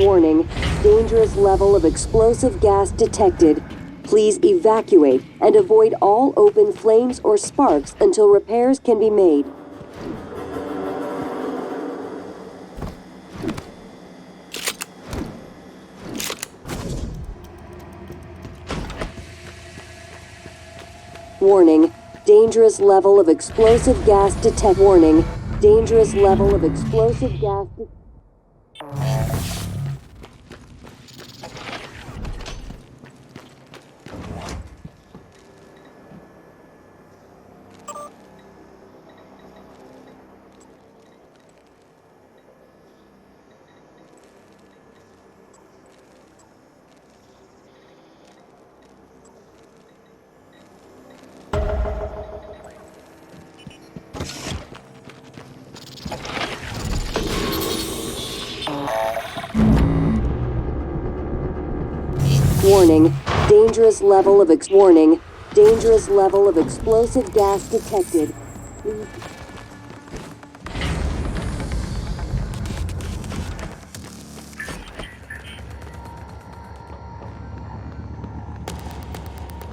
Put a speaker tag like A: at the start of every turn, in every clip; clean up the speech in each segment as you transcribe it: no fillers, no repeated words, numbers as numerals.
A: Warning, dangerous level of explosive gas detected. Please evacuate and avoid all open flames or sparks until repairs can be made. Warning, dangerous level of explosive gas detect. Warning, dangerous level of explosive gas Warning, dangerous level of warning, dangerous level of explosive gas detected. Please.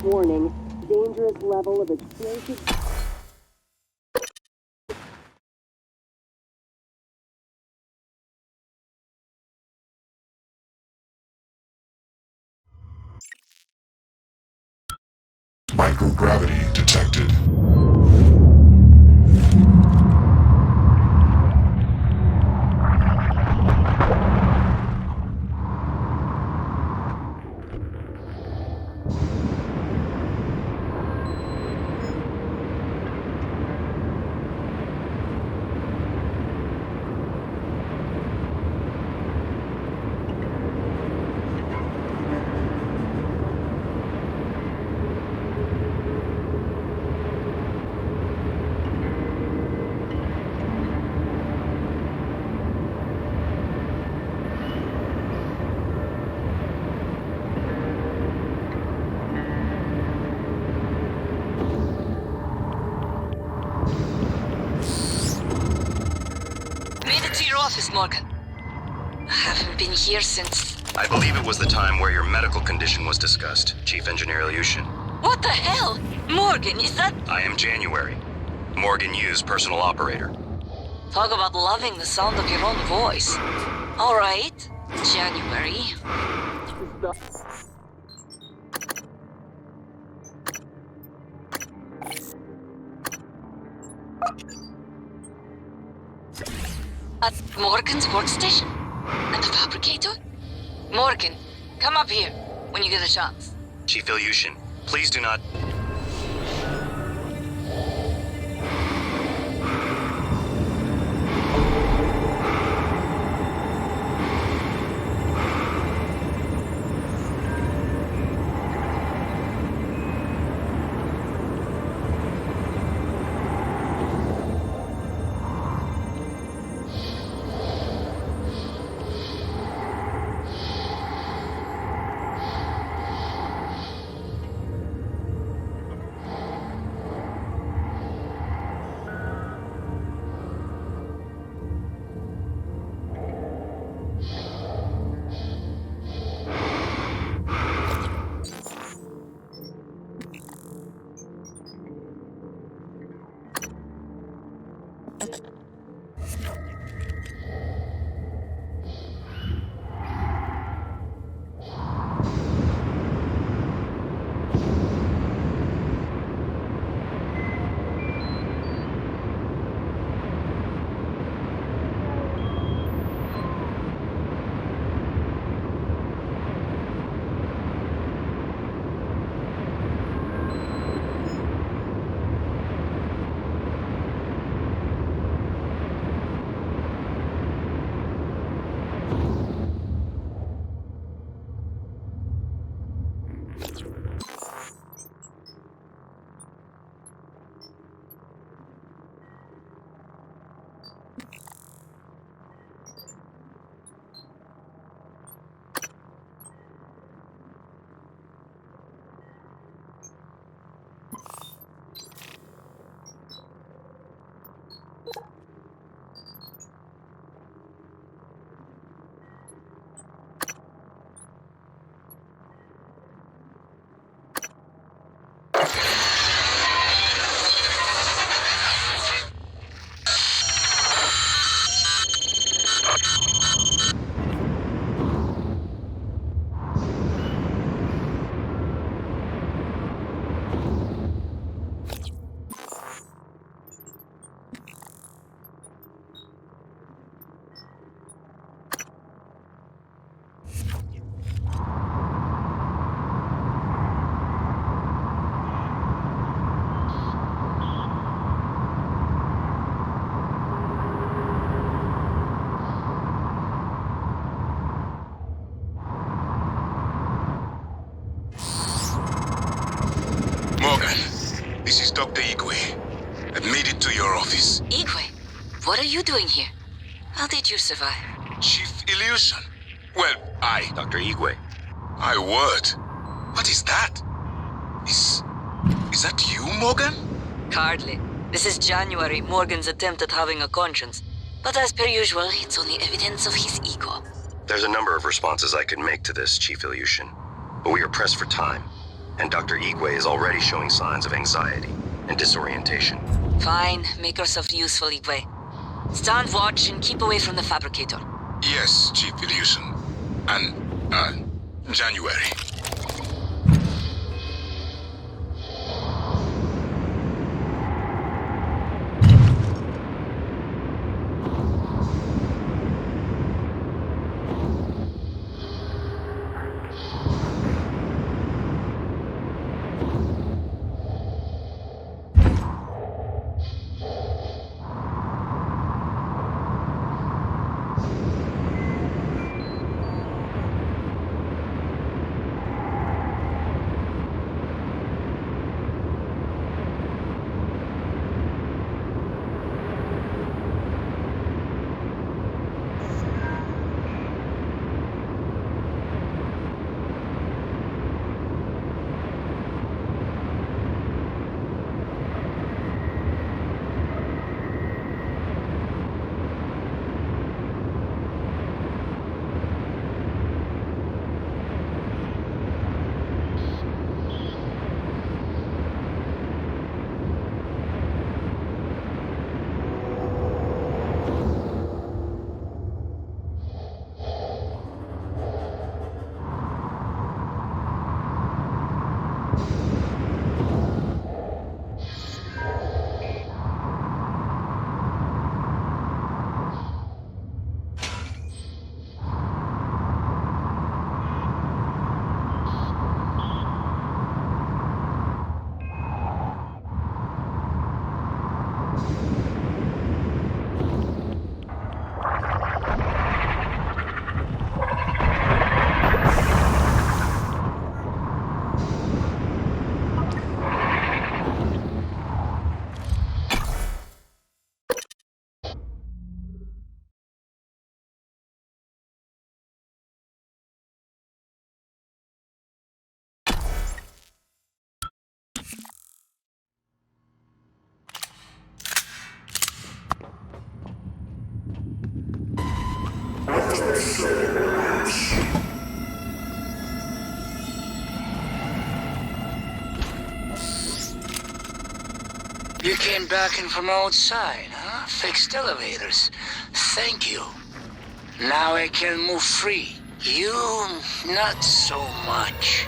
A: Warning, dangerous level of explosive.
B: Microgravity detected.
C: Made it to your office, Morgan. I haven't been here since...
D: I believe it was the time where your medical condition was discussed, Chief Engineer Ilyushin.
C: What the hell? Morgan, is that...
D: I am January. Morgan Yu's personal operator.
C: Talk about loving the sound of your own voice. All right, January. At Morgan's workstation? And the fabricator? Morgan, come up here when you get a chance.
D: Chief Ilyushin, please do not...
B: This is Dr. Igwe. I've made it to your office.
C: Igwe, what are you doing here? How did you survive?
B: Chief Illusion. Well,
D: Dr. Igwe.
B: My word. What is that? Is that you, Morgan?
C: Hardly. This is January, Morgan's attempt at having a conscience. But as per usual, it's only evidence of his ego.
D: There's a number of responses I could make to this, Chief Ilyushin. But we are pressed for time, and Dr. Igwe is already showing signs of anxiety and disorientation.
C: Fine, make yourself useful, Igwe. Stand watch and keep away from the fabricator.
B: Yes, Chief Illusion. And, January.
E: You came back in from outside, huh? Fixed elevators. Thank you. Now I can move free. You, not so much.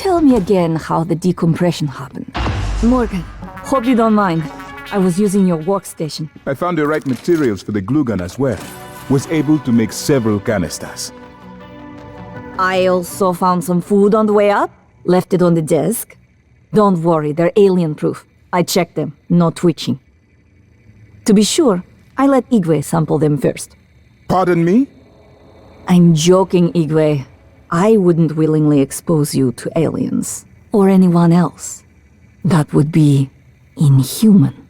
F: tell me again how the decompression happened? Morgan, hope you don't mind. I was using your workstation.
G: I found the right materials for the glue gun as well. Was able to make several canisters.
F: I also found some food on the way up. Left it on the desk. Don't worry, they're alien-proof. I checked them, no twitching. To be sure, I let Igwe sample them first.
G: Pardon me?
F: I'm joking, Igwe. I wouldn't willingly expose you to aliens. Or anyone else. That would be inhuman.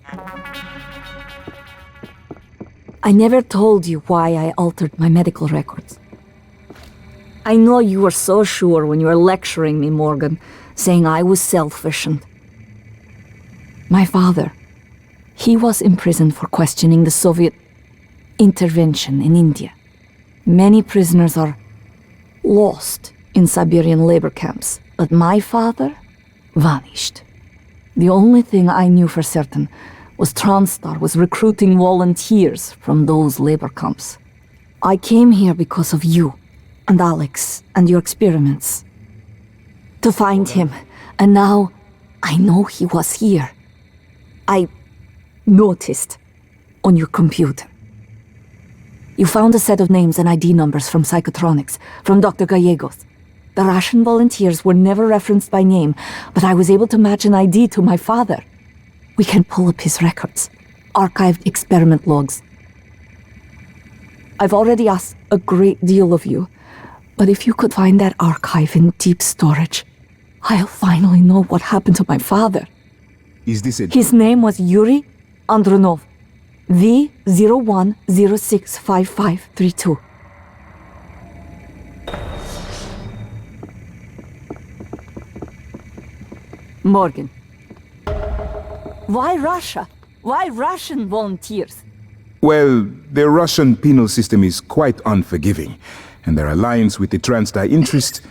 F: I never told you why I altered my medical records. I know you were so sure when you were lecturing me, Morgan, saying I was selfish and... My father, he was imprisoned for questioning the Soviet intervention in India. Many prisoners are lost in Siberian labor camps, but my father vanished. The only thing I knew for certain was TranStar was recruiting volunteers from those labor camps. I came here because of you and Alex and your experiments. To find him, and now I know he was here. I noticed on your computer. You found a set of names and ID numbers from Psychotronics, from Dr. Gallegos. The Russian volunteers were never referenced by name, but I was able to match an ID to my father. We can pull up his records, archived experiment logs. I've already asked a great deal of you, but if you could find that archive in deep storage, I'll finally know what happened to my father.
G: Is this a...
F: His name was Yuri Andronov, V01065532. Morgan. Why Russia? Why Russian volunteers?
G: Well, the Russian penal system is quite unforgiving, and their alliance with the TranStar interest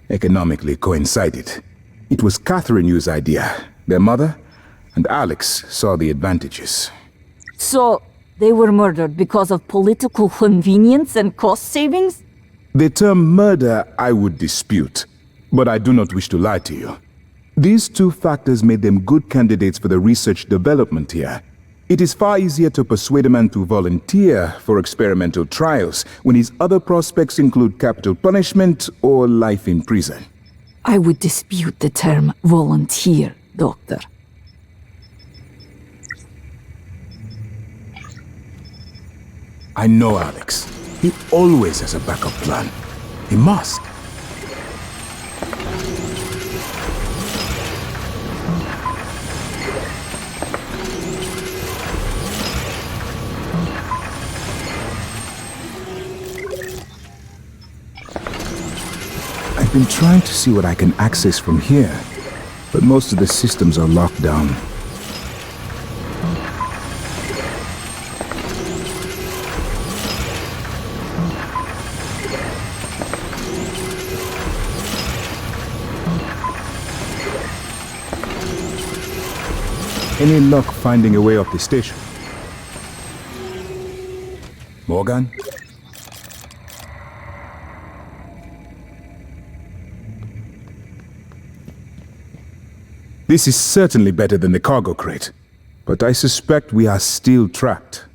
G: economically coincided. It was Catherine Yu's idea. Their mother and Alex saw the advantages.
F: So, they were murdered because of political convenience and cost savings?
G: The term murder I would dispute, but I do not wish to lie to you. These two factors made them good candidates for the research development here. It is far easier to persuade a man to volunteer for experimental trials when his other prospects include capital punishment or life in prison.
F: I would dispute the term volunteer, Doctor.
G: I know Alex. He always has a backup plan. He must. I've been trying to see what I can access from here, but most of the systems are locked down. Any luck finding a way up the station? Morgan? This is certainly better than the cargo crate, but I suspect we are still trapped.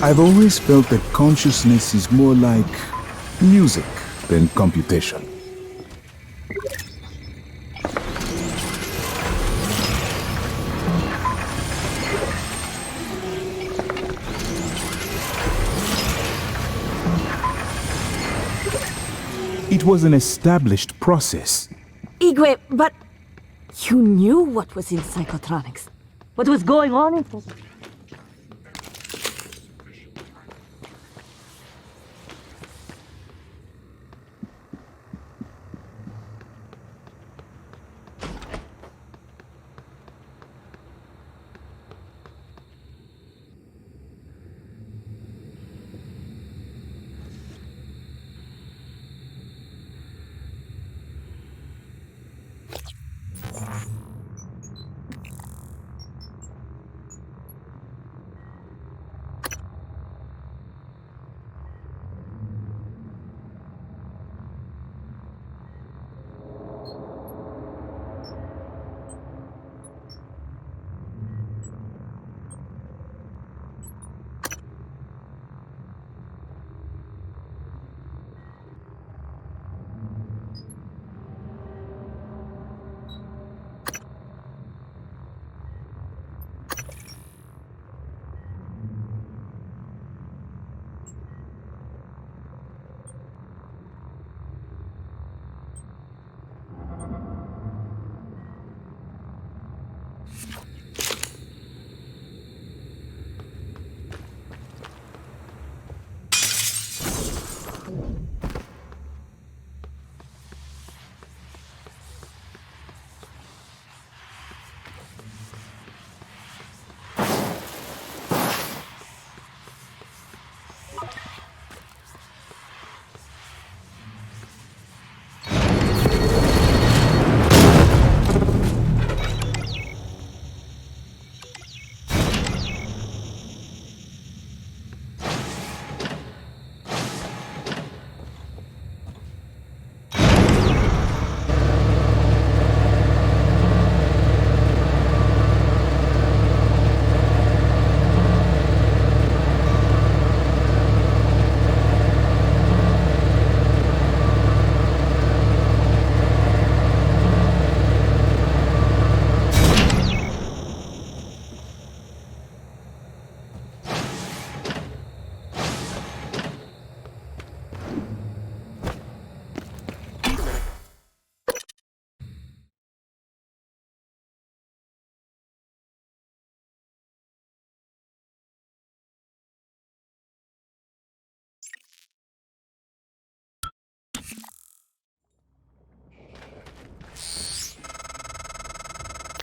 G: I've always felt that consciousness is more like music than computation. It was an established process.
F: Igwe, but You knew what was in Psychotronics. What was going on in...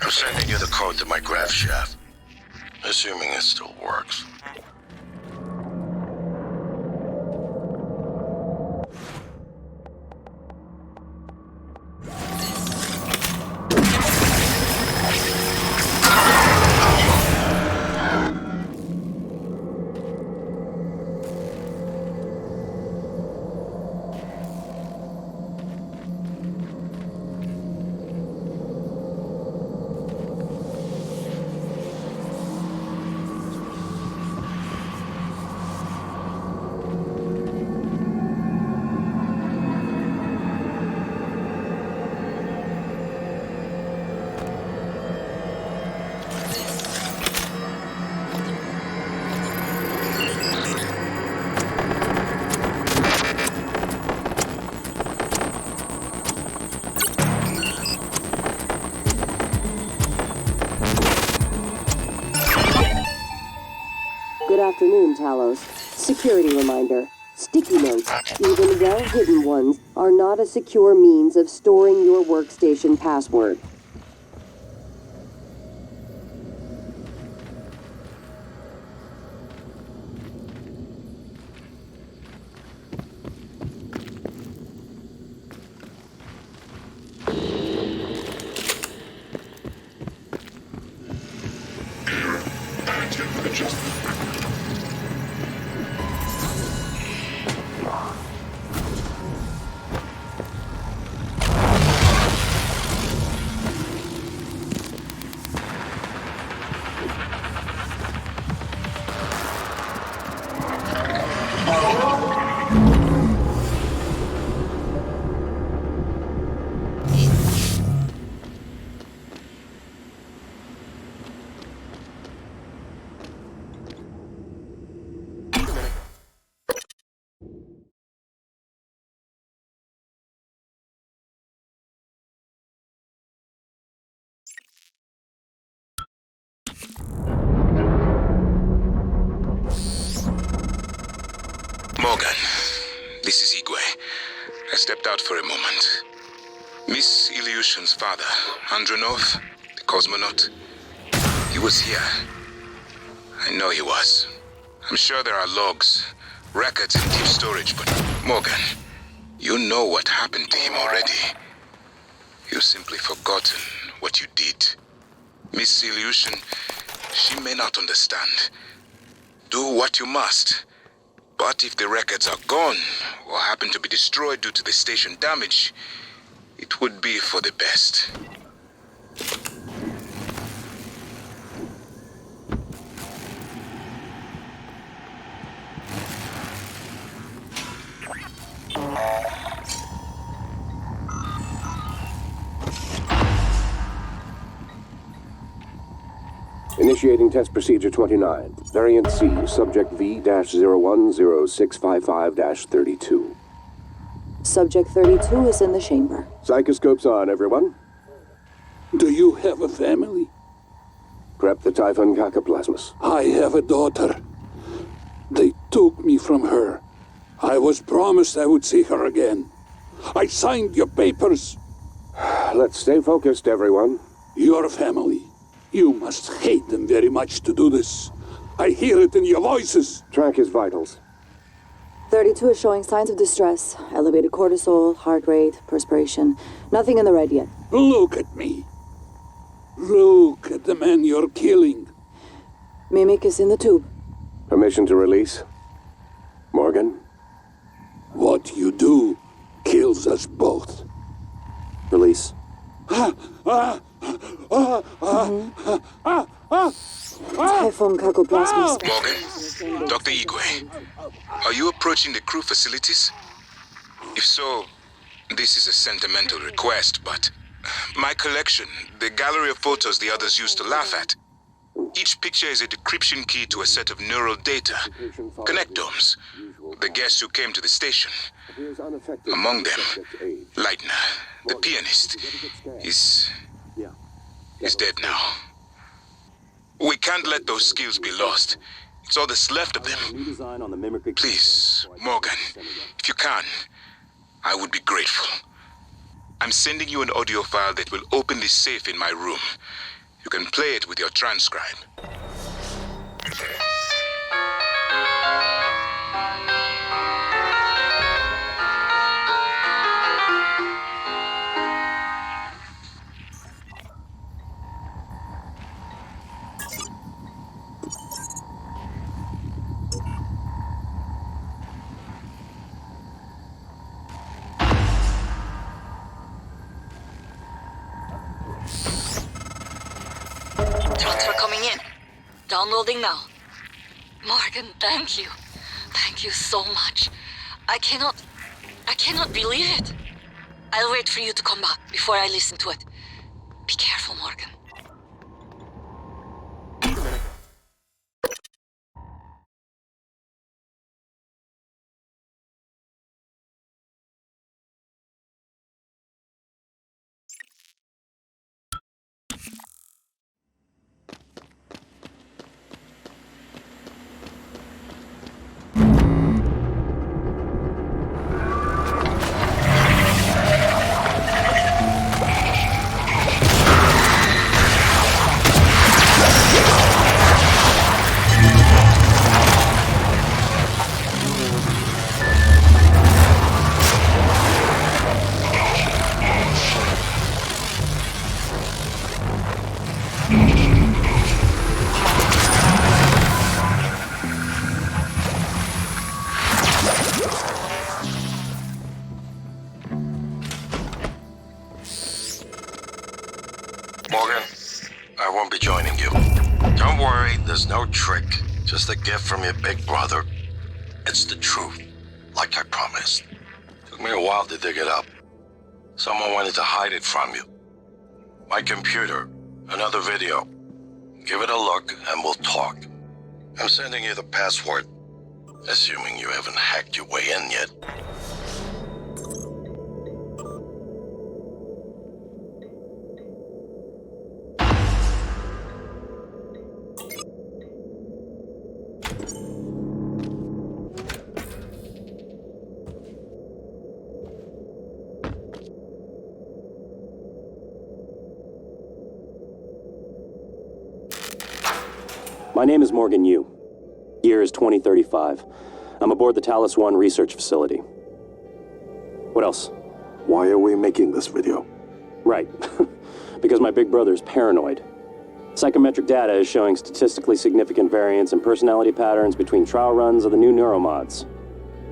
H: I'm sending you the code to my grav shaft. Assuming it still works.
A: Good afternoon, Talos. Security reminder. Sticky notes, even well-hidden ones, are not a secure means of storing your workstation password.
B: Morgan, this is Igwe. I stepped out for a moment. Miss Ilyushin's father, Andronov, the cosmonaut, he was here. I know he was. I'm sure there are logs, records in deep storage, but Morgan, you know what happened to him already. You've simply forgotten what you did. Miss Ilyushin, she may not understand. Do what you must. But if the records are gone, or happen to be destroyed due to the station damage, it would be for the best.
I: Initiating test procedure 29. Variant C, subject V-010655-32.
A: Subject 32 is in the chamber.
I: Psychoscopes on, everyone.
J: Do you have a family?
I: Prep the Typhon Cacoplasmus.
J: I have a daughter. They took me from her. I was promised I would see her again. I signed your papers.
I: Let's stay focused, everyone.
J: Your family. You must hate them very much to do this. I hear it in your voices.
I: Track his vitals.
A: 32 is showing signs of distress. Elevated cortisol, heart rate, perspiration. Nothing in the red yet.
J: Look at me. Look at the man you're killing.
A: Mimic is in the tube.
I: Permission to release. Morgan?
J: What you do kills us both.
I: Release.
A: Typhon Cacoplasmus.
B: Morgan, Dr. Igwe, are you approaching the crew facilities? If so, this is a sentimental request, but my collection, the gallery of photos the others used to laugh at, each picture is a decryption key to a set of neural data, connectomes, the guests who came to the station. Among them, Leitner, the pianist, is dead now. We can't let those skills be lost. It's all that's left of them. Please, Morgan, if you can, I would be grateful. I'm sending you an audio file that will open this safe in my room. You can play it with your transcribe.
C: Transfer coming in. Downloading now. Morgan, thank you. Thank you so much. I cannot believe it. I'll wait for you to come back before I listen to it. Be careful, Morgan.
H: Morgan, I won't be joining you. Don't worry, there's no trick. Just a gift from your big brother. It's the truth, like I promised. Took me a while to dig it up. Someone wanted to hide it from you. My computer, another video. Give it a look and we'll talk. I'm sending you the password, assuming you haven't hacked your way in yet.
K: My name is Morgan Yu. Year is 2035. I'm aboard the Talos 1 research facility. What else?
H: Why are we making this video?
K: Right. Because my big brother is paranoid. Psychometric data is showing statistically significant variance in personality patterns between trial runs of the new neuromods.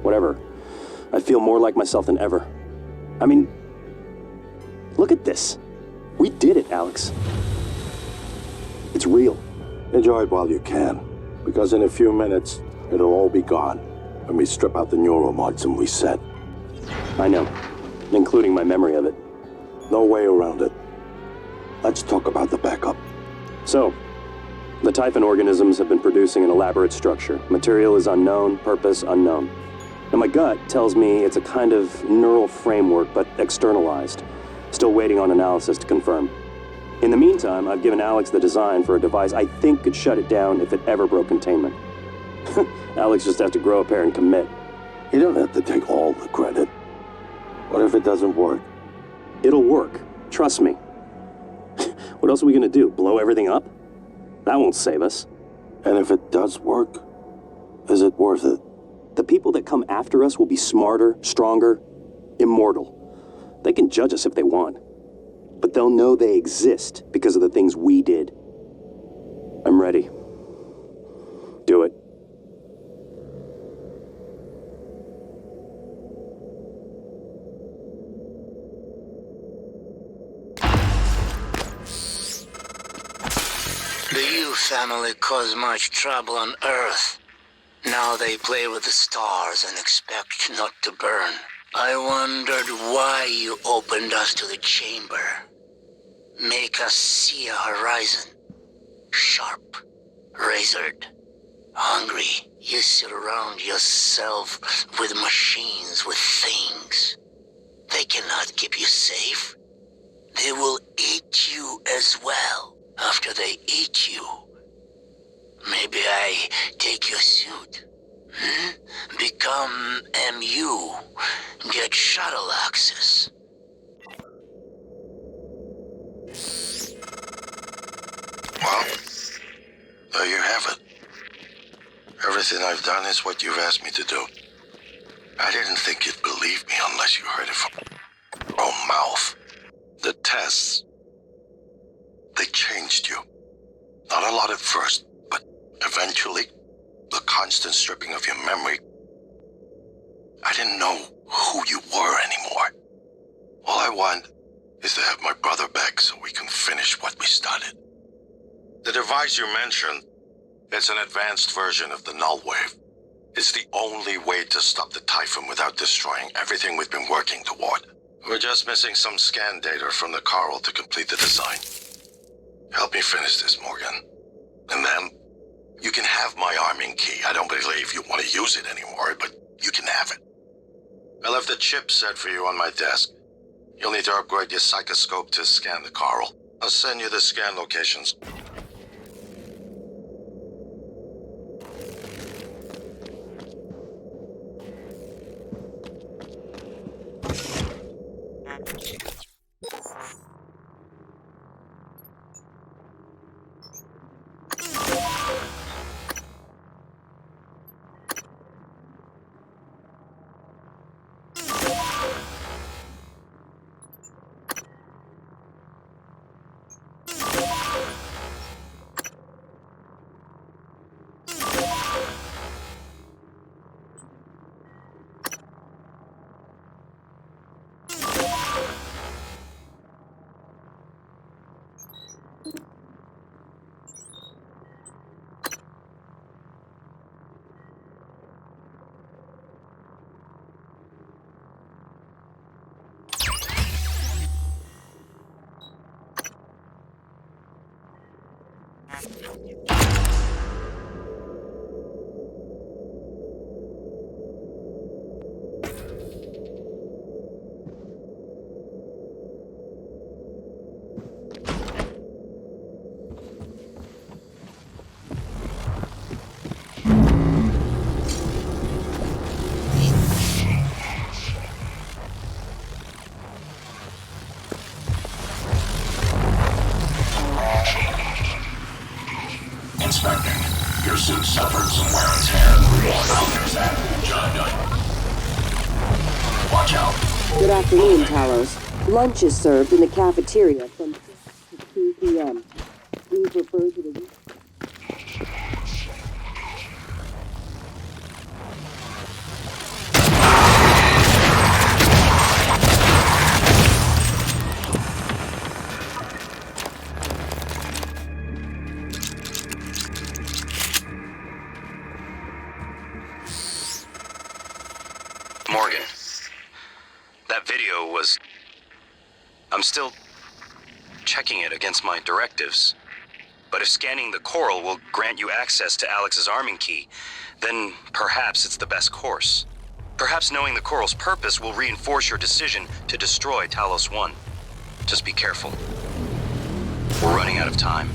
K: Whatever. I feel more like myself than ever. I mean, look at this. We did it, Alex. It's real.
H: Enjoy it while you can, because in a few minutes, it'll all be gone when we strip out the neuromods and reset.
K: I know, including my memory of it.
H: No way around it. Let's talk about the backup.
K: So, the Typhon organisms have been producing an elaborate structure. Material is unknown, purpose unknown. Now my gut tells me it's a kind of neural framework, but externalized. Still waiting on analysis to confirm. In the meantime, I've given Alex the design for a device I think could shut it down if it ever broke containment. Alex just has to grow a pair and commit.
H: You don't have to take all the credit. What if it doesn't work?
K: It'll work. Trust me. What else are we gonna do? Blow everything up? That won't save us.
H: And if it does work, is it worth it?
K: The people that come after us will be smarter, stronger, immortal. They can judge us if they want. But they'll know they exist because of the things we did. I'm ready. Do it.
E: The Yu family caused much trouble on Earth. Now they play with the stars and expect not to burn. I wondered why you opened us to the chamber. Make us see a horizon. Sharp, razored, hungry. You surround yourself with machines, with things. They cannot keep you safe. They will eat you as well after they eat you. Maybe I take your suit. Become MU. Get shuttle access.
H: Well, there you have it. Everything I've done is what you've asked me to do. I didn't think you'd believe me unless you heard it from your own mouth. The tests, they changed you. Not a lot at first, but eventually, the constant stripping of your memory. I didn't know who you were anymore. All I want is to have my brother back so we can finish what we started. The device you mentioned, it's an advanced version of the Null Wave. It's the only way to stop the Typhon without destroying everything we've been working toward. We're just missing some scan data from the Coral to complete the design. Help me finish this, Morgan. And then, you can have my arming key. I don't believe you want to use it anymore, but you can have it. I left the chip set for you on my desk. You'll need to upgrade your psychoscope to scan the Coral. I'll send you the scan locations.
L: suit suffered some wear and tear. I understand. Watch out.
A: Good afternoon, Talos. Lunch is served in the cafeteria from 6 to 2 p.m. Please refer to the...
D: Morgan, that video was... I'm still checking it against my directives. But if scanning the coral will grant you access to Alex's arming key, then perhaps it's the best course. Perhaps knowing the coral's purpose will reinforce your decision to destroy Talos 1. Just be careful. We're running out of time.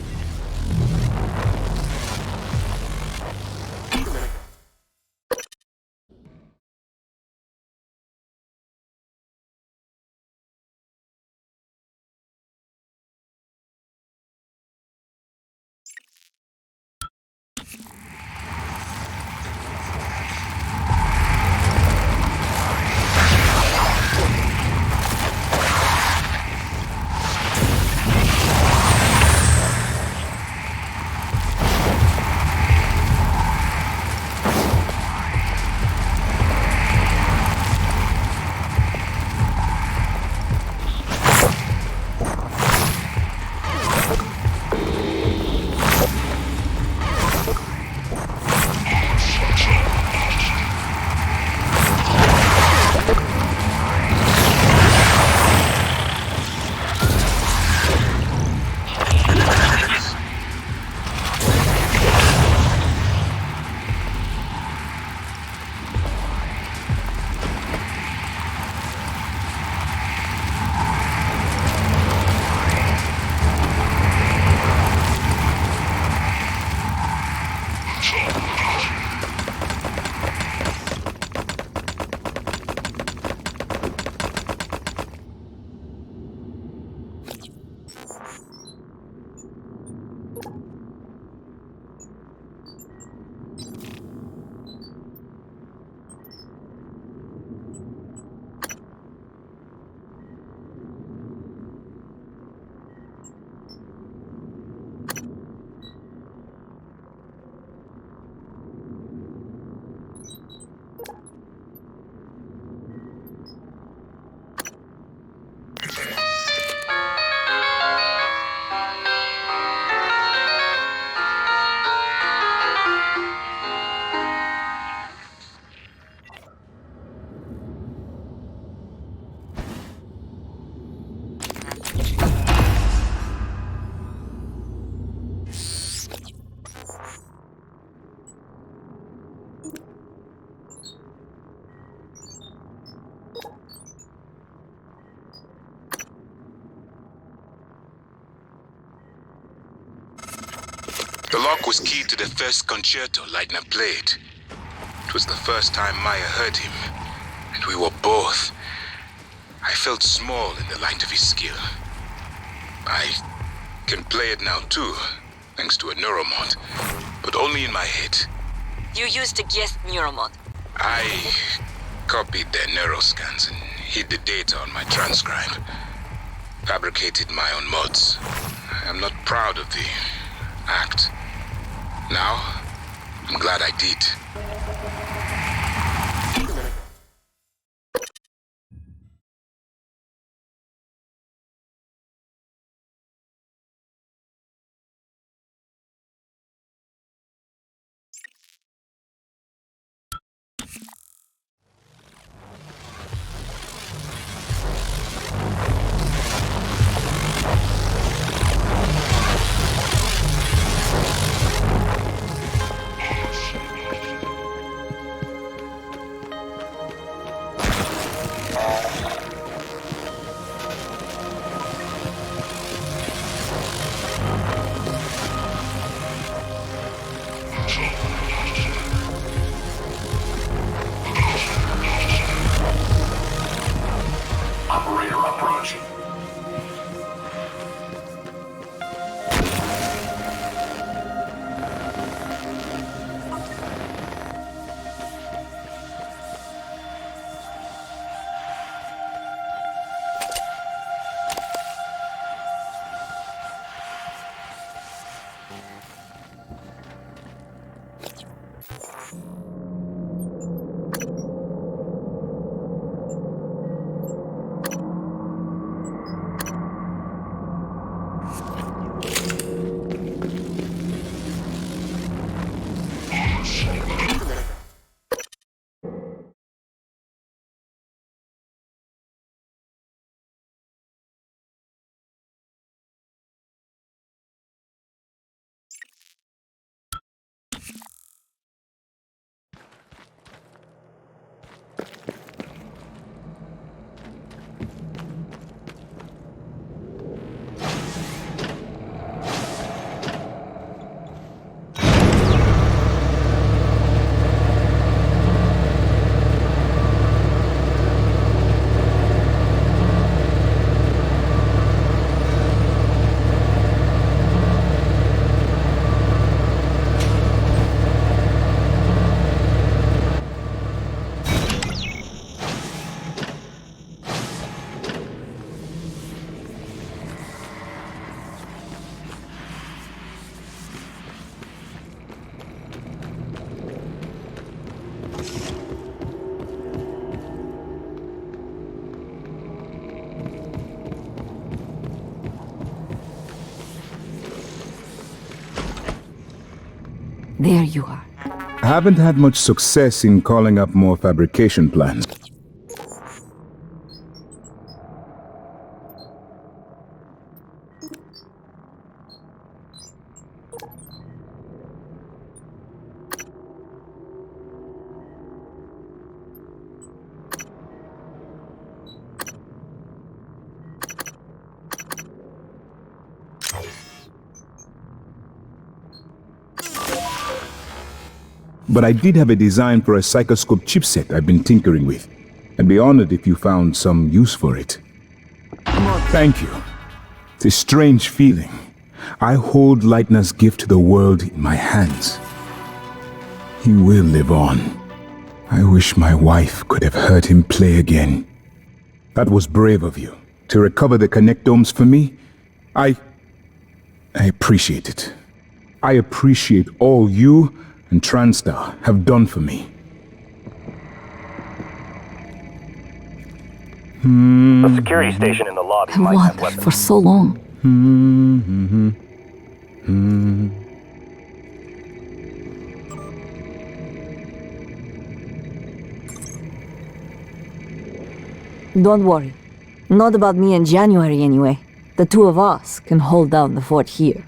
B: The lock was keyed to the first concerto Leitner played. It was the first time Maya heard him, and we were both. I felt small in the light of his skill. I can play it now too, thanks to a neuromod, but only in my head.
C: You used a guest neuromod.
B: I copied their neuroscans and hid the data on my transcribe. Fabricated my own mods. I am not proud of the act. Now, I'm glad I did.
F: There you are.
G: I haven't had much success in calling up more fabrication plans. But I did have a design for a psychoscope chipset I've been tinkering with. I'd be honored if you found some use for it. Thank you. It's a strange feeling. I hold Leitner's gift to the world in my hands. He will live on. I wish my wife could have heard him play again. That was brave of you. To recover the connectomes for me, I appreciate it. I appreciate all you and TranStar have done for me.
K: The security station in the lobby
F: I
K: might have
F: wanted
K: weapons.
F: for so long. Don't worry. Not about me in January, anyway. The two of us can hold down the fort here.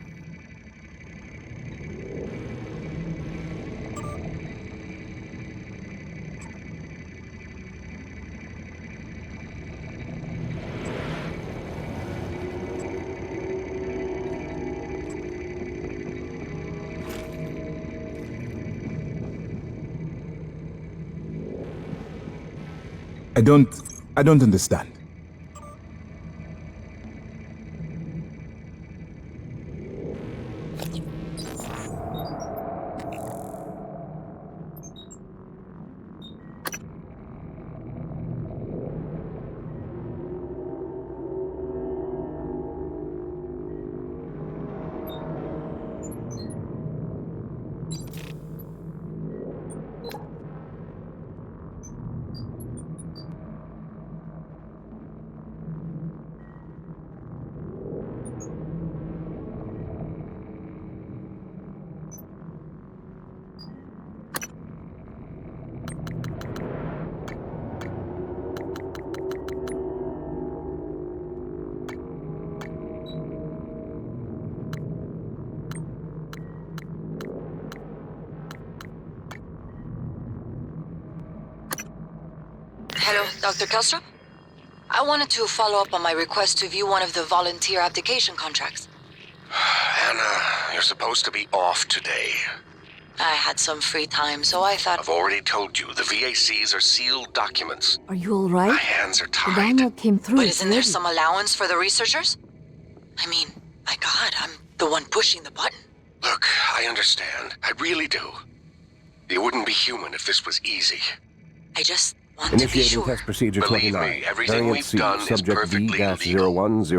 G: I don't understand.
C: Hello, Dr. Kellstrom? I wanted to follow up on my request to view one of the volunteer application contracts.
H: Anna, you're supposed to be off today.
C: I had some free time, so I thought...
H: I've already told you, the VACs are sealed documents.
F: Are you alright?
H: My hands are
F: The
H: tied.
F: download came through.
C: But
F: it's
C: isn't there
F: ready.
C: some allowance for the researchers? I mean, my God, I'm the one pushing the button.
H: Look, I understand. I really do. You wouldn't be human if this was easy.
C: I just want to be
I: Initiating
C: sure.
I: test procedure
H: Believe
I: 29.
H: me, everything
I: Variant
H: we've
I: C,
H: done is
I: subject
H: perfectly legal.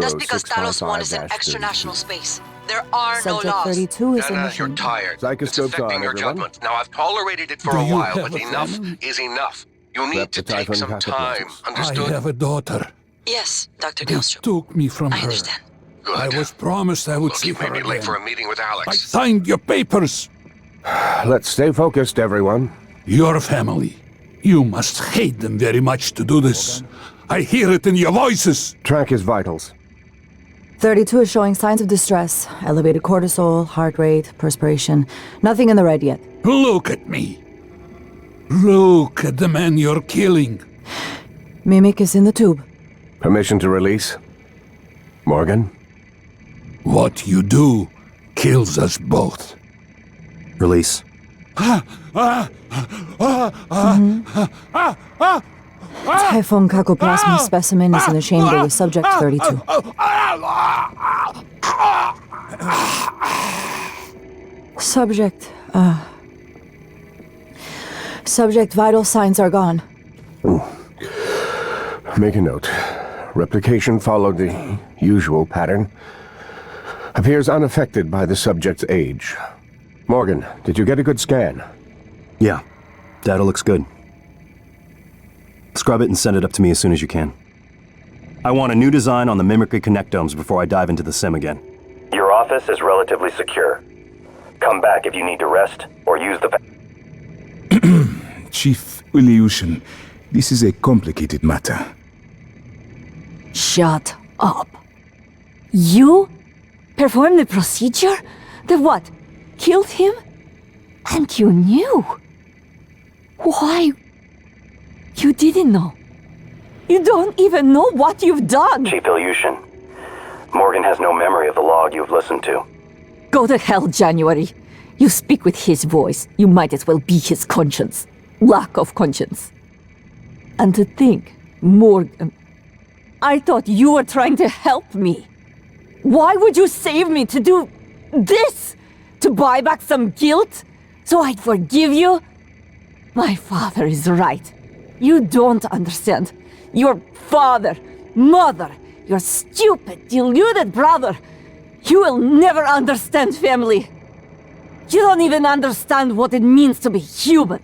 C: Just because Talos 1 is in
I: 01655-30.
C: extra-national space, there are
F: Subject
C: no laws.
F: 32 is in
H: Anna,
F: mission.
H: you're tired. It's
I: Psychoscopes
H: affecting
I: on,
H: your
I: everyone.
H: judgment. Now, I've tolerated it for
J: Do
H: a
J: you
H: while,
J: have
H: but
J: a
H: enough
J: family?
H: is enough. You need
I: Rep
H: to
I: the
H: take
I: Typhon
H: some
I: packet
H: time.
I: lenses.
J: I
H: Understood?
J: have a daughter.
C: Yes, Dr.
J: They
C: Kellstrom.
J: took me from
C: I
J: her.
C: understand.
H: Good.
J: I was promised I would
H: Look,
J: see
H: you
J: her
H: may be late
J: again.
H: for a meeting with
J: I
H: Alex.
J: signed your papers.
I: Let's stay focused, everyone.
J: Your family. You must hate them very much to do this. I hear it in your voices.
I: Track his vitals.
F: 32 is showing signs of distress. Elevated cortisol, heart rate, perspiration. Nothing in the red yet.
J: Look at me. Look at the man you're killing.
F: Mimic is in the tube.
I: Permission to release? Morgan?
J: What you do kills us both.
K: Release.
F: Typhon cacoplasma specimen is in the chamber with subject 32. Subject vital signs are gone.
I: Make a note. Replication followed the usual pattern. Appears unaffected by the subject's age. Morgan, did you get a good scan?
K: Yeah, data looks good. Scrub it and send it up to me as soon as you can. I want a new design on the Mimicry connectomes before I dive into the sim again. Your office is relatively secure. Come back if you need to rest or use the...
G: Chief Ilyushin, this is a complicated matter.
F: Shut up. You performed the procedure? The what? Killed him? And you knew? Why? You didn't know. You don't even know what you've done.
K: Chief Ilyushin, Morgan has no memory of the log you've listened to.
F: Go to hell, January. You speak with his voice. You might as well be his conscience. Lack of conscience. And to think, Morgan, I thought you were trying to help me. Why would you save me to do this? To buy back some guilt? So I'd forgive you? My father is right. You don't understand. Your father, mother, your stupid, deluded brother. You will never understand family. You don't even understand what it means to be human.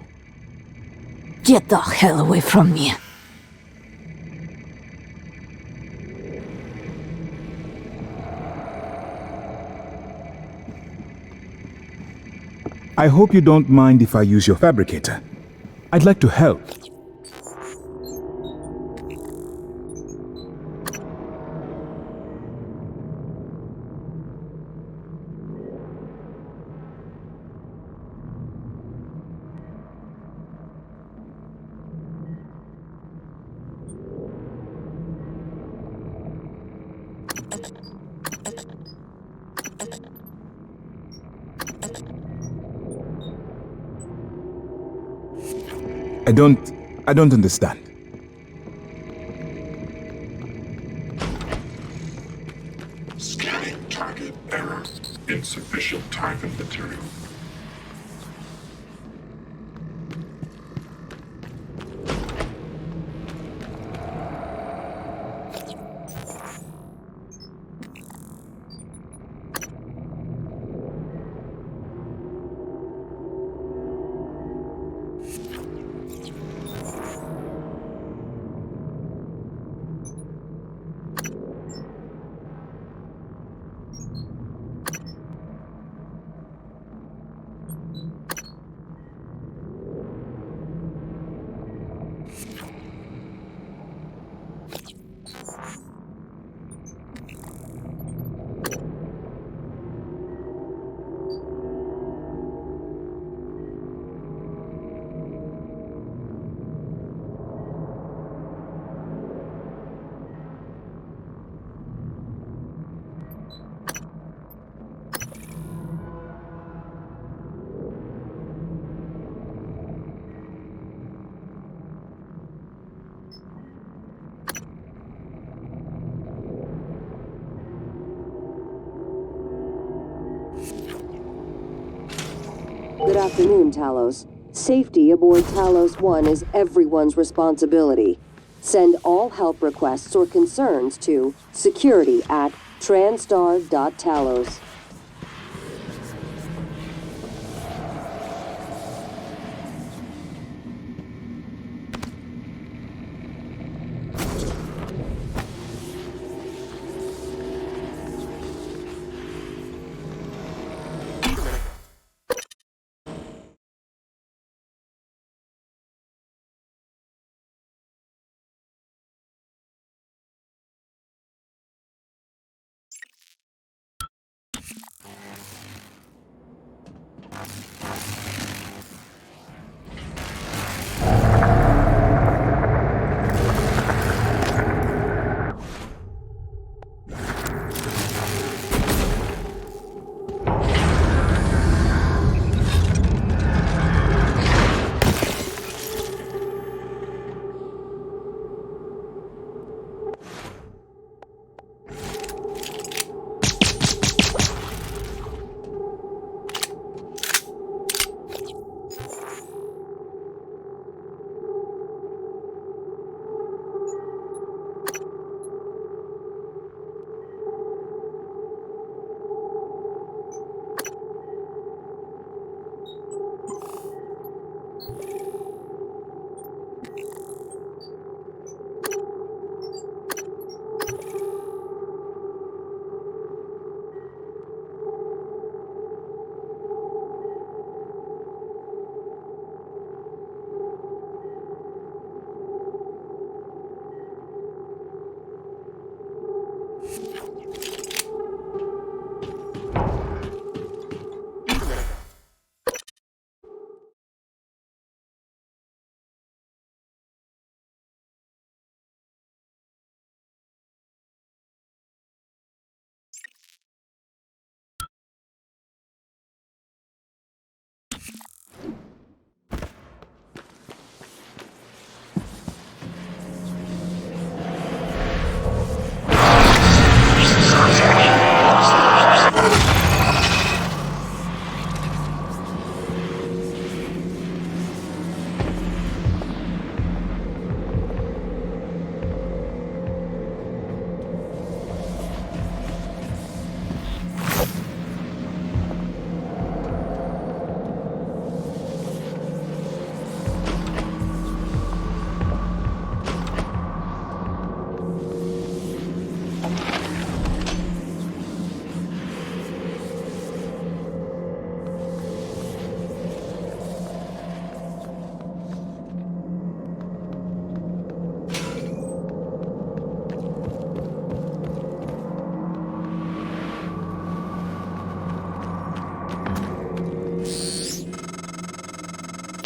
F: Get the hell away from me.
G: I hope you don't mind if I use your fabricator. I'd like to help. I don't understand.
L: Scanning target error. Insufficient Typhon material.
A: Good afternoon, Talos. Safety aboard Talos 1 is everyone's responsibility. Send all help requests or concerns to security@transtar.talos.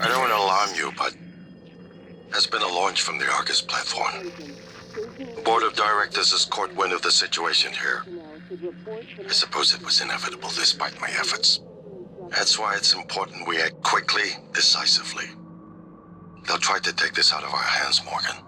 H: I don't want to alarm you, but there's been a launch from the Argus platform. The board of directors has caught wind of the situation here. I suppose it was inevitable despite my efforts. That's why it's important we act quickly, decisively. They'll try to take this out of our hands, Morgan.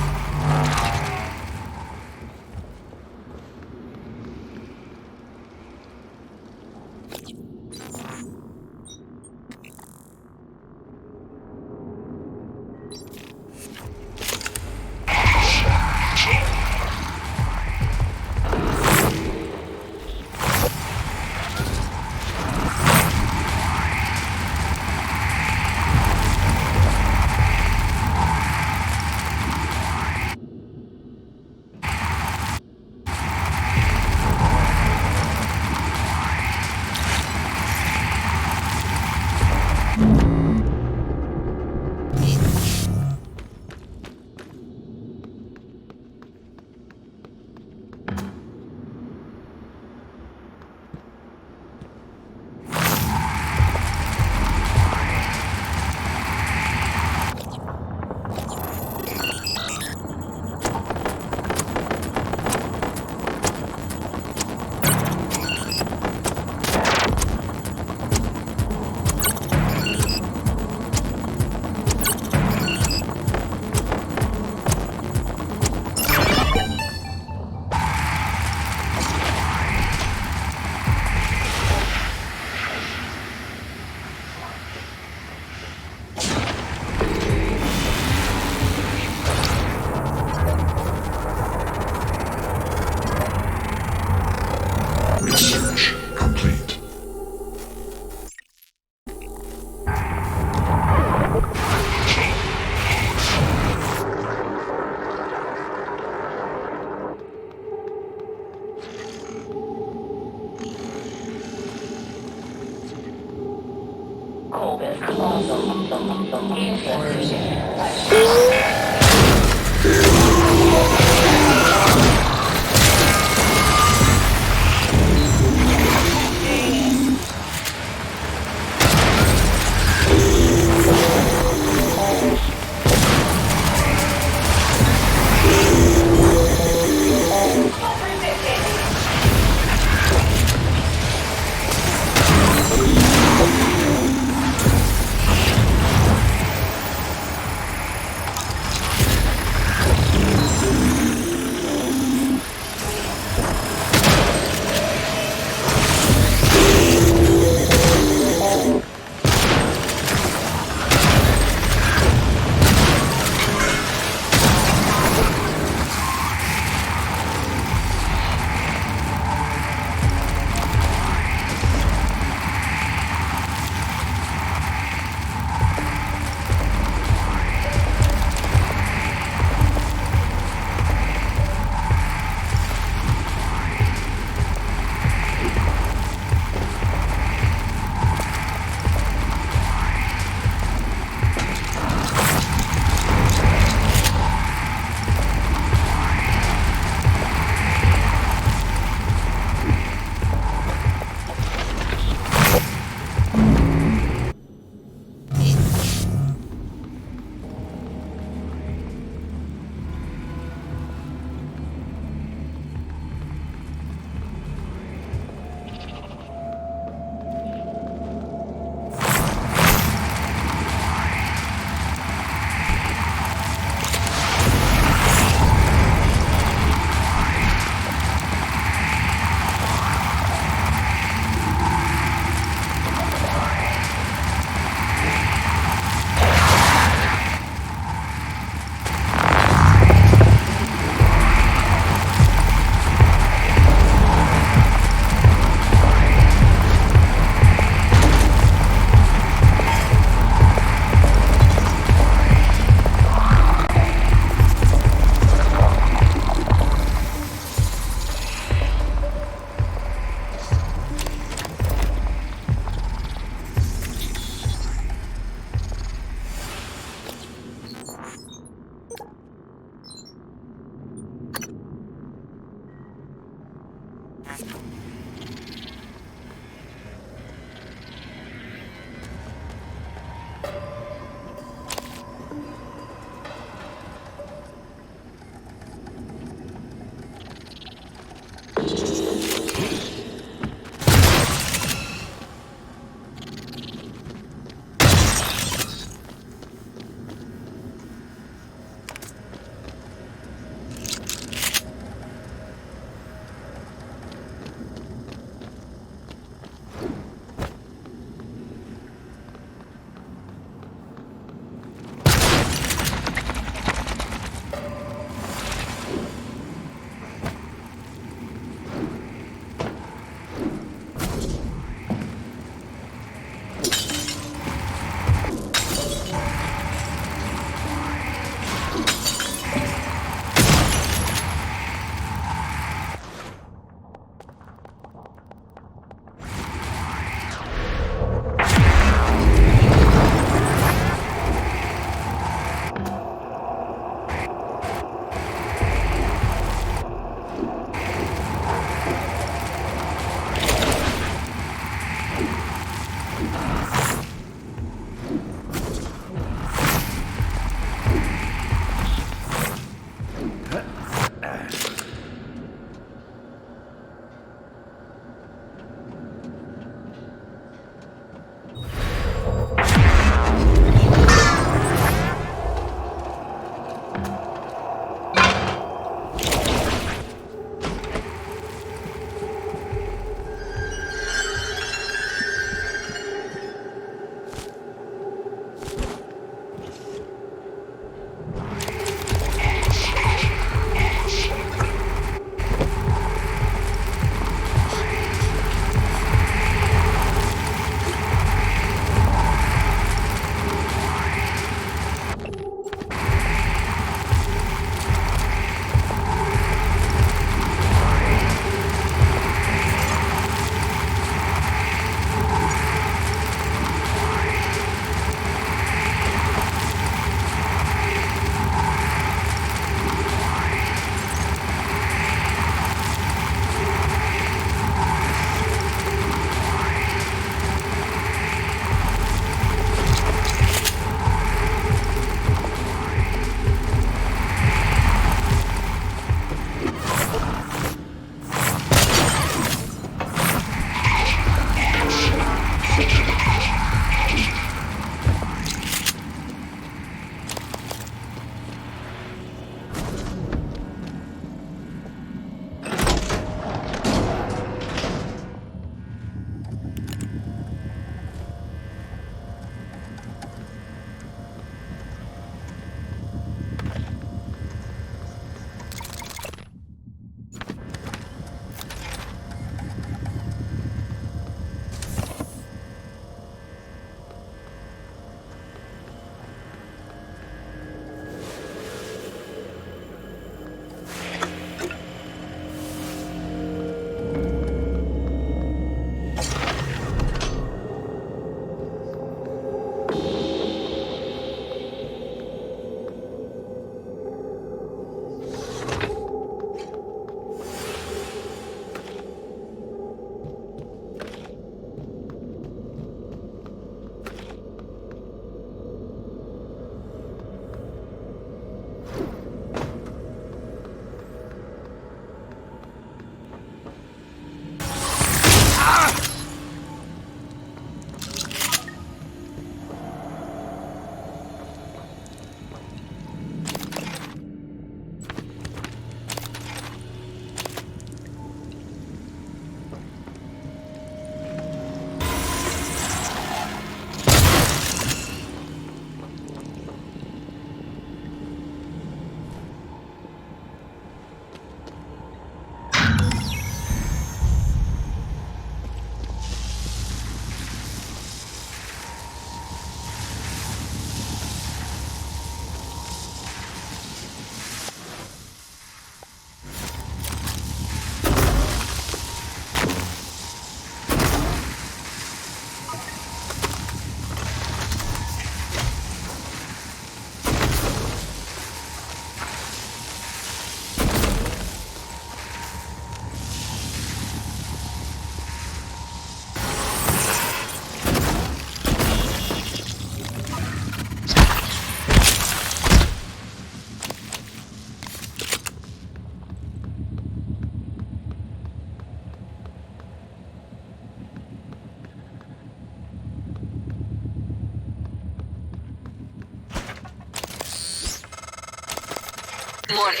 C: Morgan,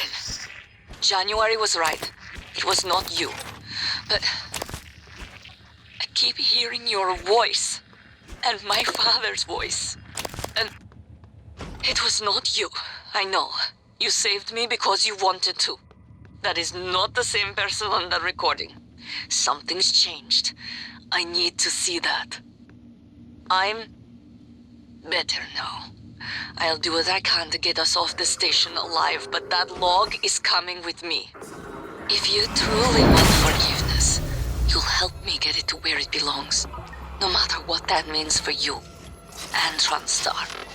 C: January was right. It was not you. But I keep hearing your voice and my father's voice. And it was not you. I know. You saved me because you wanted to. That is not the same person on the recording. Something's changed. I need to see that. I'm better now. I'll do what I can to get us off the station alive, but that log is coming with me. If you truly want forgiveness, you'll help me get it to where it belongs. No matter what that means for you and Transtar.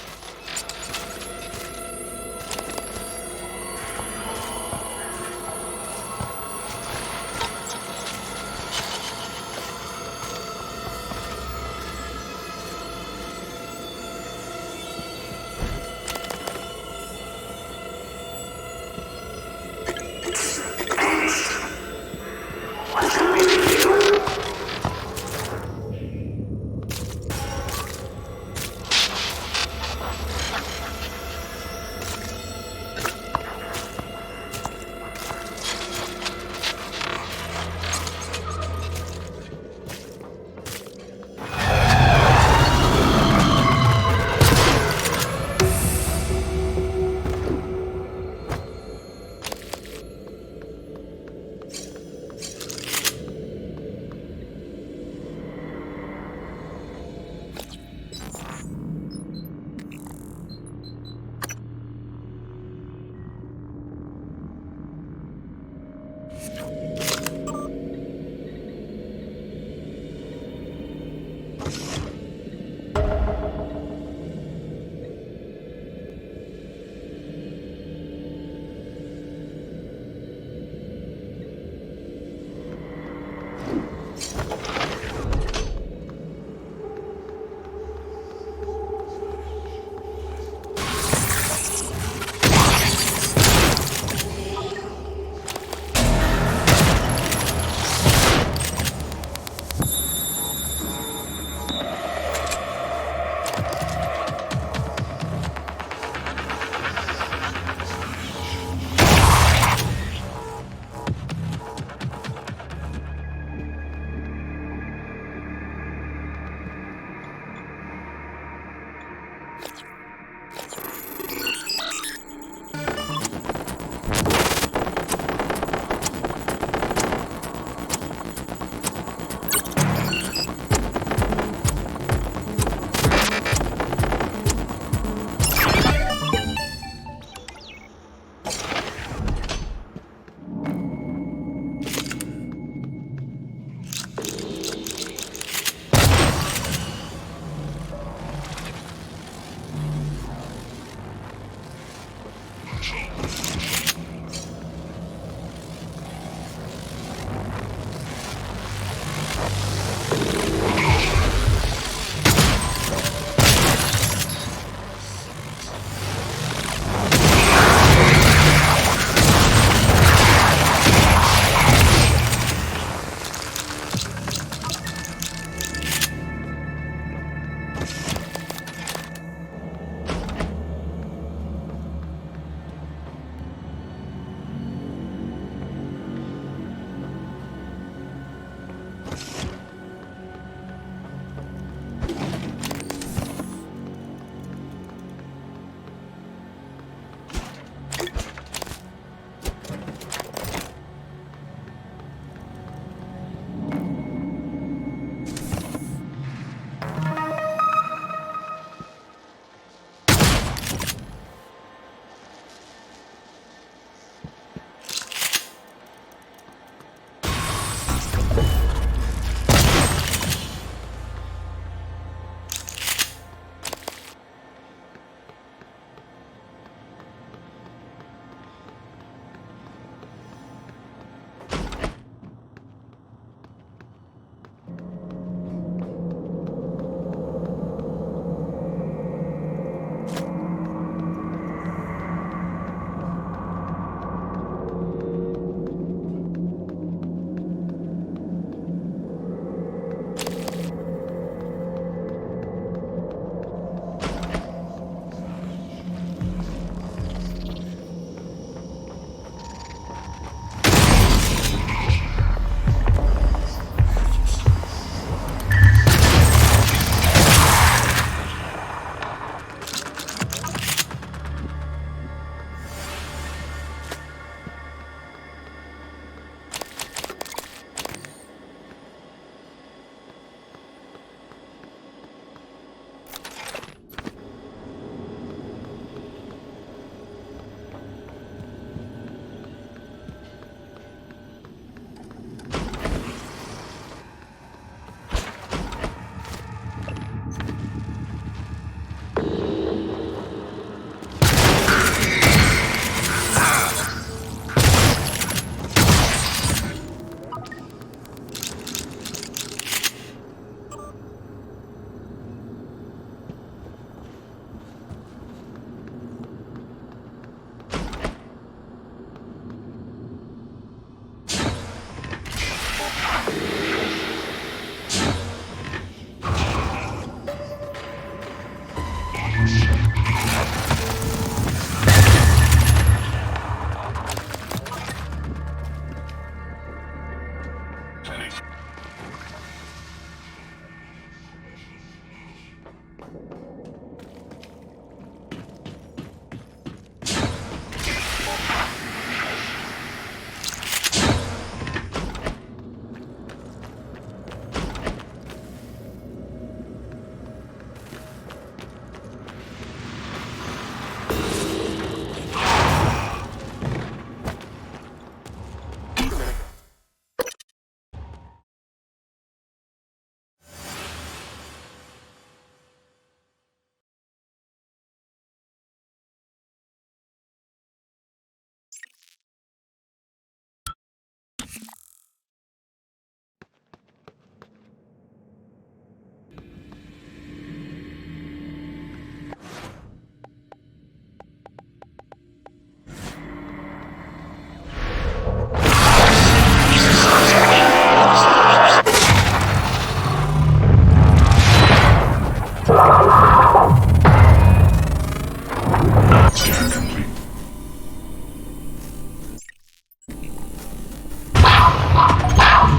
L: Scan complete.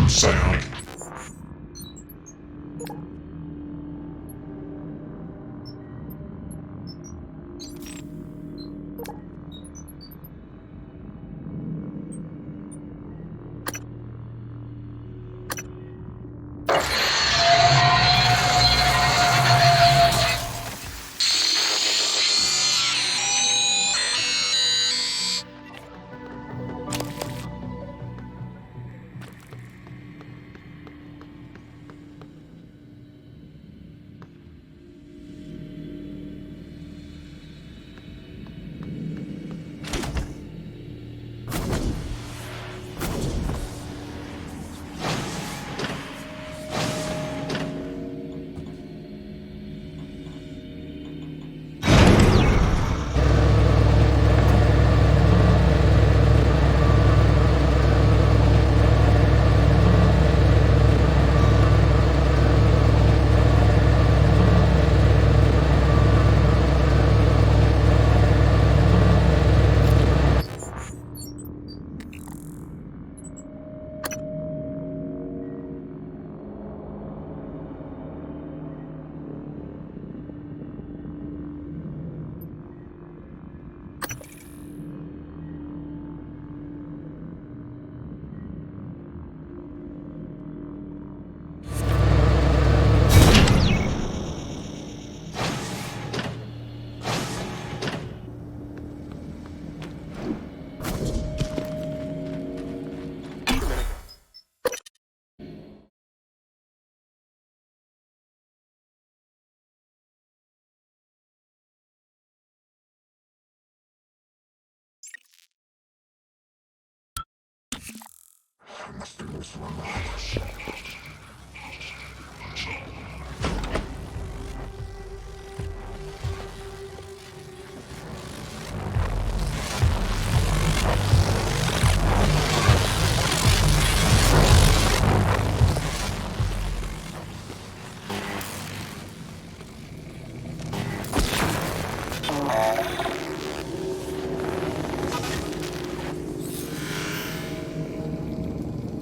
L: Psionic.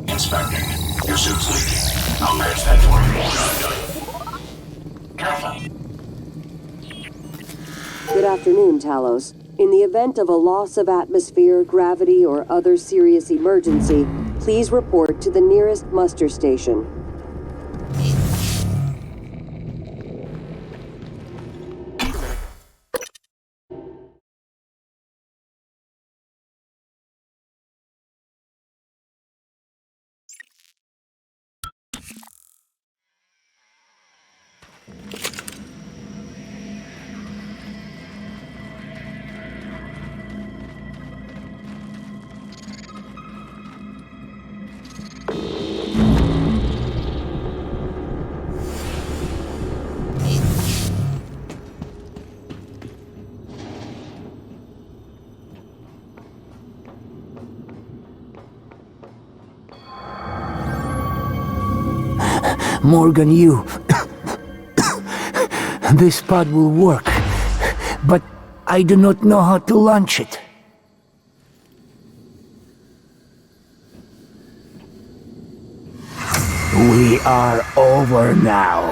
L: Inspecting. Your suit's leaking. I'll patch that for you. Careful.
A: Good afternoon, Talos. In the event of a loss of atmosphere, gravity, or other serious emergency, please report to the nearest muster station.
E: Morgan, you... This pod will work, but I do not know how to launch it. We are over now.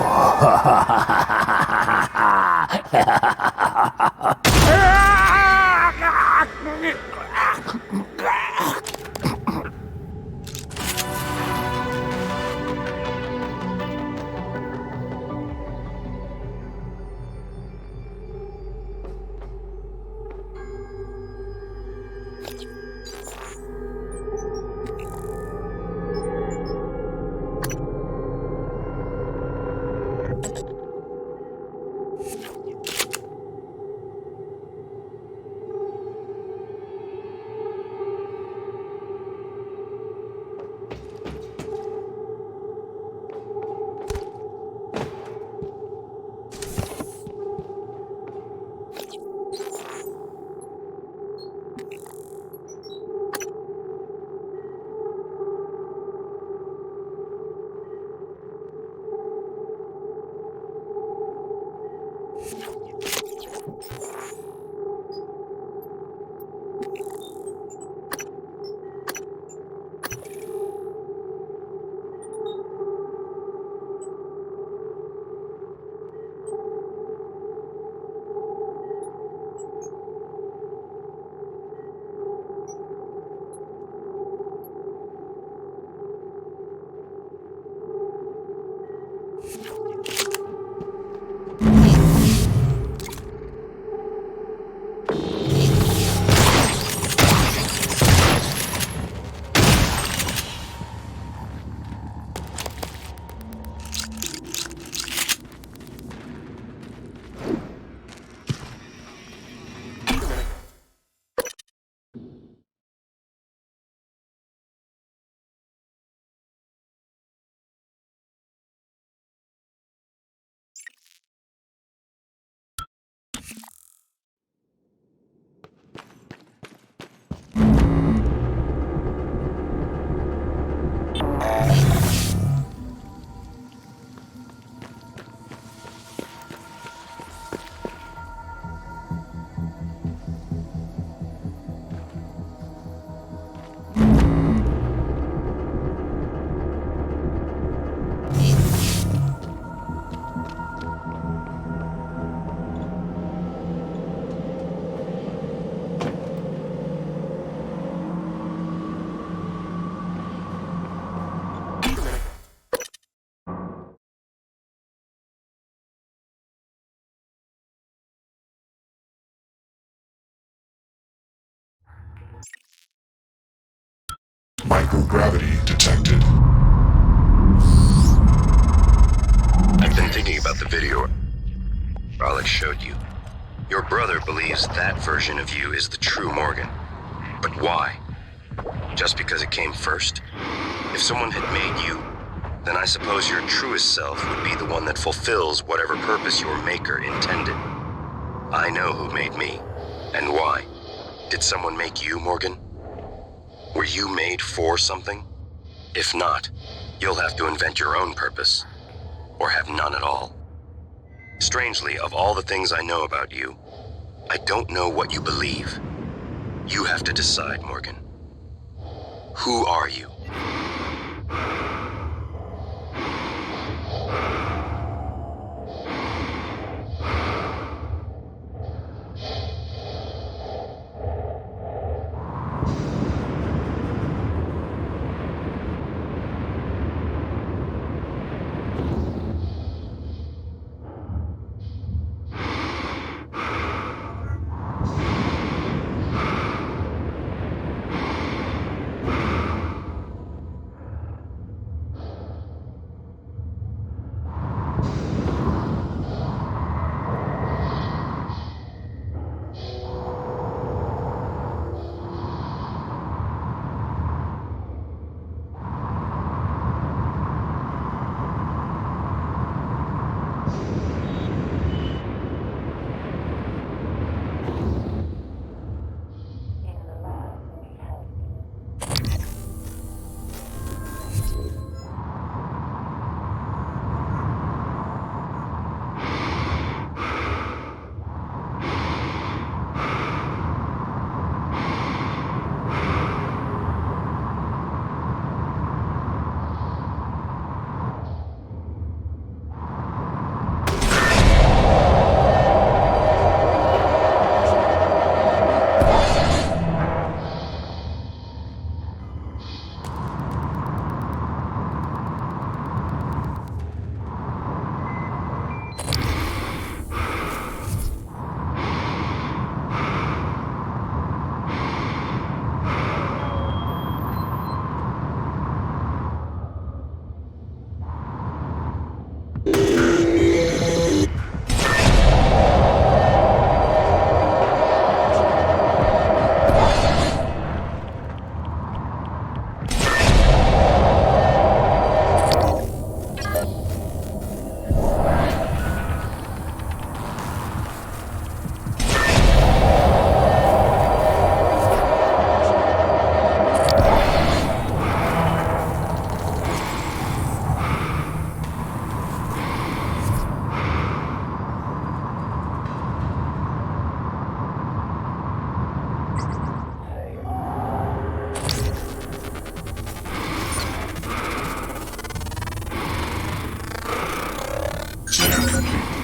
L: microgravity detected.
D: I've been thinking about the video Alex showed you. Your brother believes that version of you is the true Morgan. But why? Just because it came first? If someone had made you, then I suppose your truest self would be the one that fulfills whatever purpose your maker intended. I know who made me, and why. Did someone make you, Morgan? Were you made for something? If not, you'll have to invent your own purpose, or have none at all. Strangely, of all the things I know about you, I don't know what you believe. You have to decide, Morgan. Who are you?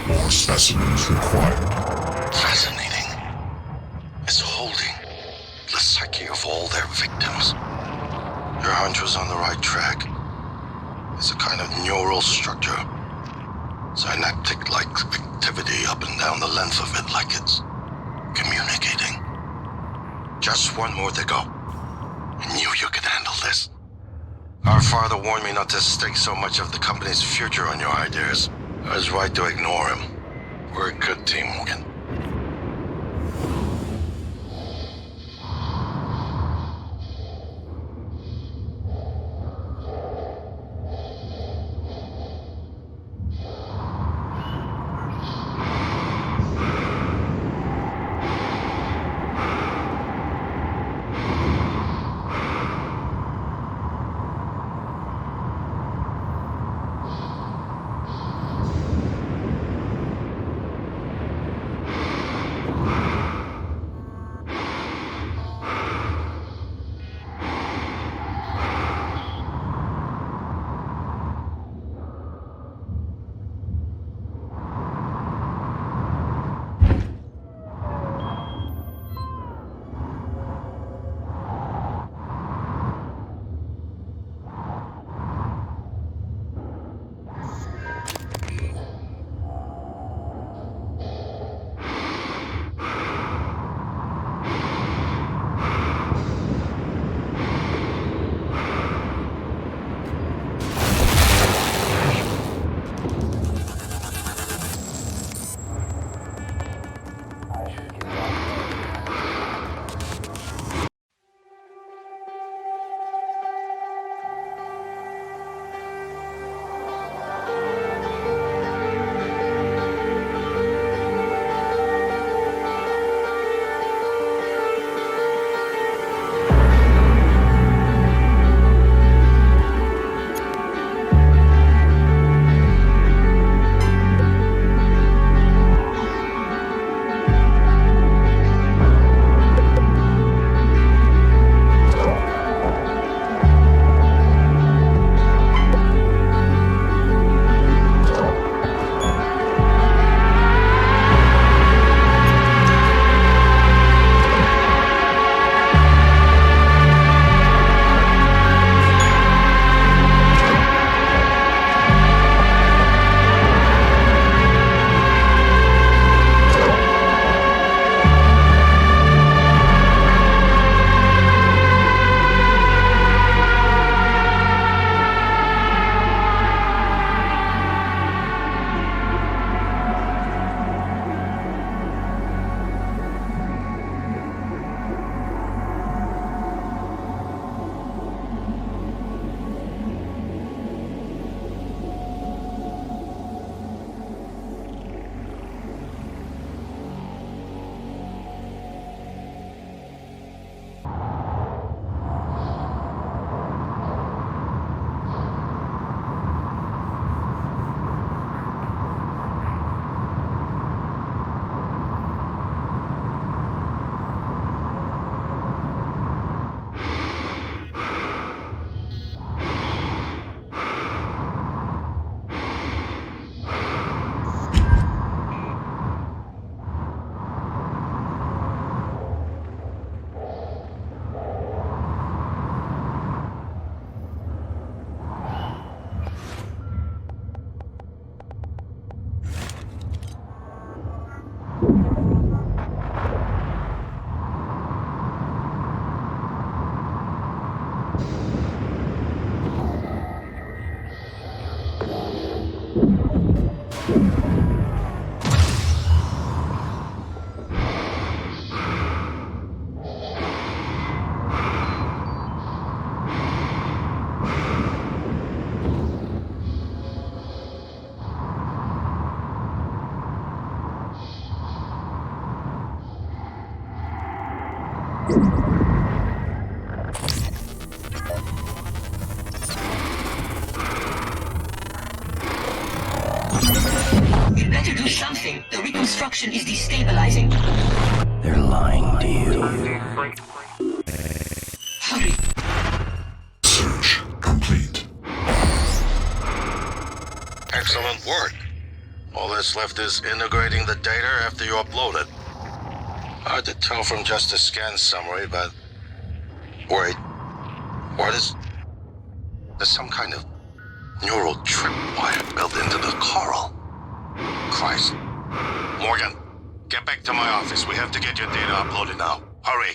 L: More specimens required.
H: Fascinating. It's holding the psyche of all their victims. Your hunch was on the right track. It's a kind of neural structure. Synaptic-like activity up and down the length of it, like it's communicating. Just one more to go. I knew you could handle this. Our father warned me not to stake so much of the company's future on your ideas. I was right to ignore him. We're a good team, Morgan.
M: Do something. The reconstruction is destabilizing.
D: They're lying to you.
M: Hurry.
L: Search complete.
H: Excellent work. All that's left is integrating the data after you upload it. Hard to tell from just a scan summary, but... Wait. What is... There's some kind of neural tripwire built into the coral. Christ. Morgan, get back to my office. We have to get your data uploaded now. Hurry.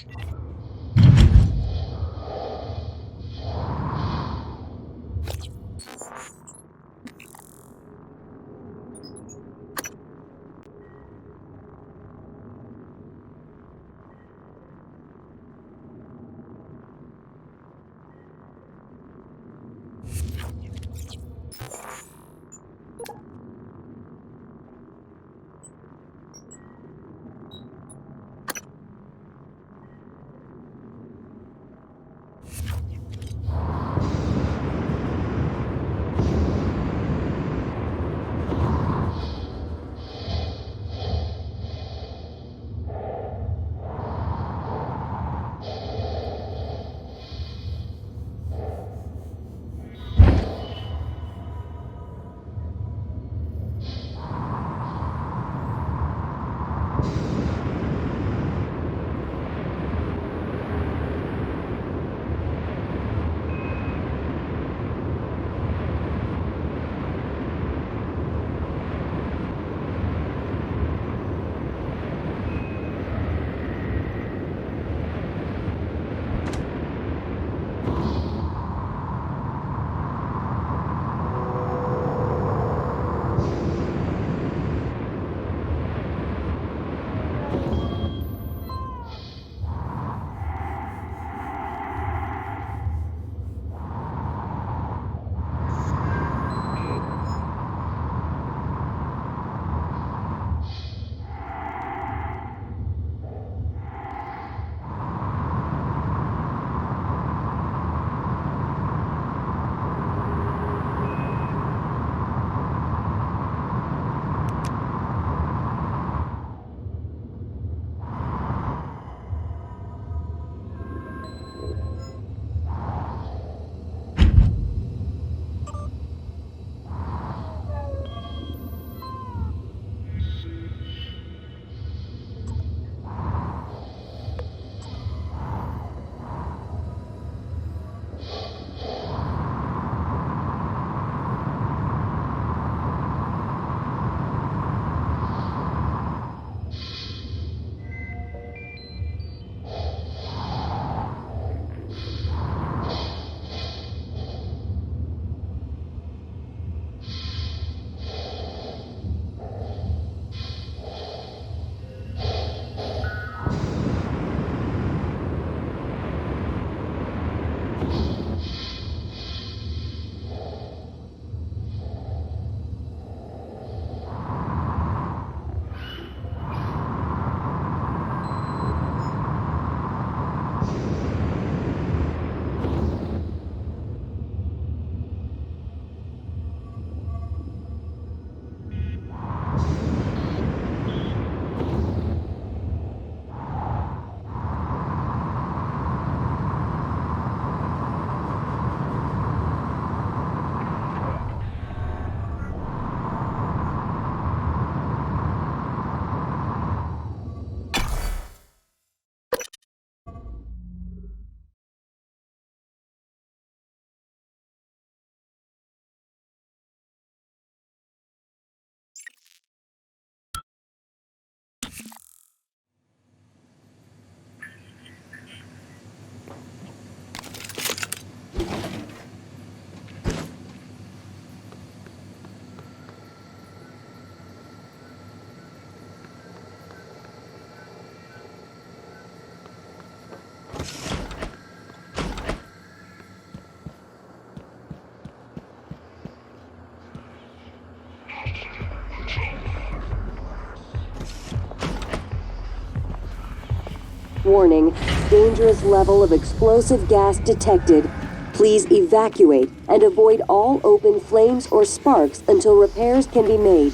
A: Warning, dangerous level of explosive gas detected. Please evacuate and avoid all open flames or sparks until repairs can be made.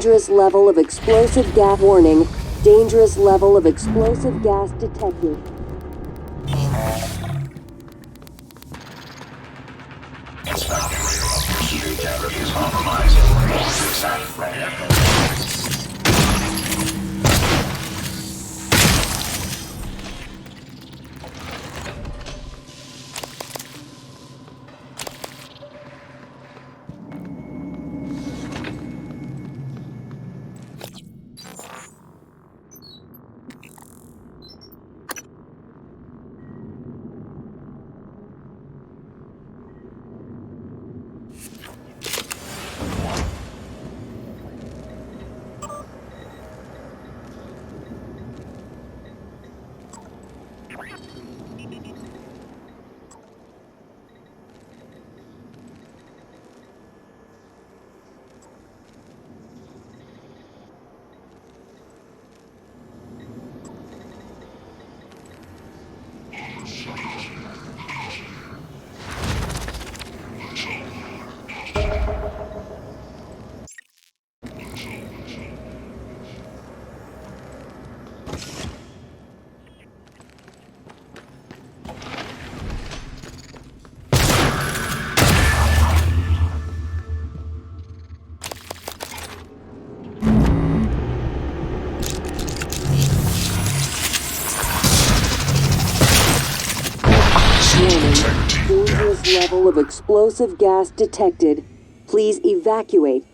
A: Dangerous level of explosive gas. Warning. Dangerous level of explosive gas detected.
L: Integrity is compromised. Site ready.
A: Dangerous level of explosive gas detected. Please evacuate.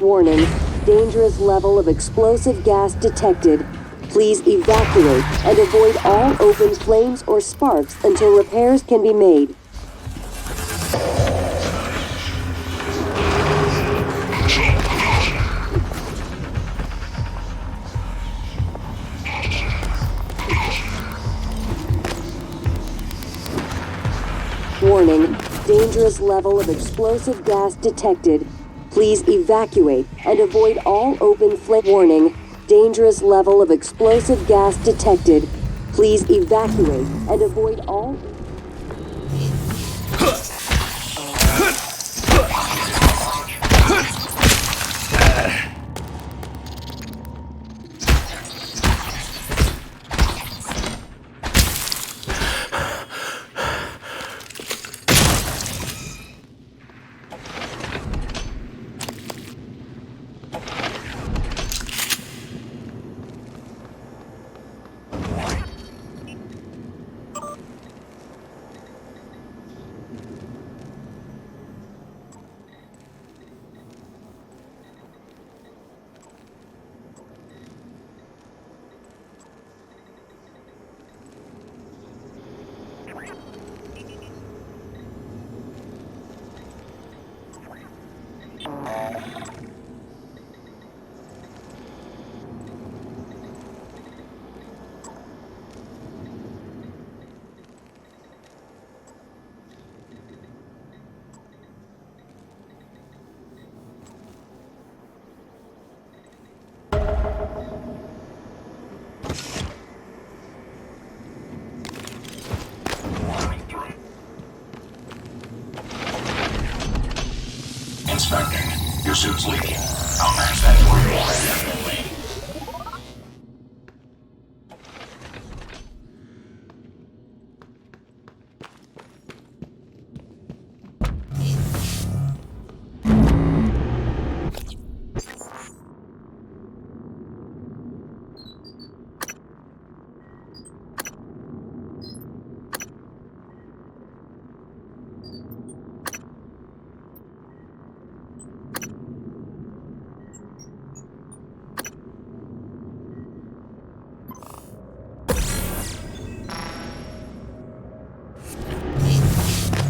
A: Warning. Dangerous level of explosive gas detected. Please evacuate and avoid all open flames or sparks until repairs can be made. Warning. Dangerous level of explosive gas detected. Please evacuate and avoid all open flame. Warning. Dangerous level of explosive gas detected. Please evacuate and avoid all...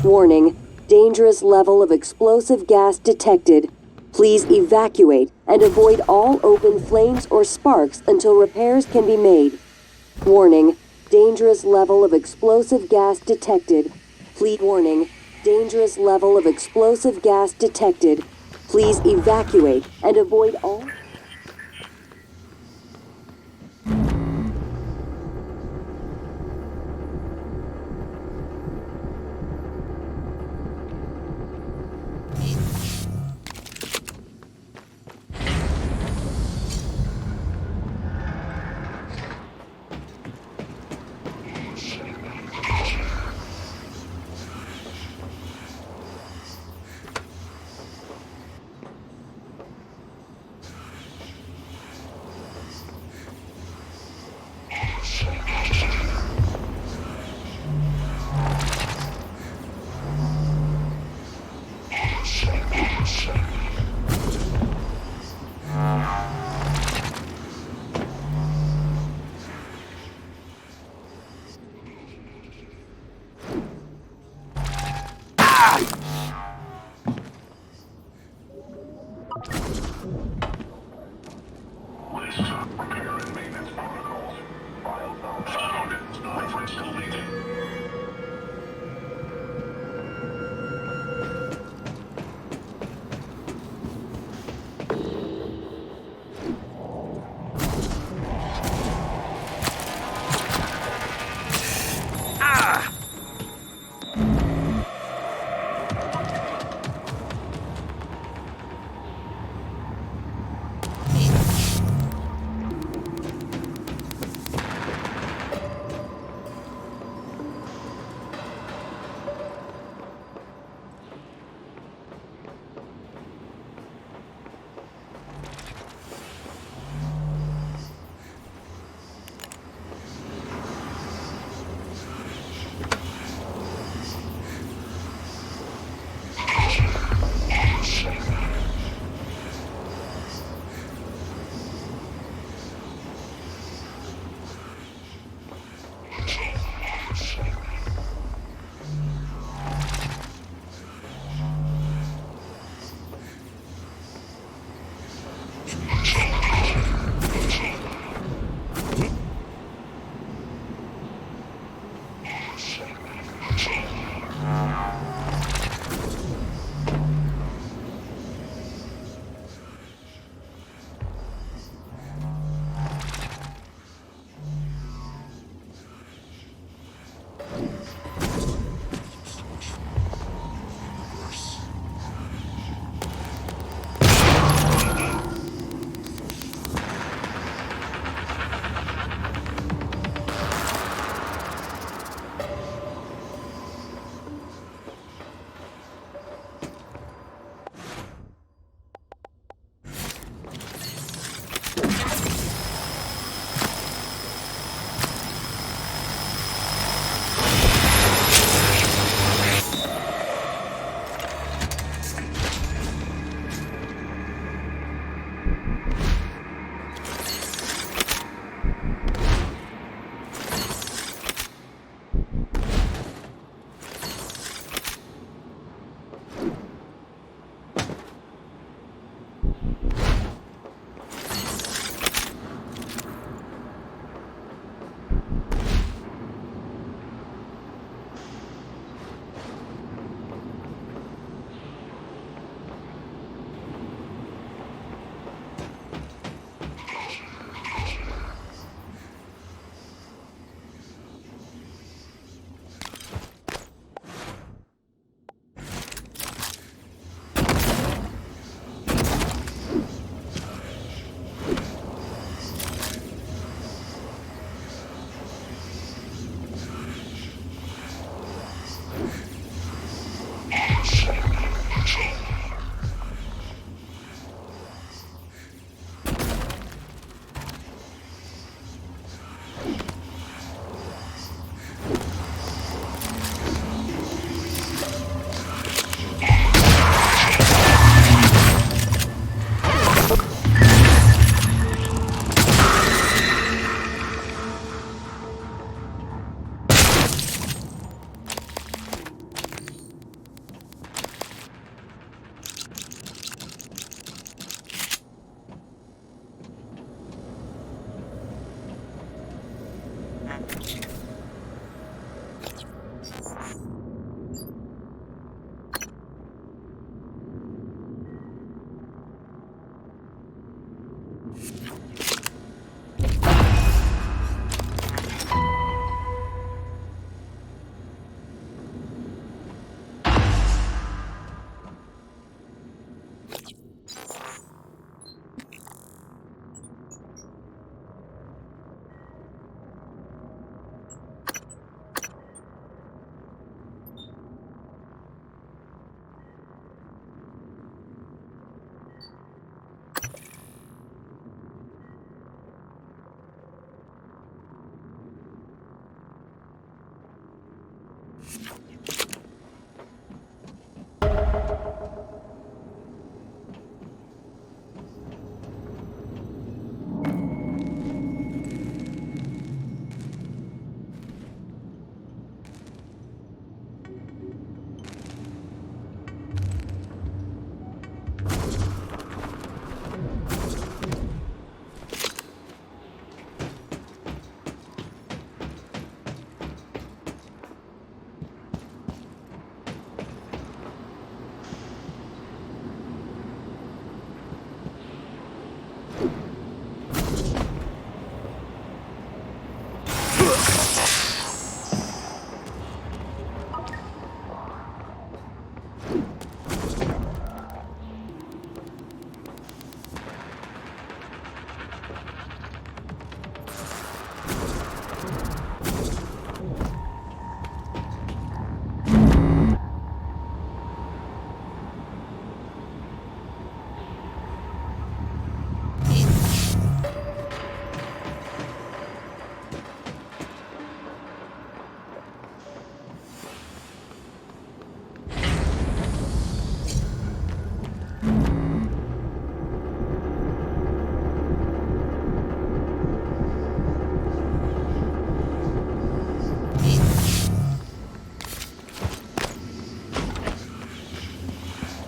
A: Warning, dangerous level of explosive gas detected. Please evacuate and avoid all open flames or sparks until repairs can be made. Warning, dangerous level of explosive gas detected. Please warning, dangerous level of explosive gas detected. Please evacuate and avoid all...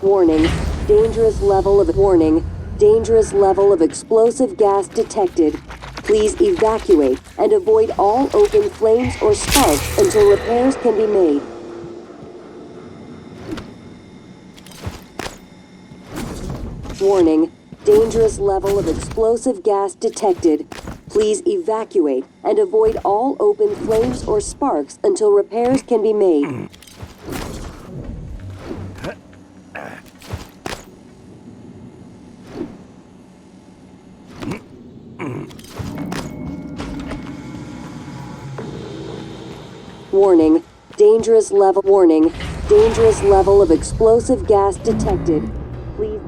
A: Warning, dangerous level of explosive gas detected. Please evacuate and avoid all open flames or sparks until repairs can be made. Warning, dangerous level of explosive gas detected. Please evacuate and avoid all open flames or sparks until repairs can be made. Warning, dangerous level of explosive gas detected. Please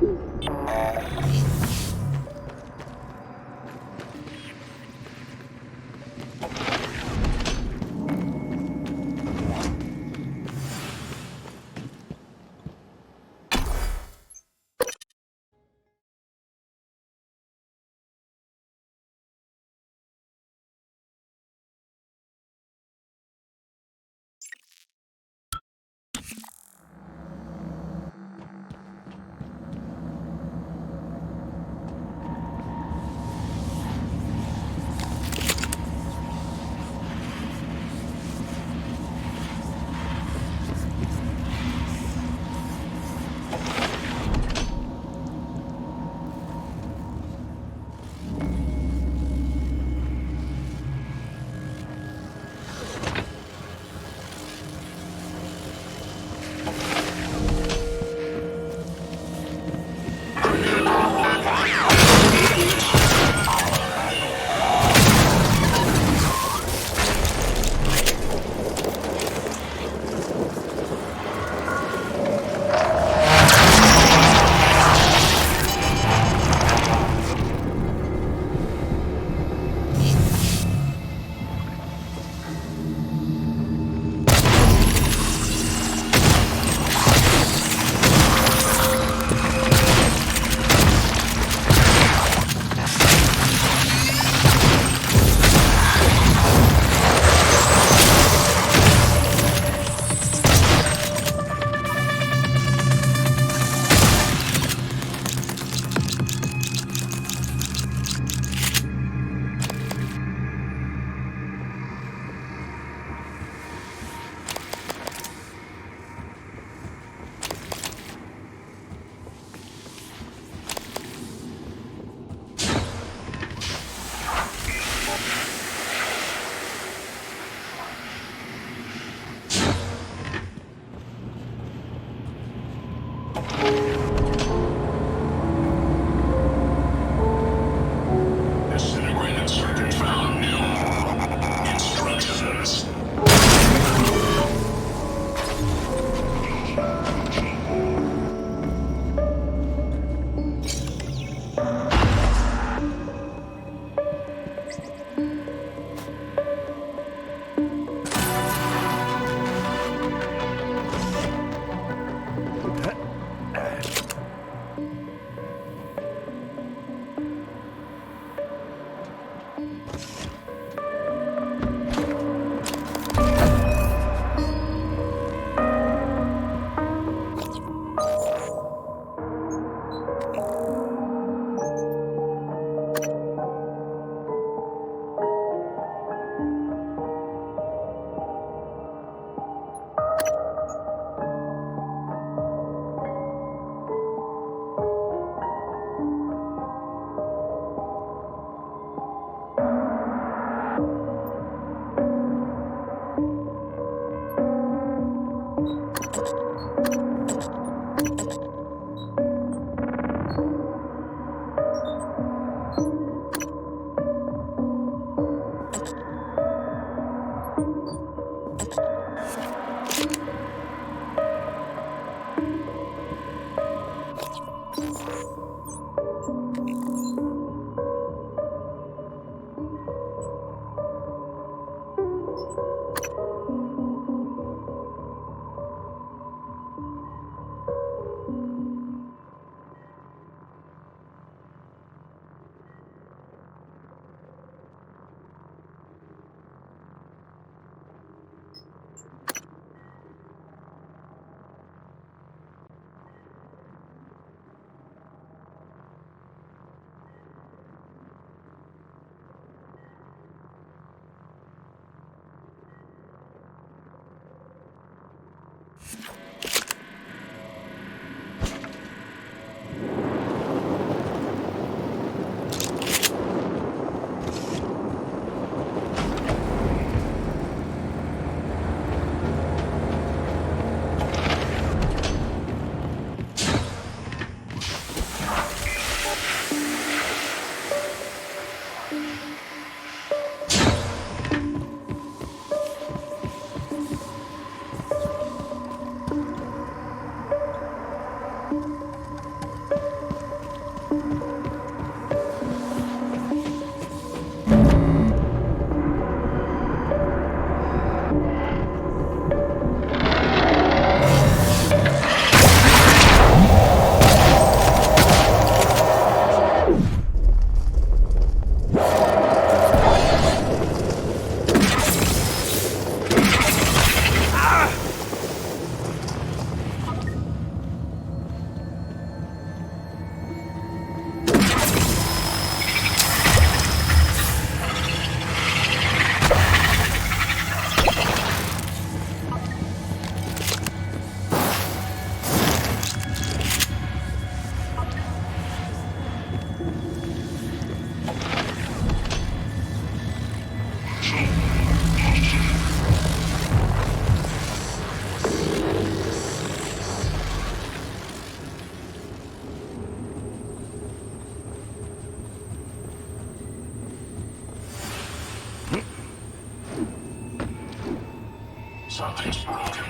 L: Something's broken.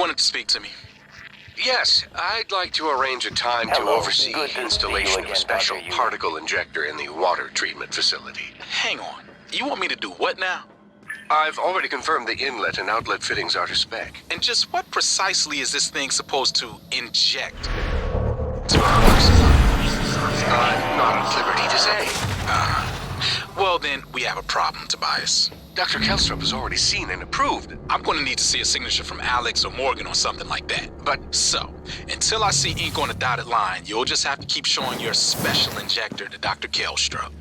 B: wanted to speak to me.
N: Yes, I'd like to arrange a time to oversee installation of a special particle injector in the water treatment facility.
B: Hang on. You want me to do what now?
N: I've already confirmed the inlet and outlet fittings are to spec.
B: And just what precisely is this thing supposed to inject?
N: I'm not at liberty to say.
B: Well then, we have a problem, Tobias.
N: Dr. Kelstrup has already seen and approved.
B: I'm going to need to see a signature from Alex or Morgan or something like that. But so, until I see ink on a dotted line, you'll just have to keep showing your special injector to Dr. Kelstrup.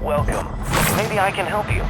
O: Welcome. Maybe I can help you.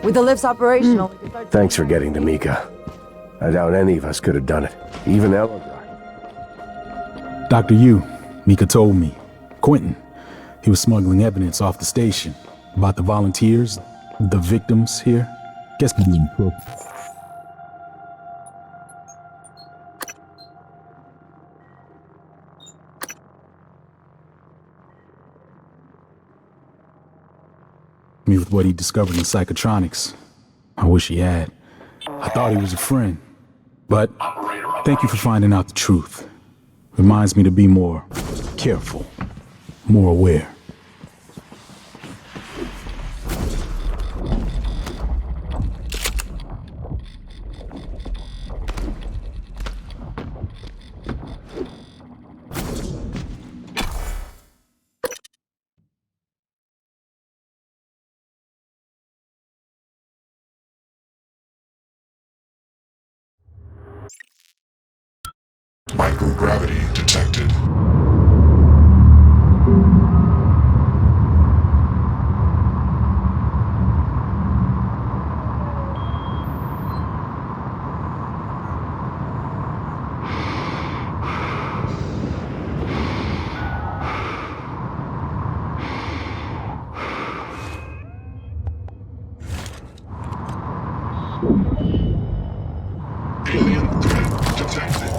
P: With the lifts operational, we can start...
I: Thanks for getting to Mika. I doubt any of us could have done it. Even Elodar.
Q: Dr. Yu, Mika told me. Quentin, he was smuggling evidence off the station about the volunteers, the victims here. Guess we didn't cook. Me with what he discovered in psychotronics. I wish he had. I thought he was a friend. But thank you for finding out the truth. Reminds me to be more careful, more aware.
L: Microgravity detected. Alien threat detected.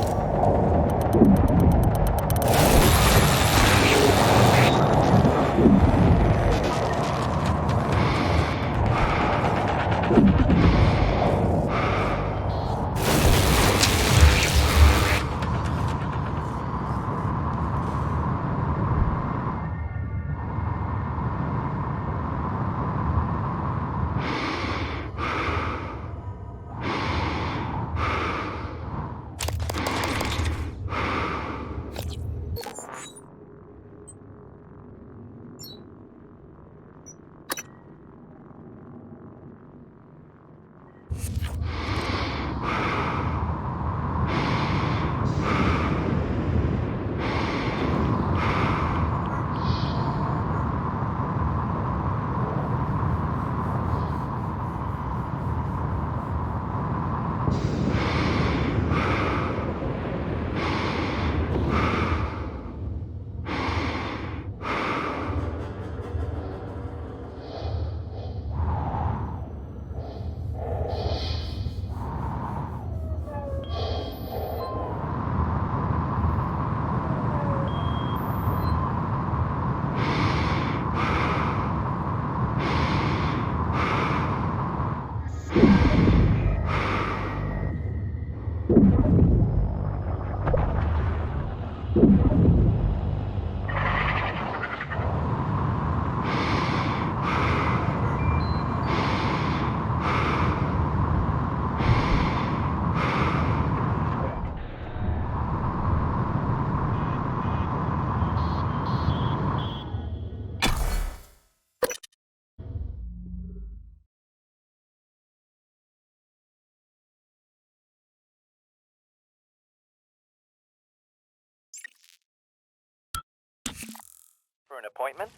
O: For an appointment?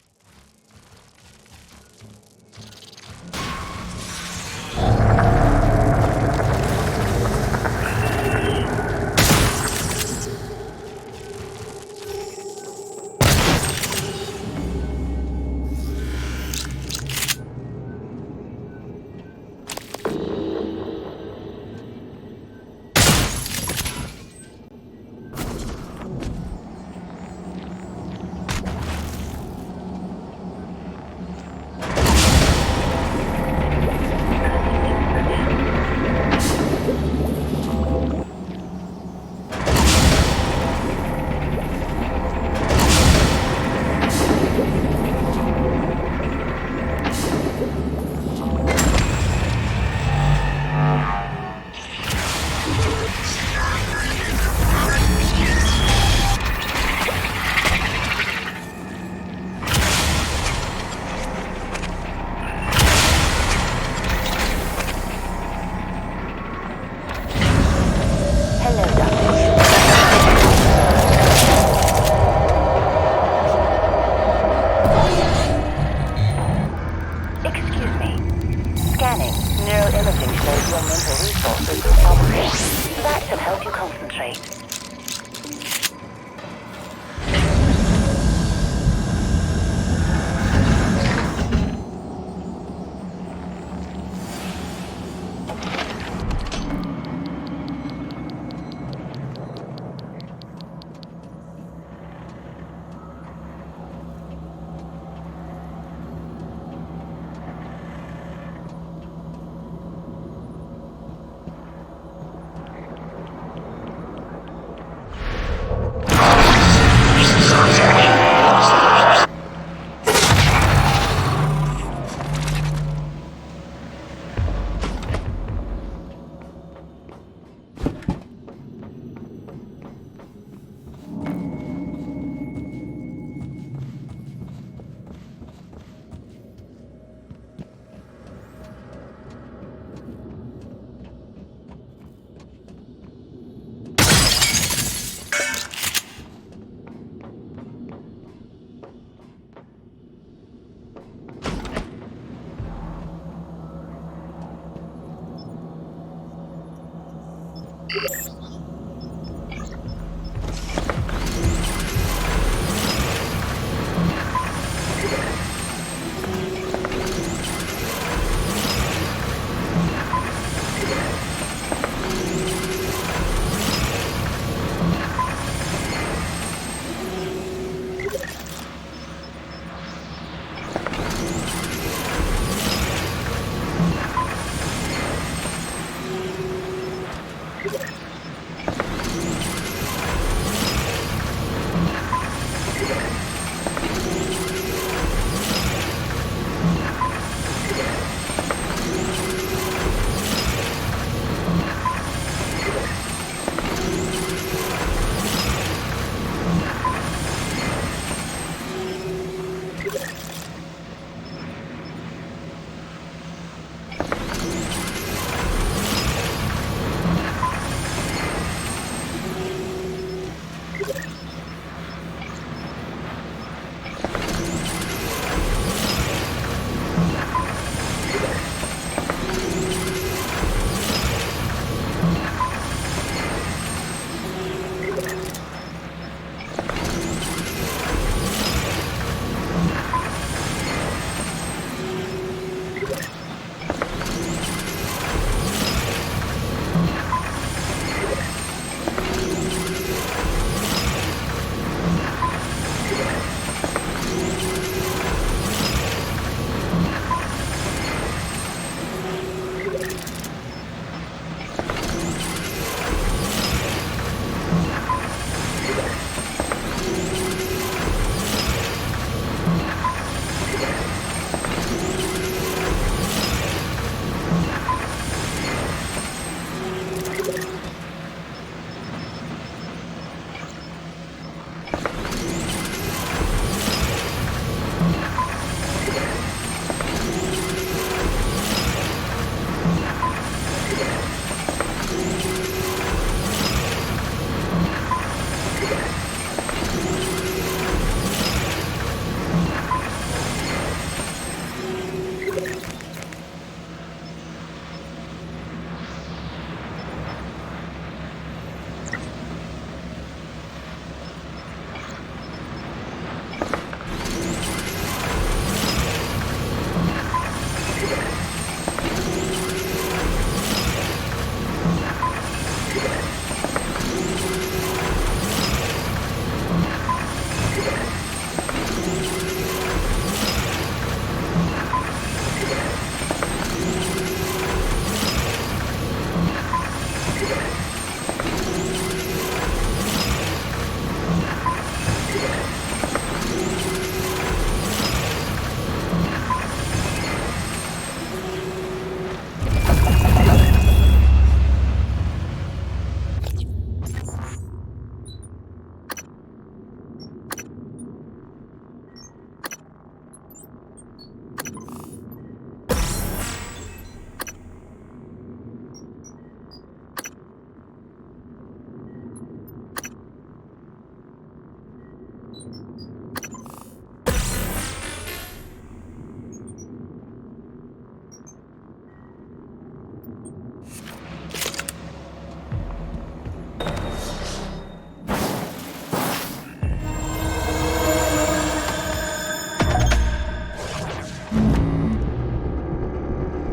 R: Excuse me. Scanning.
M: neuroimaging shows your mental resources are operating. That should help you concentrate.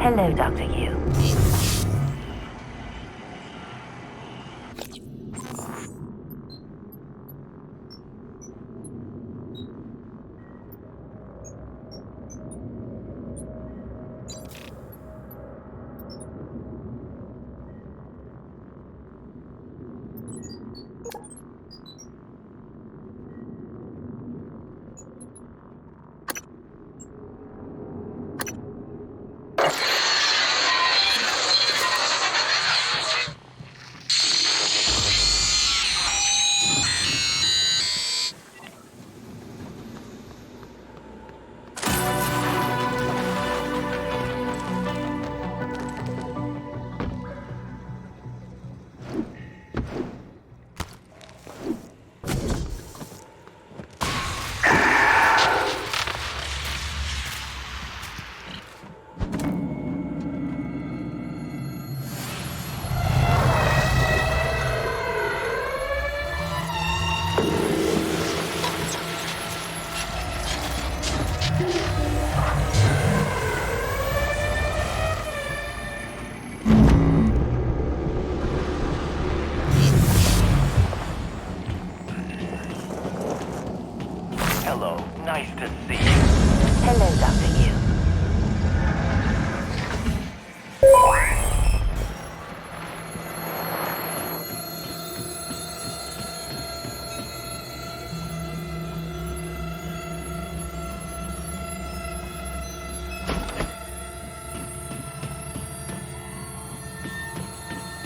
M: Hello, Dr. Yu.
O: Hello, nice to see you.
M: Hello, Dr. Yu.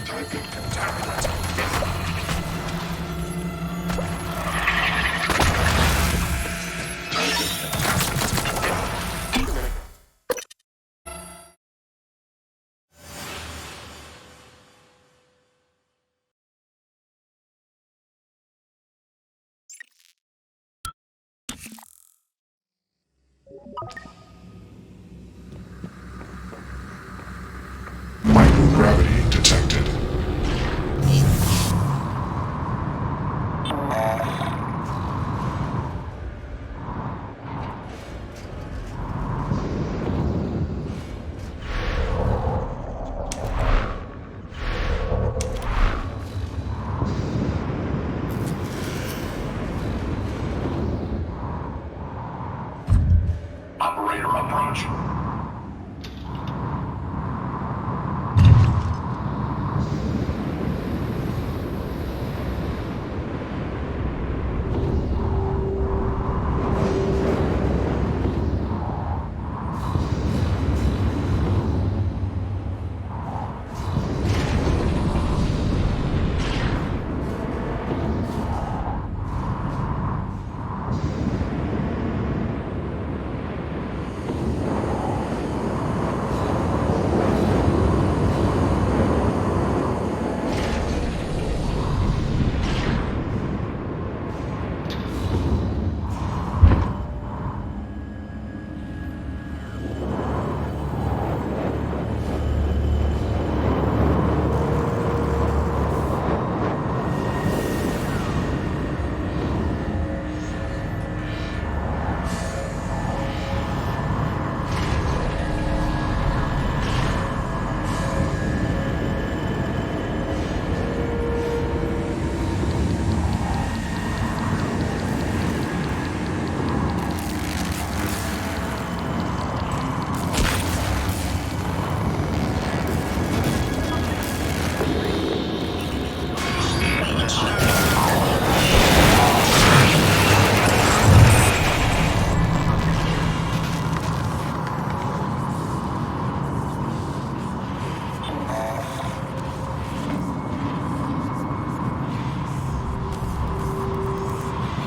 L: Typhon contaminated. Microgravity detected. Operator approach.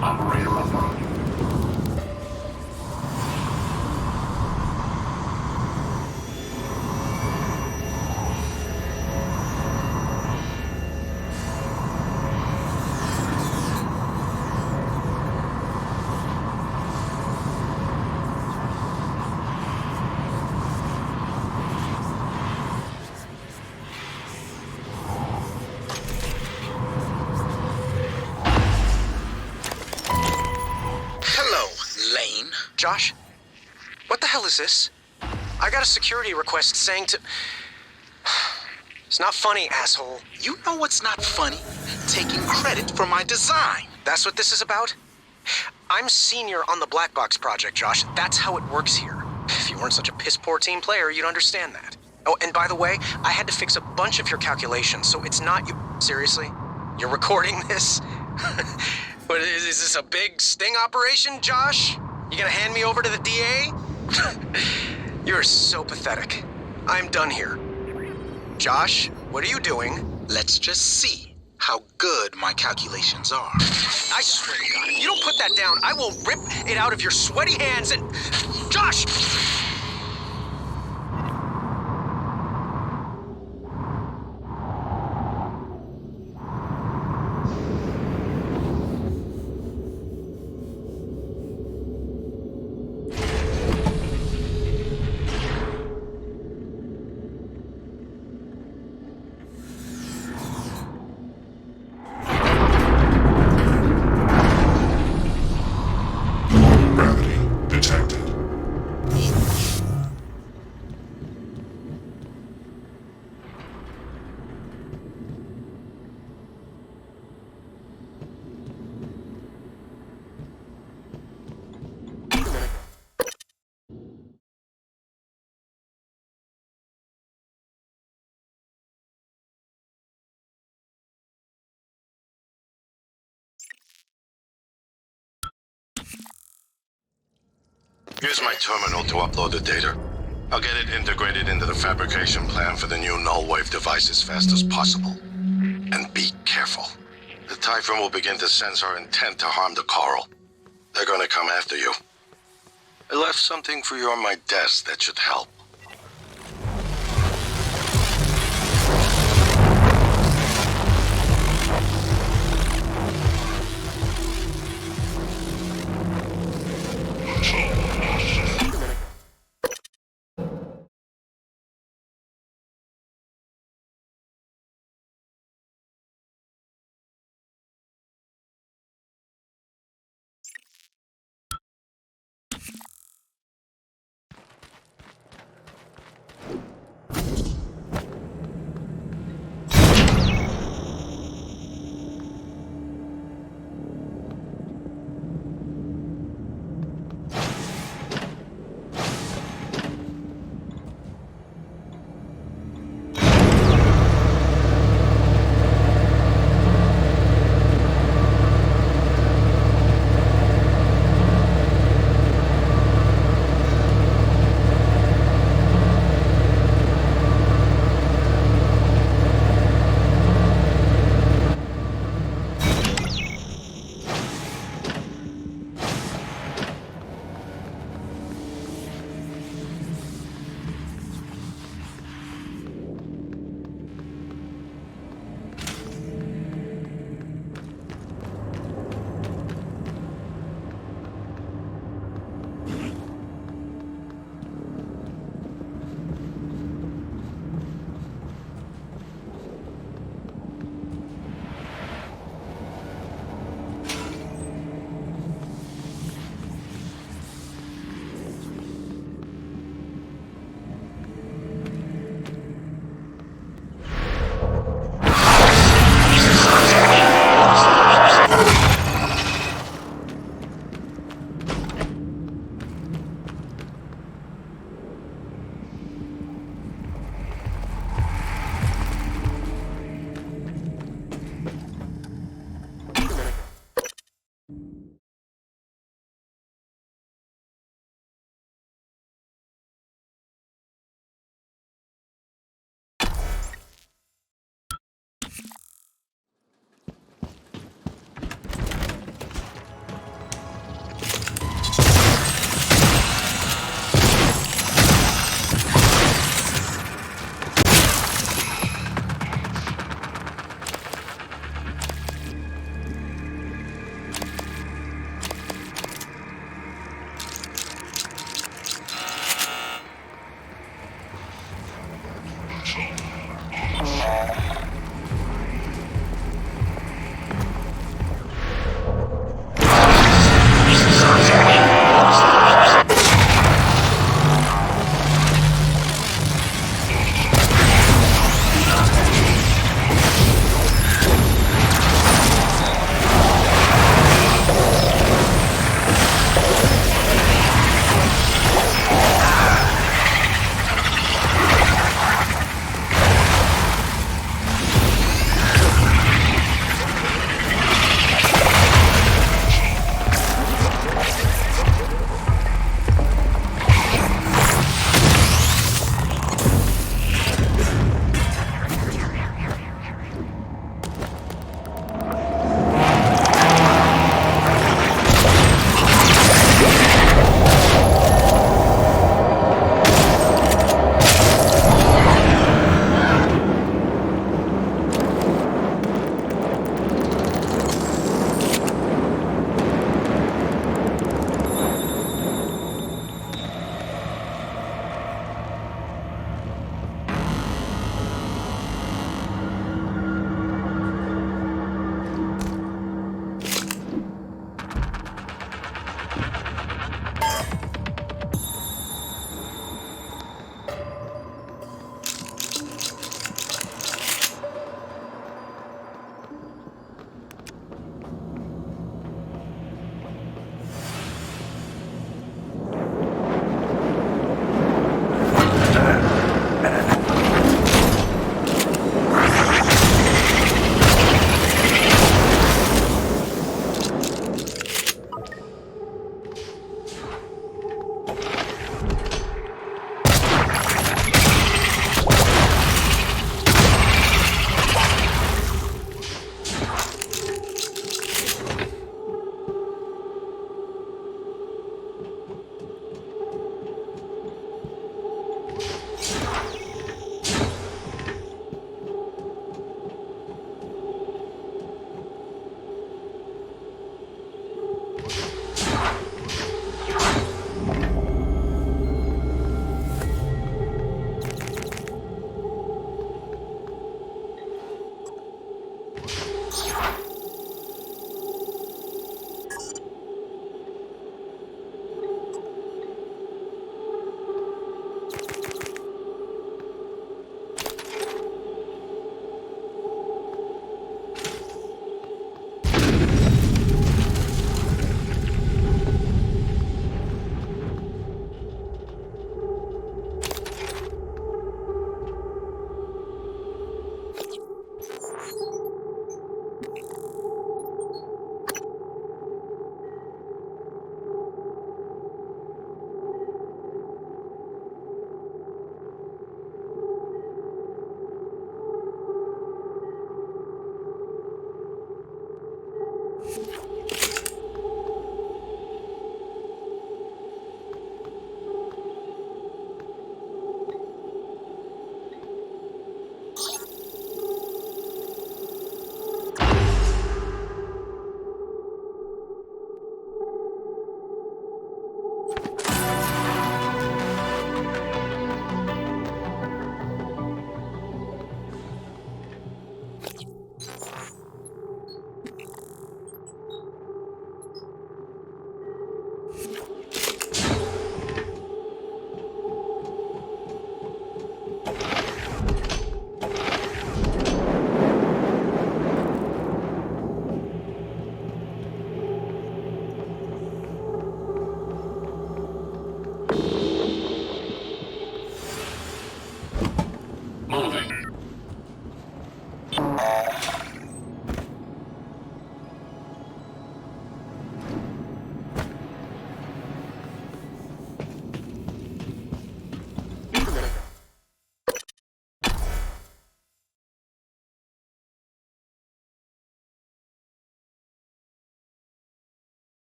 L: Operator approach.
R: Josh? What the hell is this? I got a security request saying to... It's not funny, asshole.
B: You know what's not funny? Taking credit for my design.
R: That's what this is about? I'm senior on the Black Box project, Josh. That's how it works here. If you weren't such a piss-poor team player, you'd understand that. Oh, and by the way, I had to fix a bunch of your calculations, so it's not you... Seriously? You're recording this? What, is this a big sting operation, Josh? You gonna hand me over to the DA? You're so pathetic. I'm done here. Josh, what are you doing?
B: Let's just see how good my calculations are.
R: I swear to God, if you don't put that down, I will rip it out of your sweaty hands and... Josh!
H: Here's my terminal to upload the data. I'll get it integrated into the fabrication plan for the new null-wave device as fast as possible. And be careful. The Typhon will begin to sense our intent to harm the coral. They're gonna come after you. I left something for you on my desk that should help.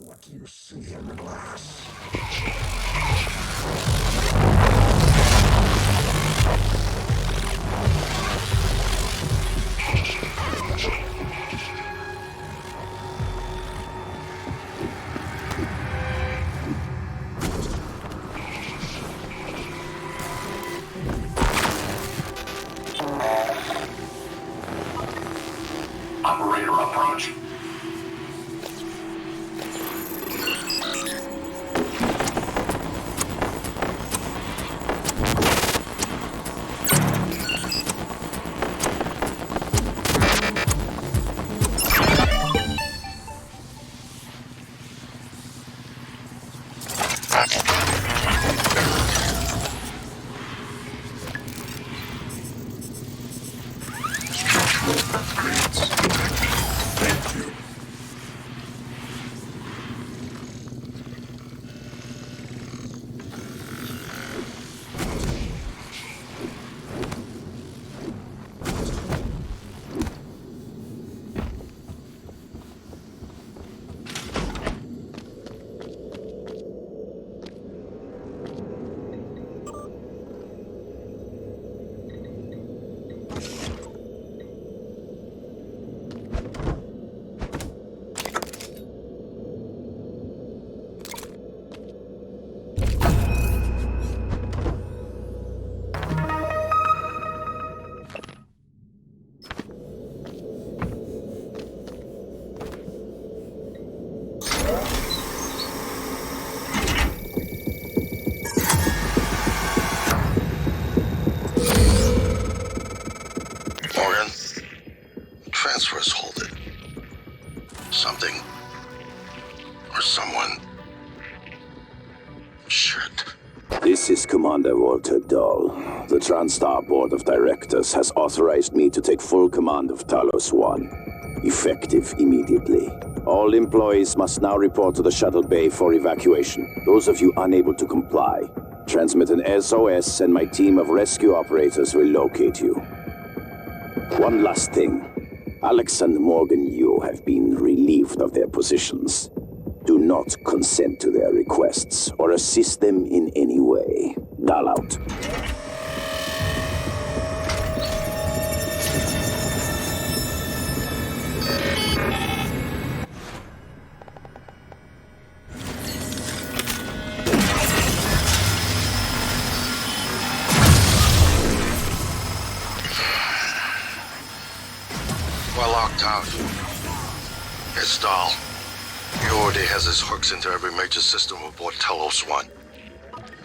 L: What do you see in the glass? Operator approach. Thank you. Morgan, transfers hold it. Something or someone should.
S: This is Commander Walter Dahl. The TranStar Board of Directors has authorized me to take full command of Talos 1, effective immediately. All employees must now report to the shuttle bay for evacuation. Those of you unable to comply, transmit an SOS and my team of rescue operators will locate you. One last thing. Alex and Morgan Yu have been relieved of their positions. Do not consent to their requests or assist them in any way. Dahl out.
H: We're locked out. It's Dahl. He already has his hooks into every major system aboard Talos 1.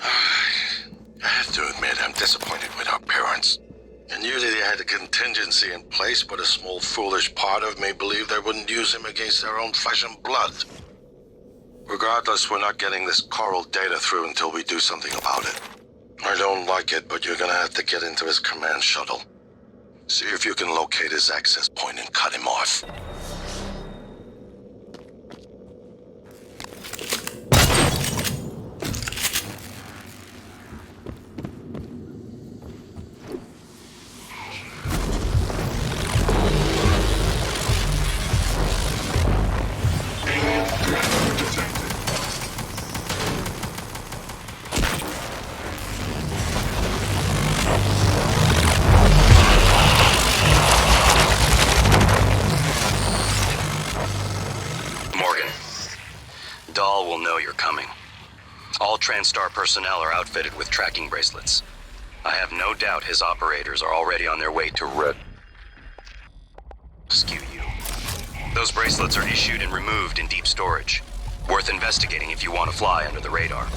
H: I have to admit, I'm disappointed with our parents. I knew that he had a contingency in place, but a small foolish part of me believed they wouldn't use him against their own flesh and blood. Regardless, we're not getting this Coral data through until we do something about it. I don't like it, but you're gonna have to get into his command shuttle. See if you can locate his access point and cut him off.
D: Dahl will know you're coming. All TranStar personnel are outfitted with tracking bracelets. I have no doubt his operators are already on their way to rescue you. Those bracelets are issued and removed in deep storage. Worth investigating if you want to fly under the radar.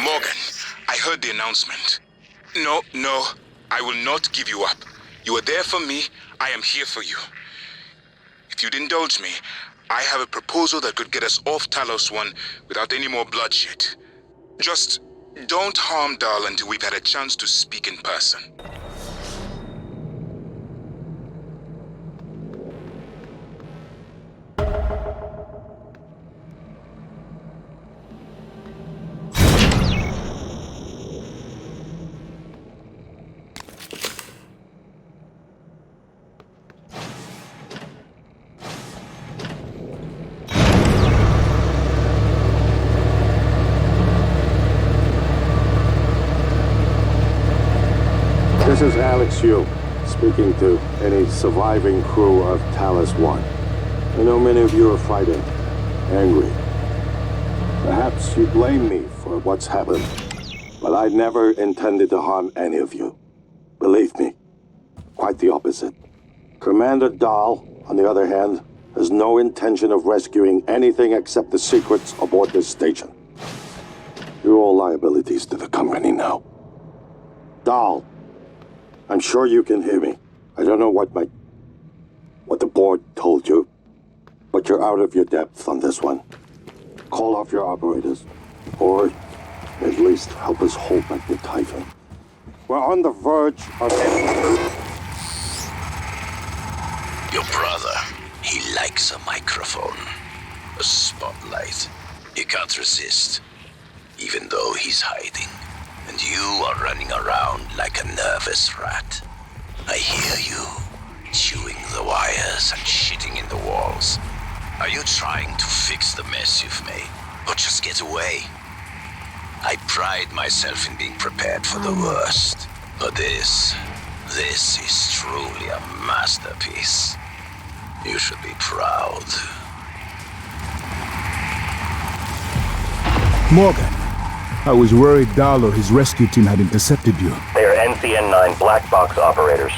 B: Morgan, I heard the announcement. No, I will not give you up. You are there for me, I am here for you. If you'd indulge me, I have a proposal that could get us off Talos 1 without any more bloodshed. Just don't harm Dahl until we've had a chance to speak in person.
H: This is Alex Yu, speaking to any surviving crew of Talos 1. I know many of you are fighting, angry. Perhaps you blame me for what's happened, but I never intended to harm any of you. Believe me, quite the opposite. Commander Dahl, on the other hand, has no intention of rescuing anything except the secrets aboard this station. You're all liabilities to the company now. Dahl, I'm sure you can hear me. I don't know what the board told you, but you're out of your depth on this one. Call off your operators, or at least help us hold back the Typhon. We're on the verge of...
L: Your brother, he likes a microphone, a spotlight. He can't resist, even though he's hiding. And you are running around like a nervous rat. I hear you, chewing the wires and shitting in the walls. Are you trying to fix the mess you've made, or just get away? I pride myself in being prepared for the worst, but this is truly a masterpiece. You should be proud.
G: Morgan, I was worried Dahl or his rescue team had intercepted you.
T: They are NCN-9 black box operators,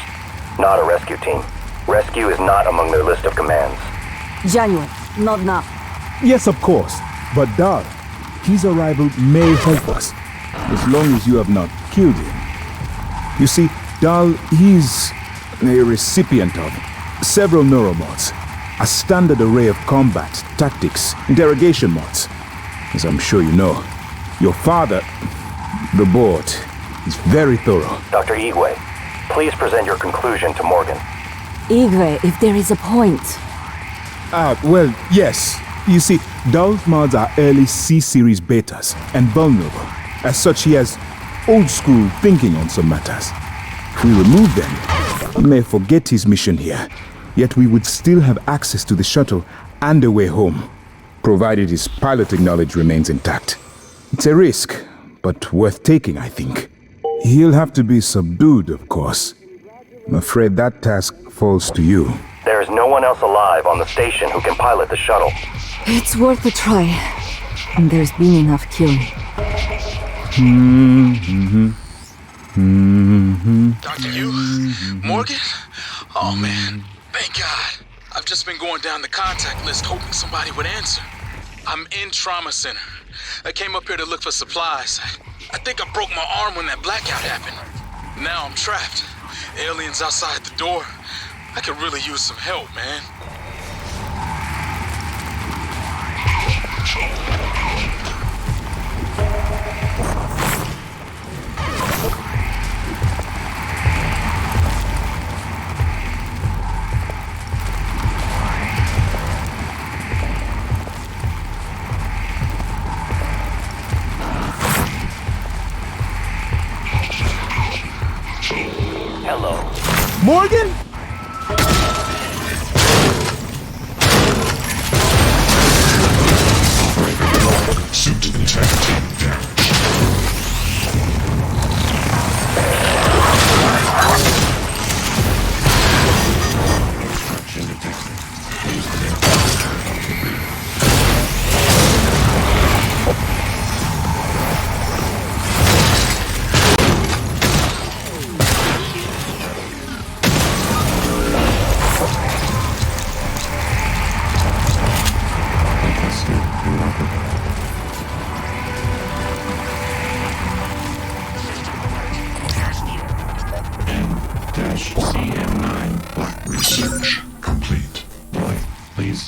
T: not a rescue team. Rescue is not among their list of commands.
F: January, not now.
G: Yes, of course. But Dahl, his arrival may help us, as long as you have not killed him. You see, Dahl, he's a recipient of several neuromods, a standard array of combat, tactics, interrogation mods. As I'm sure you know, your father, the board, is very thorough.
T: Dr. Igwe, please present your conclusion to Morgan.
F: Igwe, if there is a point.
G: Well, yes. You see, Dahl's mods are early C-series betas and vulnerable. As such, he has old-school thinking on some matters. If we remove them, he may forget his mission here. Yet we would still have access to the shuttle and a way home, provided his piloting knowledge remains intact. It's a risk, but worth taking, I think. He'll have to be subdued, of course. I'm afraid that task falls to you.
T: There is no one else alive on the station who can pilot the shuttle.
F: It's worth a try. And there's been enough killing.
B: Dr. Yu? Morgan? Oh man, thank God. I've just been going down the contact list hoping somebody would answer. I'm in trauma center. I came up here to look for supplies. I think I broke my arm when that blackout happened. Now I'm trapped. Aliens outside the door. I could really use some help, man.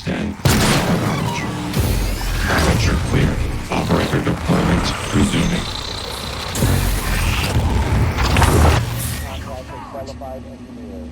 U: scan. Temperature clear. Operator deployment resuming.
O: Qualified engineer.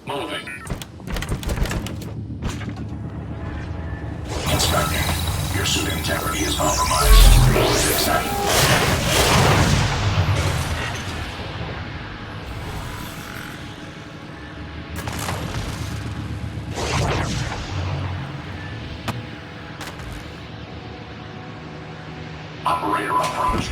U: Moving. Inspecting. Your suit integrity is compromised. Fix that. Operator approach.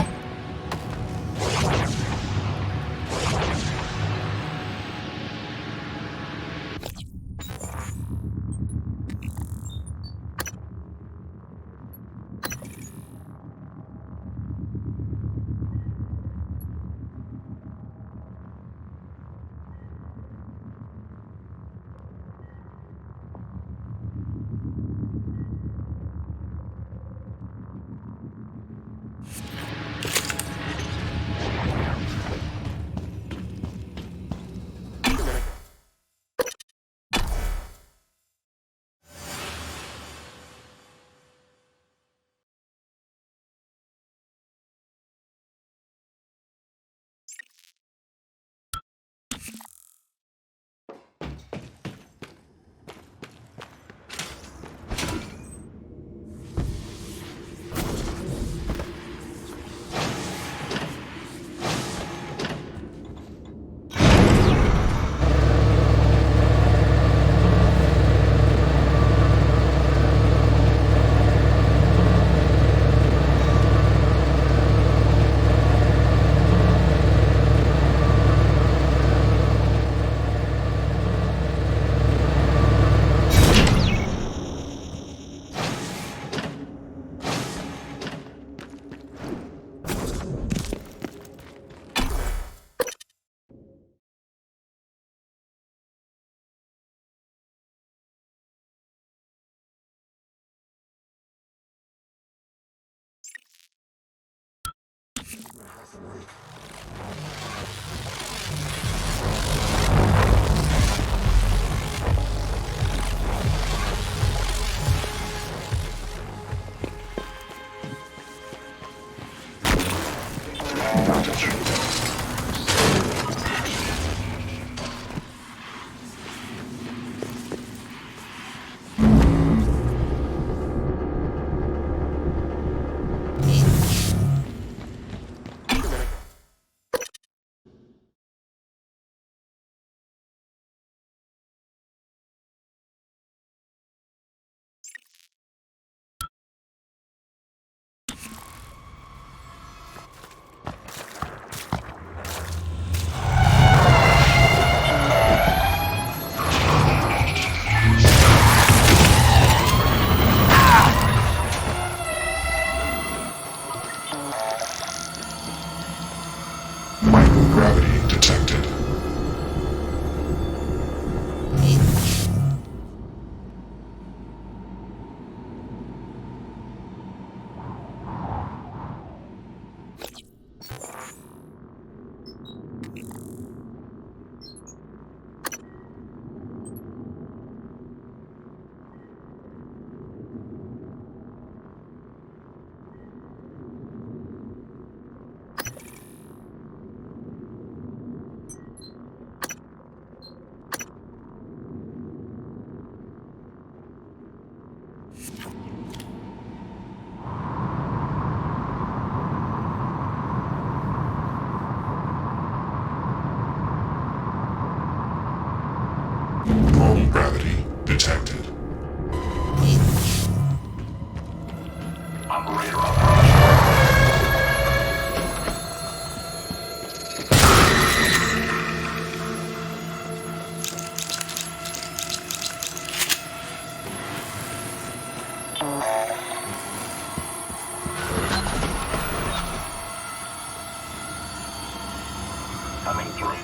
U: Operator online.
O: Coming through.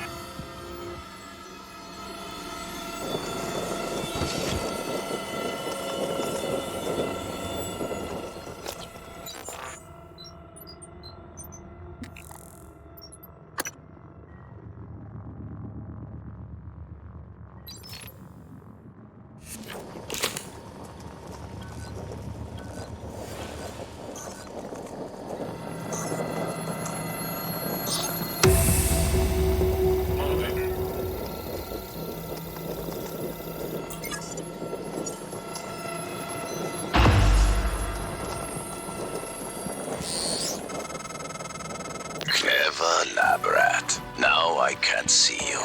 L: Clever lab rat. Now I can't see you.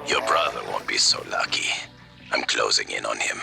L: Your brother won't be so lucky. I'm closing in on him.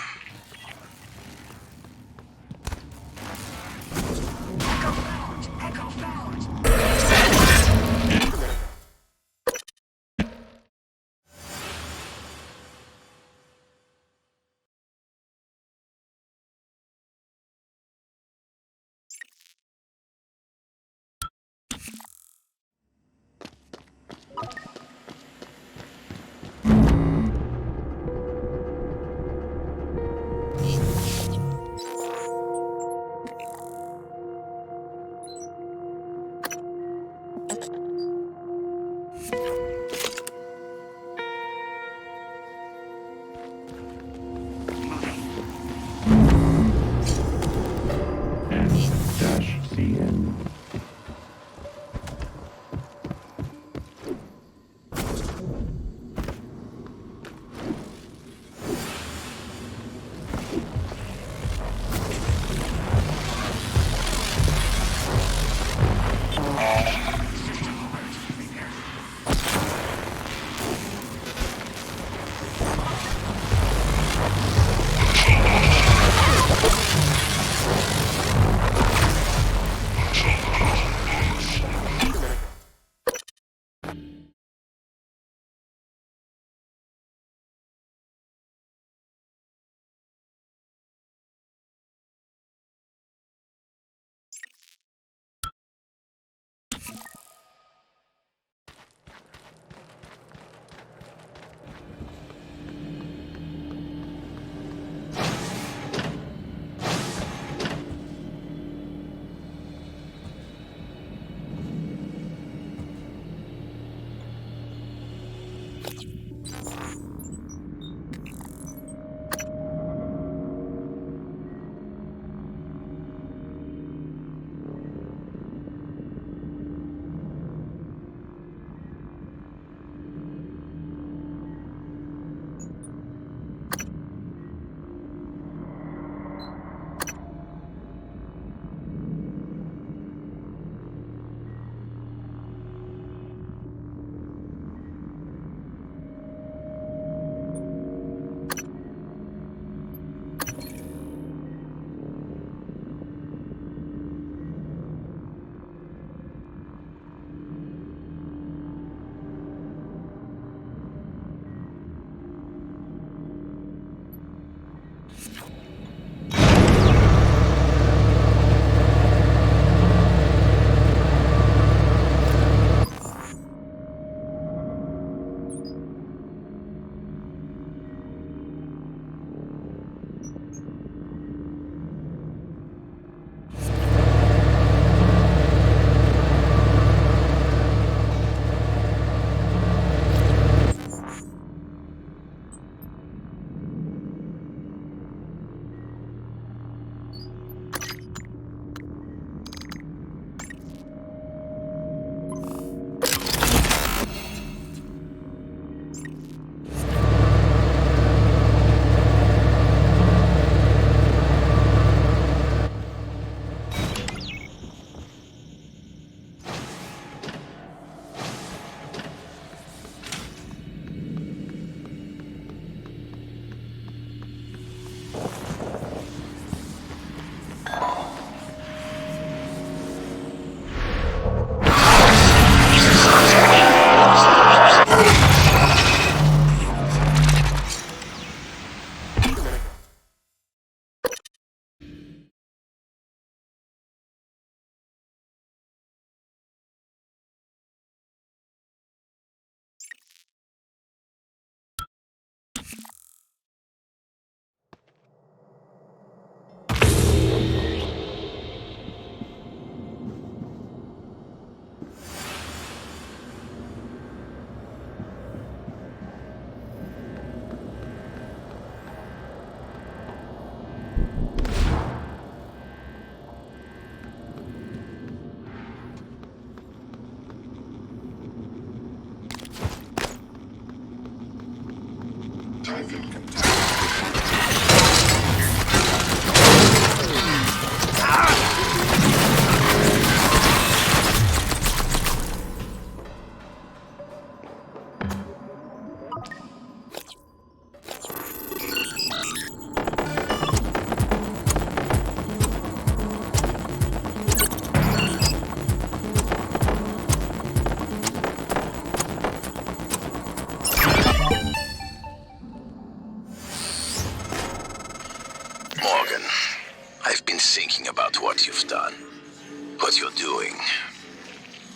L: doing.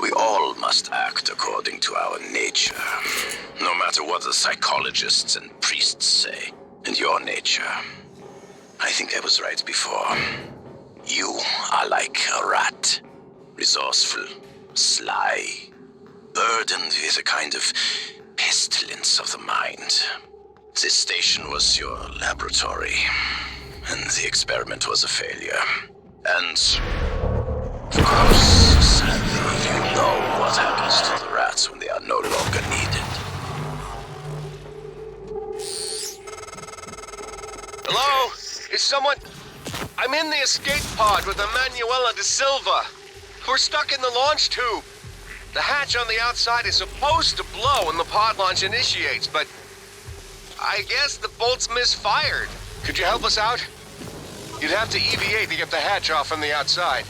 L: We all must act according to our nature, no matter what the psychologists and priests say. And your nature, I think I was right before. You are like a rat, resourceful, sly, burdened with a kind of pestilence of the mind. This station was your laboratory, and the experiment was a failure. And, of course, sadly, you know what happens to the rats when they are no longer needed.
N: Hello? Is someone... I'm in the escape pod with Emanuela de Silva. We're stuck in the launch tube. The hatch on the outside is supposed to blow when the pod launch initiates, but I guess the bolt's misfired. Could you help us out? You'd have to EVA to get the hatch off from the outside.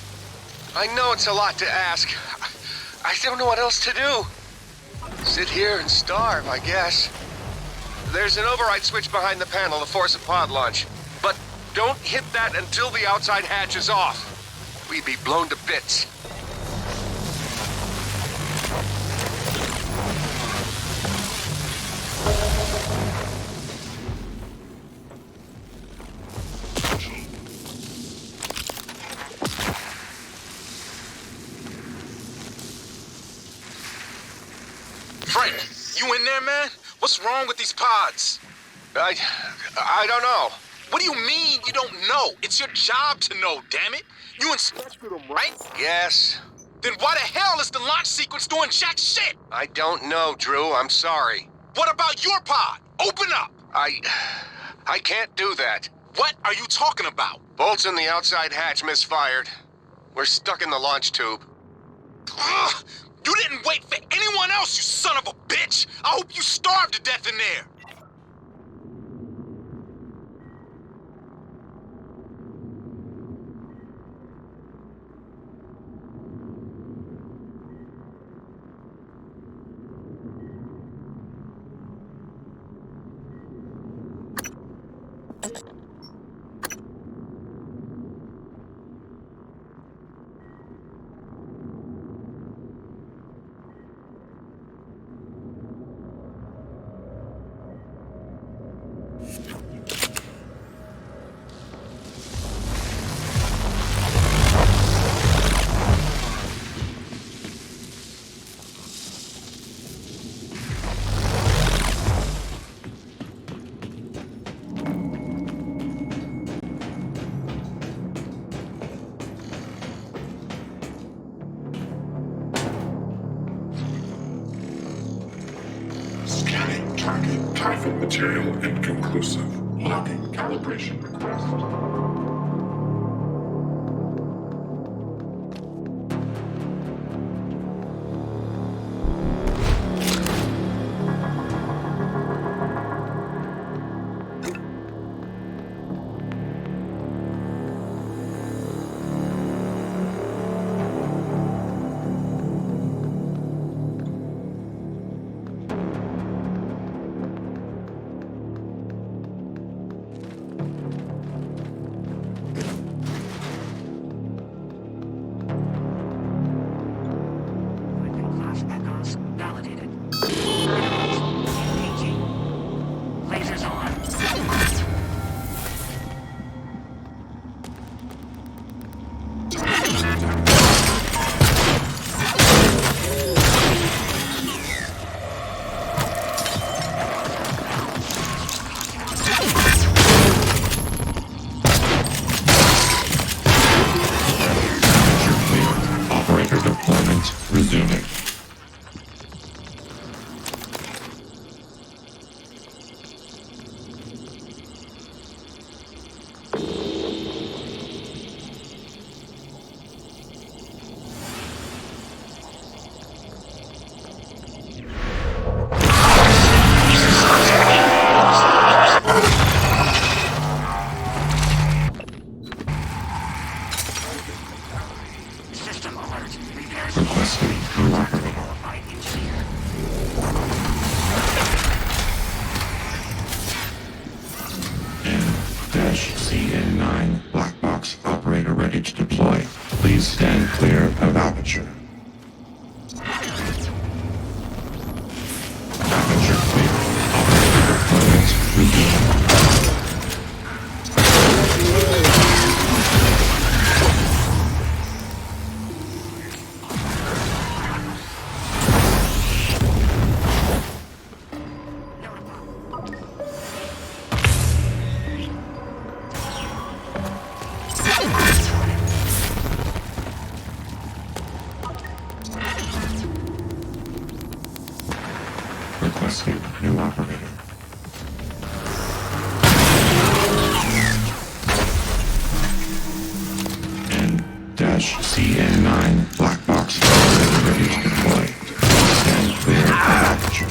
N: I know it's a lot to ask. I don't know what else to do. Sit here and starve, I guess. There's an override switch behind the panel to force a pod launch. But don't hit that until the outside hatch is off. We'd be blown to bits.
B: Frank, you in there, man? What's wrong with these pods?
N: I don't know.
B: What do you mean you don't know? It's your job to know, damn it. You inspected them, right?
N: Yes.
B: Then why the hell is the launch sequence doing jack shit?
N: I don't know, Drew. I'm sorry.
B: What about your pod? Open up.
N: I can't do that.
B: What are you talking about?
N: Bolts in the outside hatch misfired. We're stuck in the launch tube.
B: Ugh! You didn't wait for anyone else, you son of a bitch! I hope you starve to death in there!
U: Scanning target Typhon material inconclusive. Locking calibration request. Resuming. Requesting collaborator. N-CN9 black box operator ready to deploy. Please stand clear of Aperture. Requesting new operator. N-CN9 black box ready to deploy. Stand clear of aperture.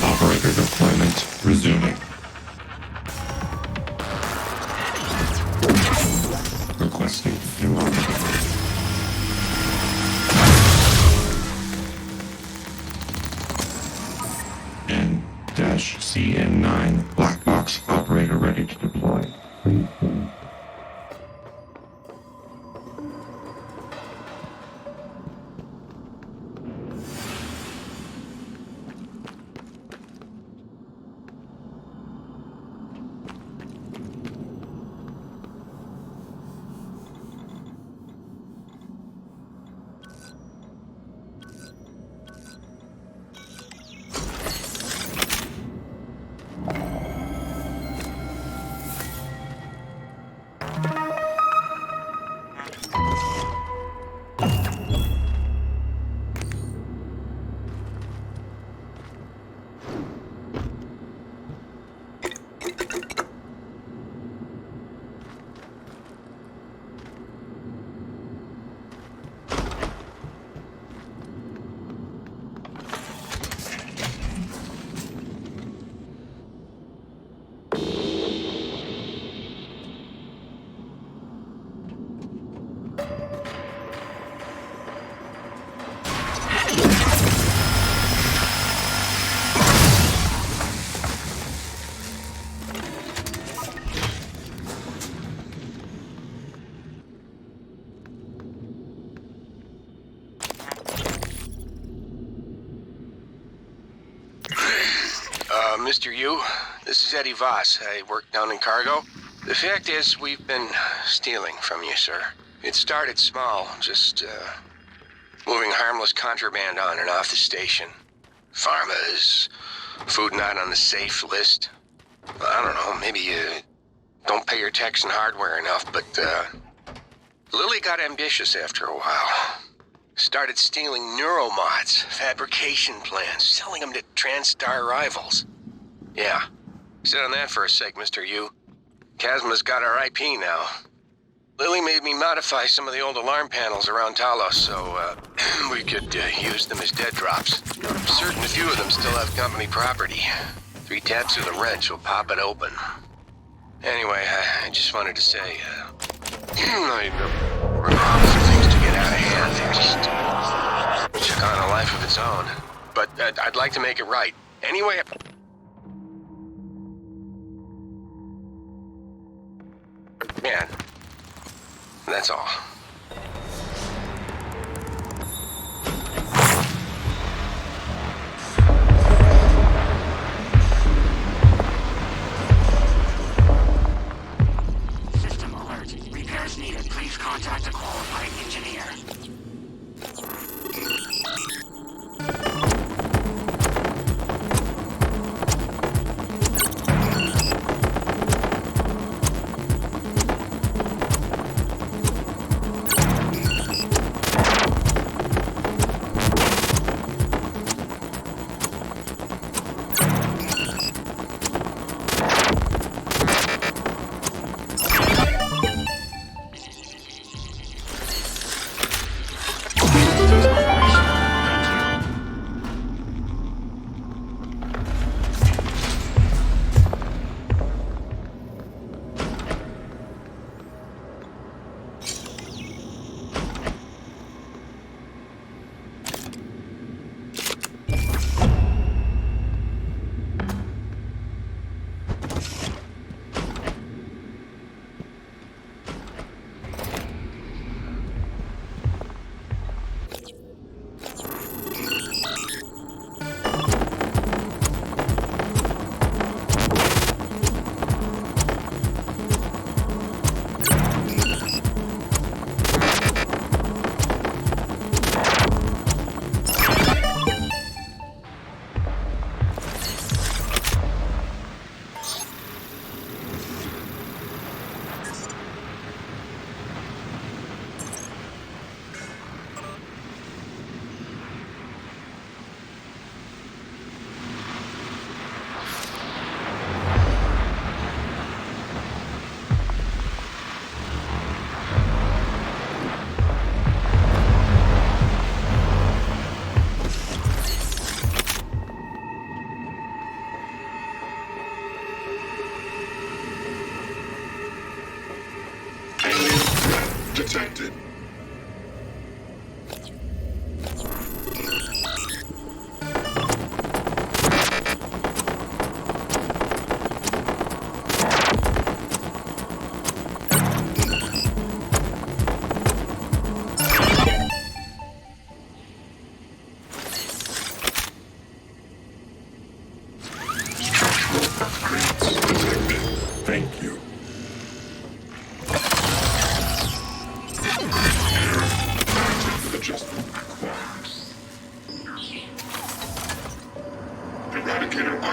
U: Operator deployment resuming. Requesting new operator. N-CN9 black box operator ready to deploy. Please.
N: Mr. Yu, this is Eddie Voss. I work down in cargo. The fact is, we've been stealing from you, sir. It started small, just moving harmless contraband on and off the station. Pharmas, food not on the safe list. I don't know, maybe you don't pay your tax and hardware enough, but Lily got ambitious after a while. Started stealing neuromods, fabrication plans, selling them to TranStar rivals. Yeah, sit on that for a sec, Mr. Yu. Chasma's got our IP now. Lily made me modify some of the old alarm panels around Talos so we could use them as dead drops. I'm certain a few of them still have company property. 3 taps of the wrench will pop it open. Anyway, I just wanted to say, we're wrong for things to get out of hand. They just took on a life of its own. But I'd like to make it right. Anyway... Man, that's all.
U: System alert. Repairs needed. Please contact a qualified engineer.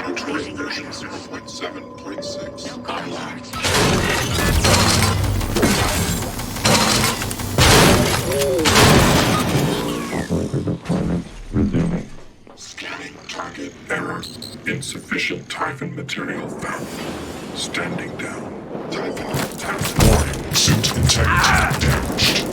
U: Laboratory version 0.7.6 online. Operator deployment resuming. Scanning target error. Insufficient Typhon material found. Standing down. Typhon warning. Suit integrity damaged.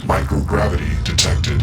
U: Microgravity detected.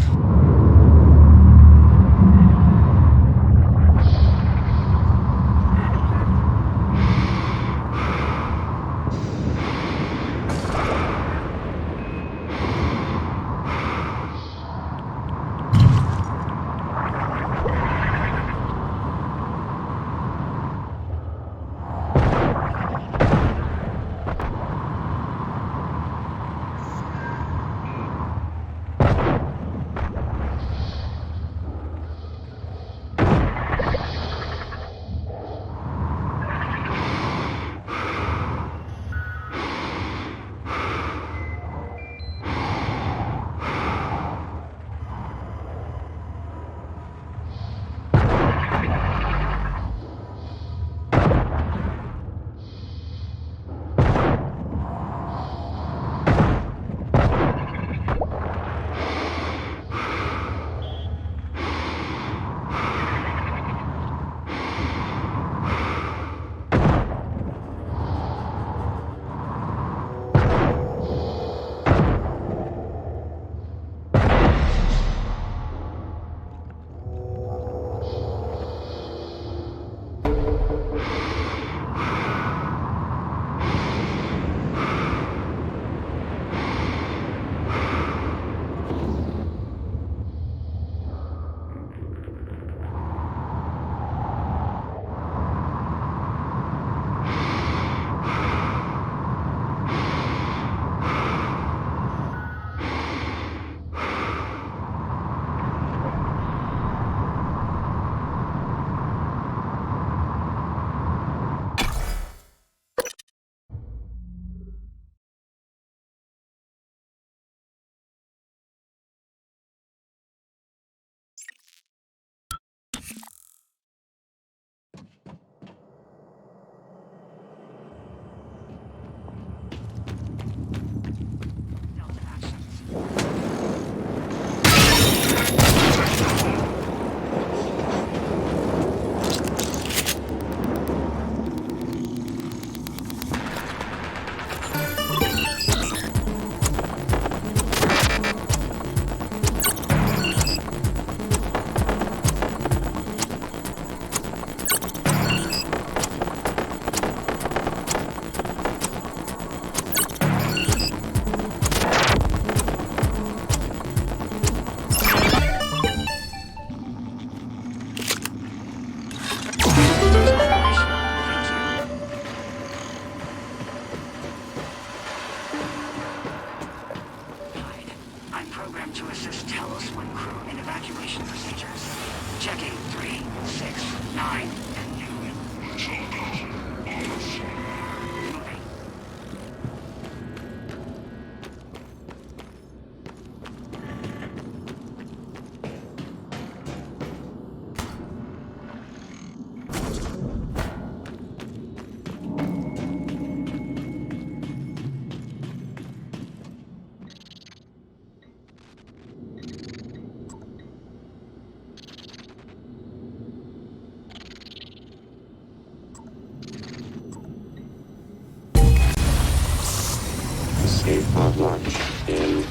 U: On launch in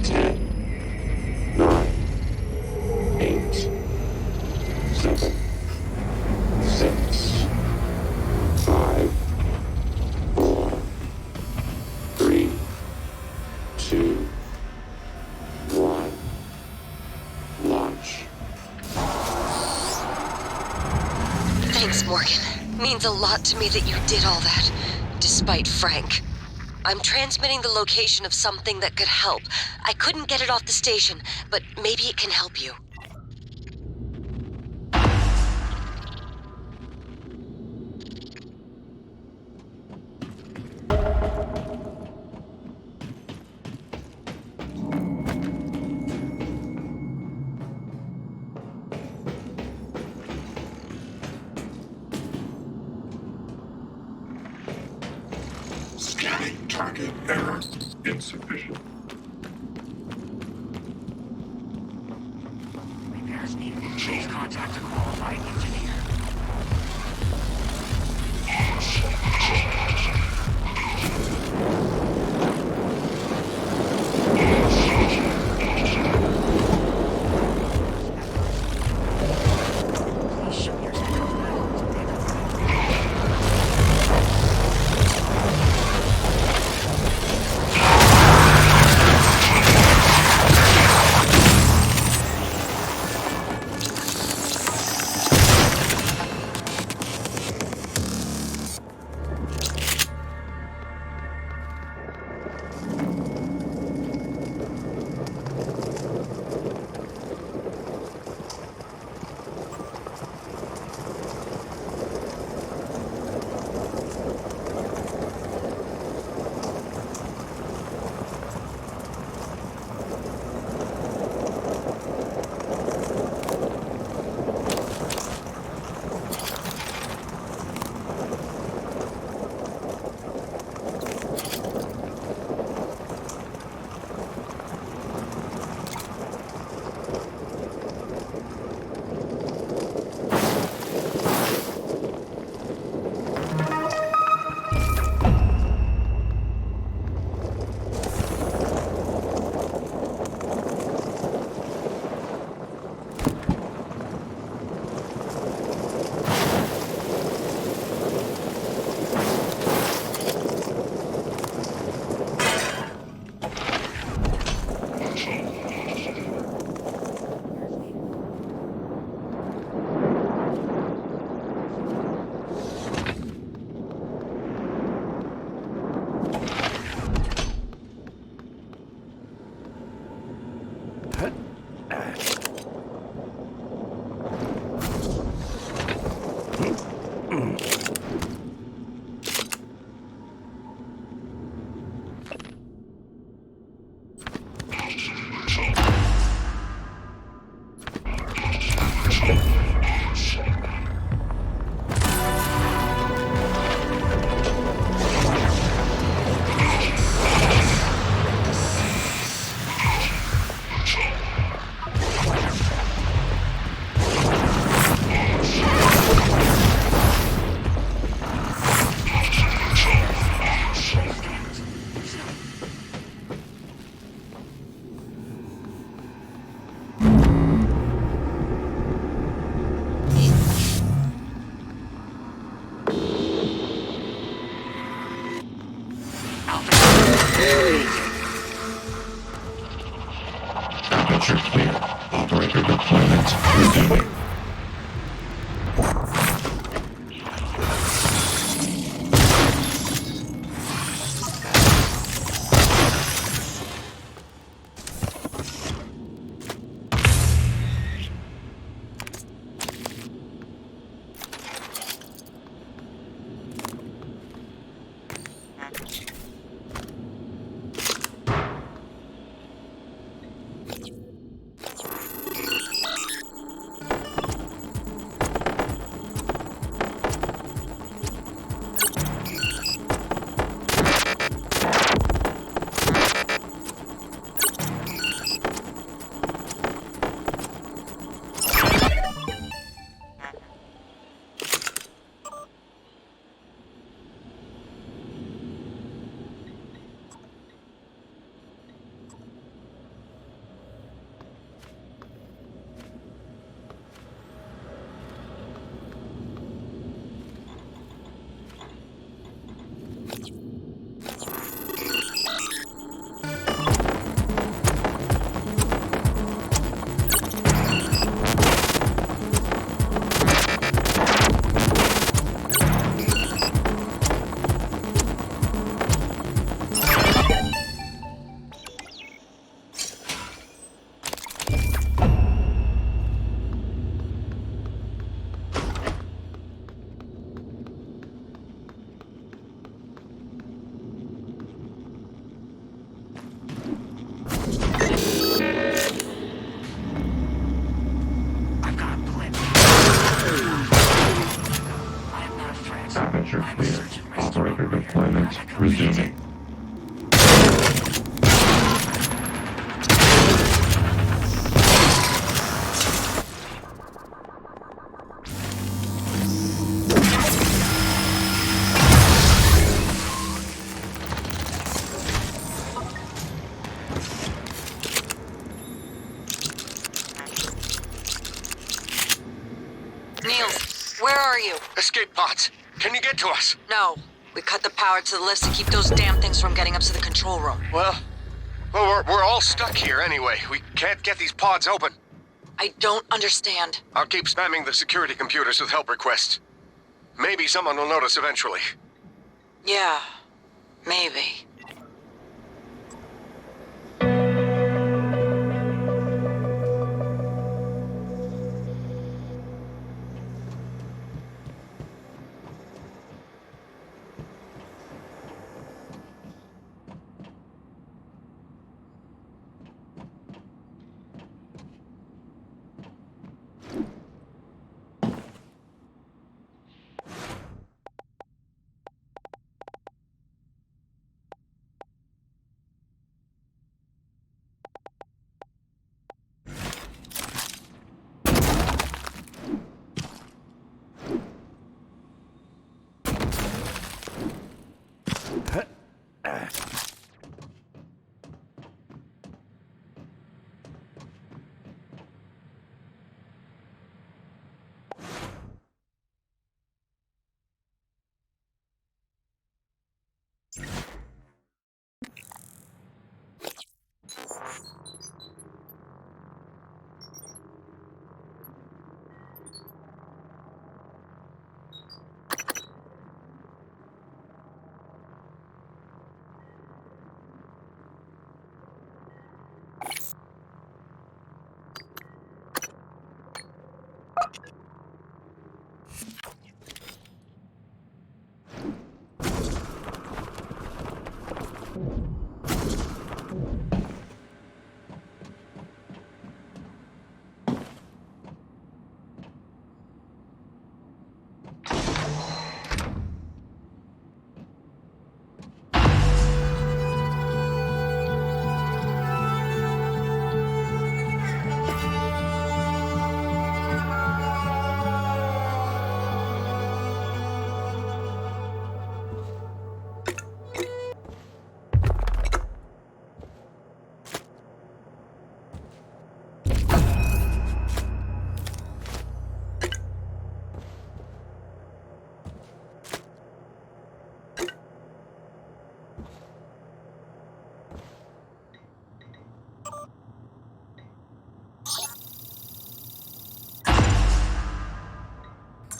U: 10, 9, 8, 7, 6, 5, 4, 3, 2, 1. Launch.
C: Thanks, Morgan. Means a lot to me that you did all that, despite Frank. I'm transmitting the location of something that could help. I couldn't get it off the station, but maybe it can help you.
U: Scanning target error insufficient.
O: Repairs needed. Please contact a qualified engineer.
C: are you?
N: Escape pods. Can you get to us?
C: No. We cut the power to the lifts to keep those damn things from getting up to the control room.
N: Well, we're all stuck here anyway. We can't get these pods open.
C: I don't understand.
N: I'll keep spamming the security computers with help requests. Maybe someone will notice eventually.
C: Yeah, maybe.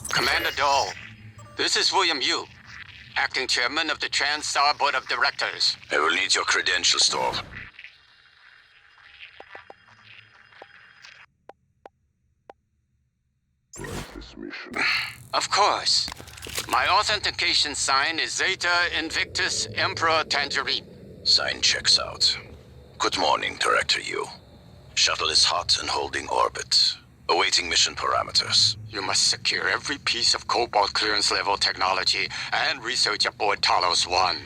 J: Commander Dahl, this is William Yu, acting chairman of the TranStar Board of Directors.
L: I will need your credentials, Dahl.
U: This mission.
J: Of course. My authentication sign is Zeta Invictus Emperor Tangerine.
L: Sign checks out. Good morning, Director Yu. Shuttle is hot and holding orbit. Awaiting mission parameters.
J: You must secure every piece of Cobalt clearance level technology and research aboard Talos 1.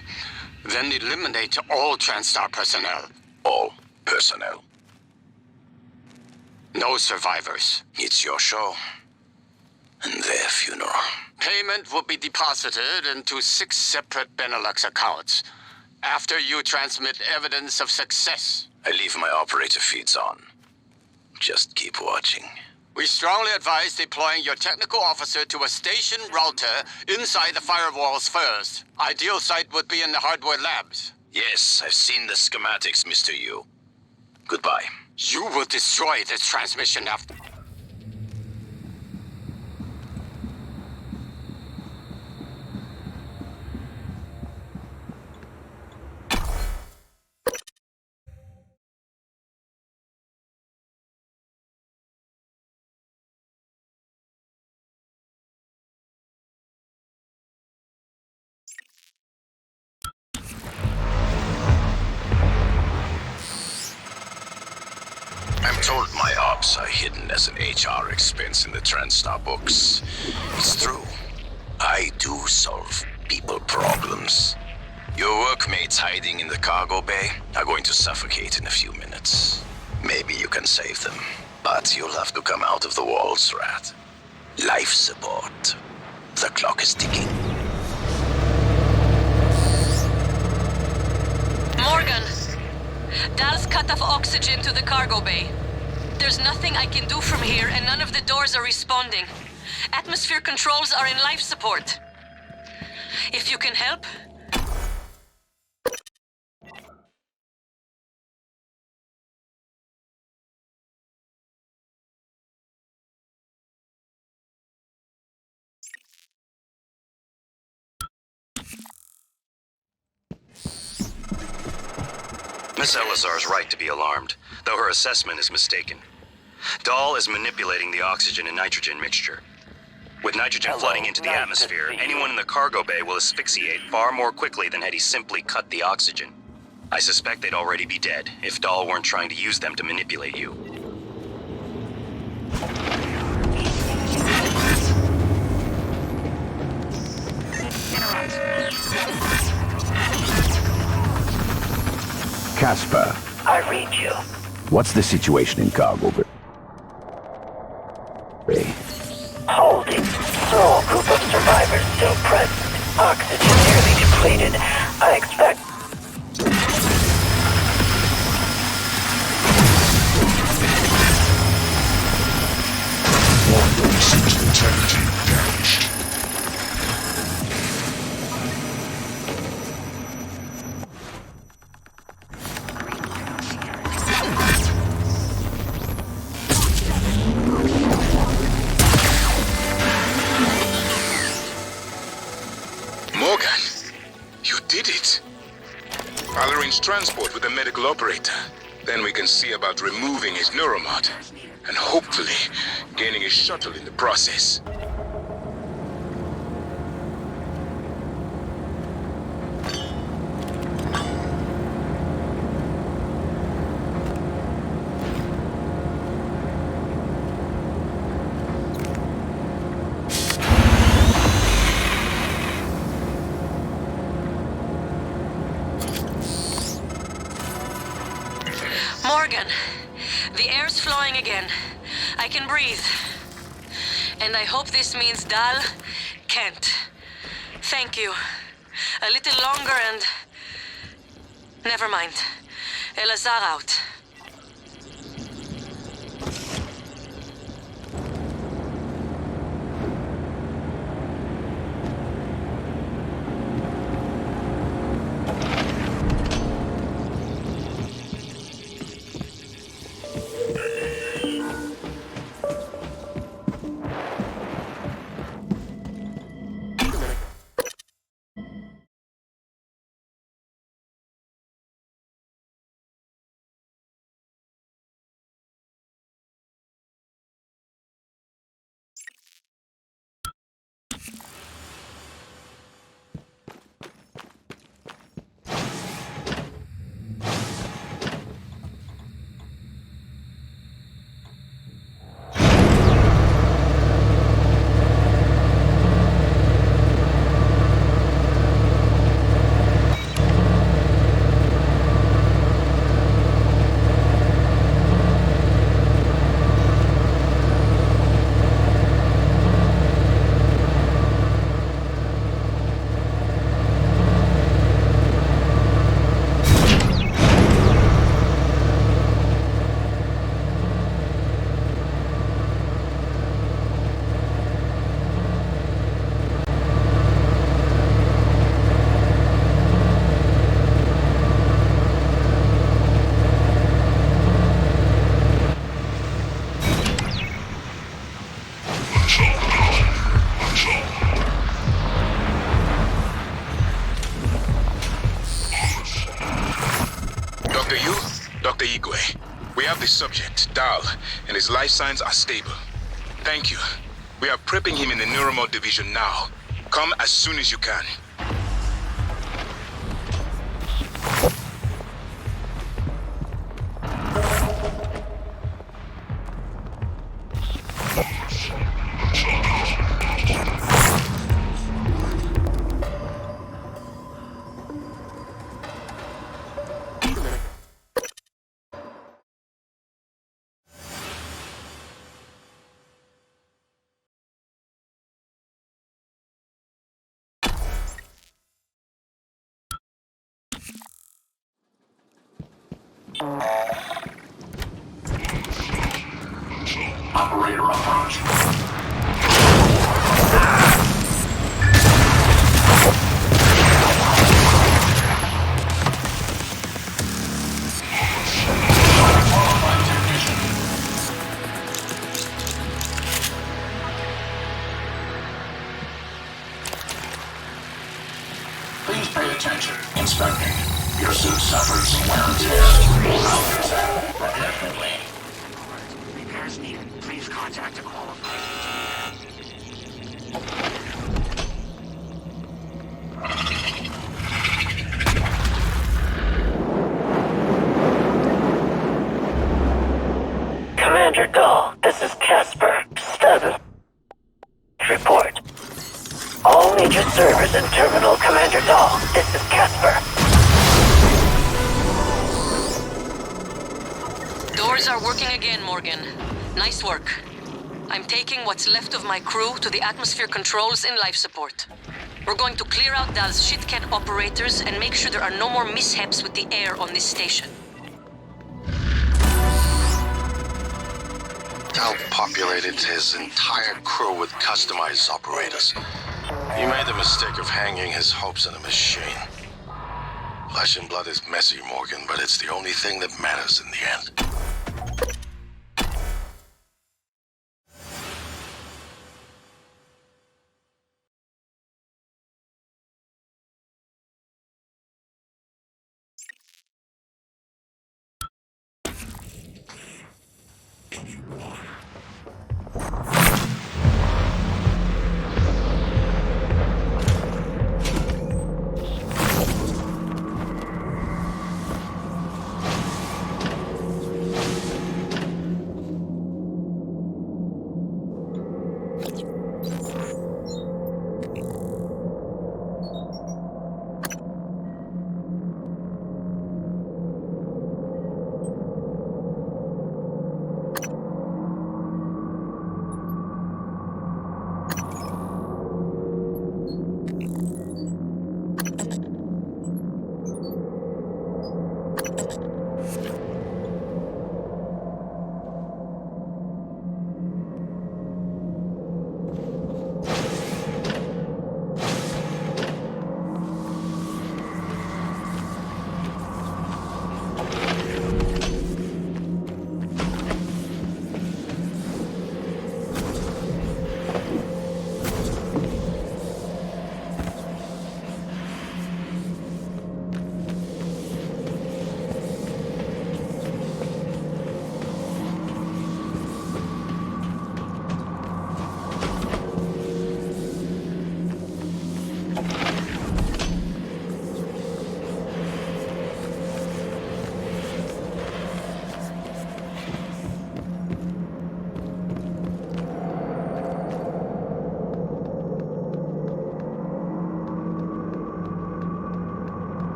J: Then eliminate all TranStar personnel.
L: All personnel.
J: No survivors.
L: It's your show. And their funeral.
J: Payment will be deposited into 6 separate Benelux accounts after you transmit evidence of success.
L: I leave my operator feeds on. Just keep watching.
J: We strongly advise deploying your technical officer to a station router inside the firewalls first. Ideal site would be in the hardware labs.
L: Yes, I've seen the schematics, Mr. Yu. Goodbye.
J: You will destroy this transmission after...
L: I'm told my ops are hidden as an HR expense in the TranStar books. It's true. I do solve people problems. Your workmates hiding in the cargo bay are going to suffocate in a few minutes. Maybe you can save them, but you'll have to come out of the walls, Rat. Life support. The clock is ticking.
C: Morgan! Dal's cut off oxygen to the cargo bay. There's nothing I can do from here, and none of the doors are responding. Atmosphere controls are in life support. If you can help,
D: Miss Elazar's right to be alarmed, though her assessment is mistaken. Dahl is manipulating the oxygen and nitrogen mixture. With nitrogen flooding into the atmosphere, anyone in the cargo bay will asphyxiate far more quickly than had he simply cut the oxygen. I suspect they'd already be dead if Dahl weren't trying to use them to manipulate you.
S: Casper,
M: I read you.
S: what's the situation in cargo bay?
M: Holding. Small group of survivors still present. Oxygen nearly depleted. I expect...
U: System integrity damaged.
B: Morgan, you did it. I'll arrange transport with the medical operator. Then we can see about removing his neuromod. And hopefully, gaining his shuttle in the process.
C: Morgan, the air's flowing again. I can breathe. And I hope this means Dahl can't. Thank you. A little longer and... Never mind. Elazar out.
B: Dr. Igwe, we have the subject, Dahl, and his life signs are stable. Thank you. We are prepping him in the Neuromod division now. Come as soon as you can.
U: Operator approach. Please pay attention. Inspecting. Your suit suffers wear and tear. I'll fix that. Definitely.
M: Repairs needed. Please contact a qualified Commander Dahl, this is Casper. Status. Report. All major servers in Terminal. Commander Dahl, this is Casper.
C: Doors are working again, Morgan. Nice work. I'm taking what's left of my crew to the atmosphere controls in life support. We're going to clear out Dal's shitcat operators and make sure there are no more mishaps with the air on this station.
H: Dal populated his entire crew with customized operators. He made the mistake of hanging his hopes on a machine. Flesh and blood is messy, Morgan, but it's the only thing that matters in the end.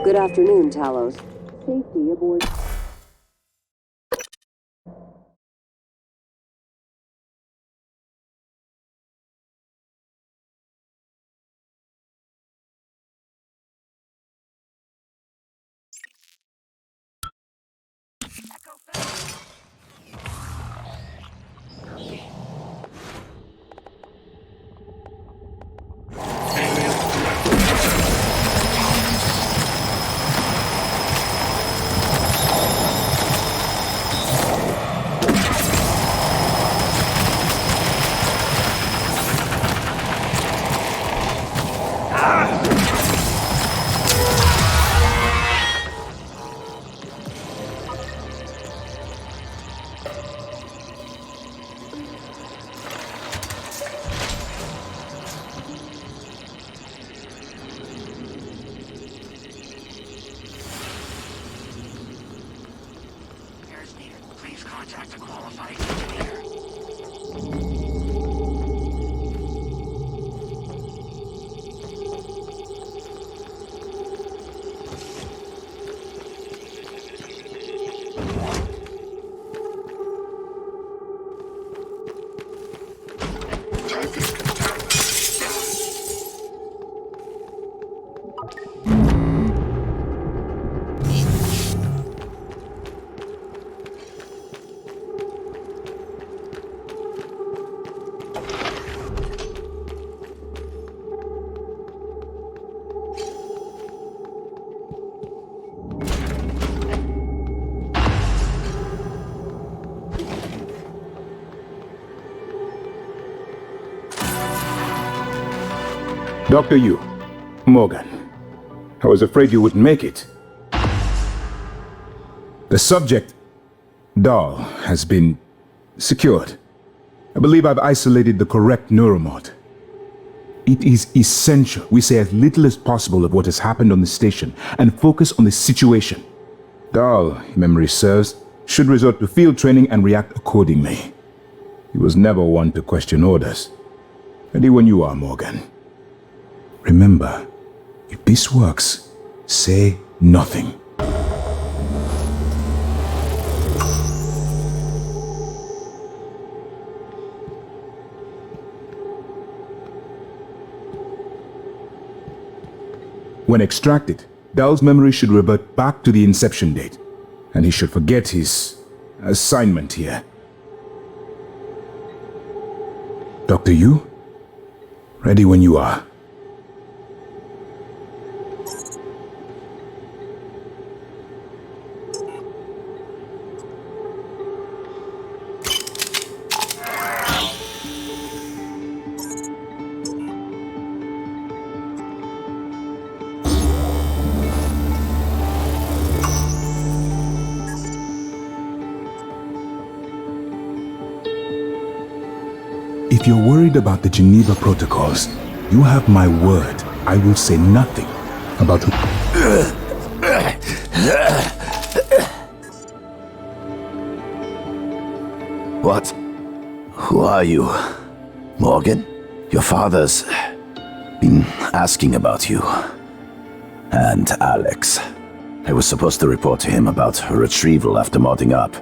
A: Good afternoon, Talos. Safety aboard.
M: Contact a qualified engineer.
G: Dr. Yu, Morgan, I was afraid you wouldn't make it. The subject, Dahl, has been secured. I believe I've isolated the correct neuromod. It is essential we say as little as possible of what has happened on the station and focus on the situation. Dahl, if memory serves, should resort to field training and react accordingly. He was never one to question orders. Ready when you are, Morgan. Remember, if this works, say nothing. When extracted, Dahl's memory should revert back to the inception date, and he should forget his assignment here. Dr. Yu, ready when you are. If you're worried about the Geneva Protocols, you have my word. I will say nothing about who...
S: What? Who are you? Morgan? Your father's been asking about you. And Alex. I was supposed to report to him about her retrieval after modding up.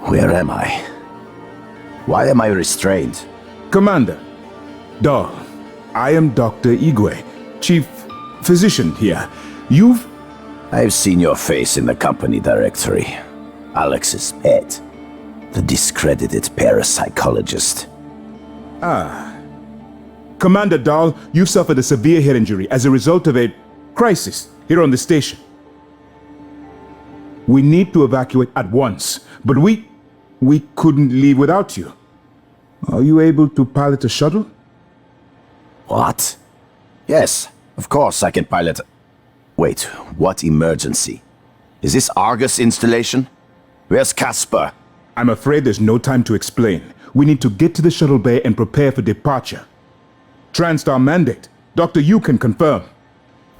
S: Where am I? Why am I restrained?
G: Commander, Dahl, I am Dr. Igwe, Chief Physician here.
S: I've seen your face in the company directory. Alex's pet. The discredited parapsychologist.
G: Ah. Commander Dahl, you've suffered a severe head injury as a result of a crisis here on the station. We need to evacuate at once, but we couldn't leave without you. Are you able to pilot a shuttle?
S: What? Yes, of course I can pilot. Wait, what emergency? Is this Argus installation? Where's Casper?
G: I'm afraid there's no time to explain. We need to get to the shuttle bay and prepare for departure. TranStar mandate. Dr. Yu can confirm.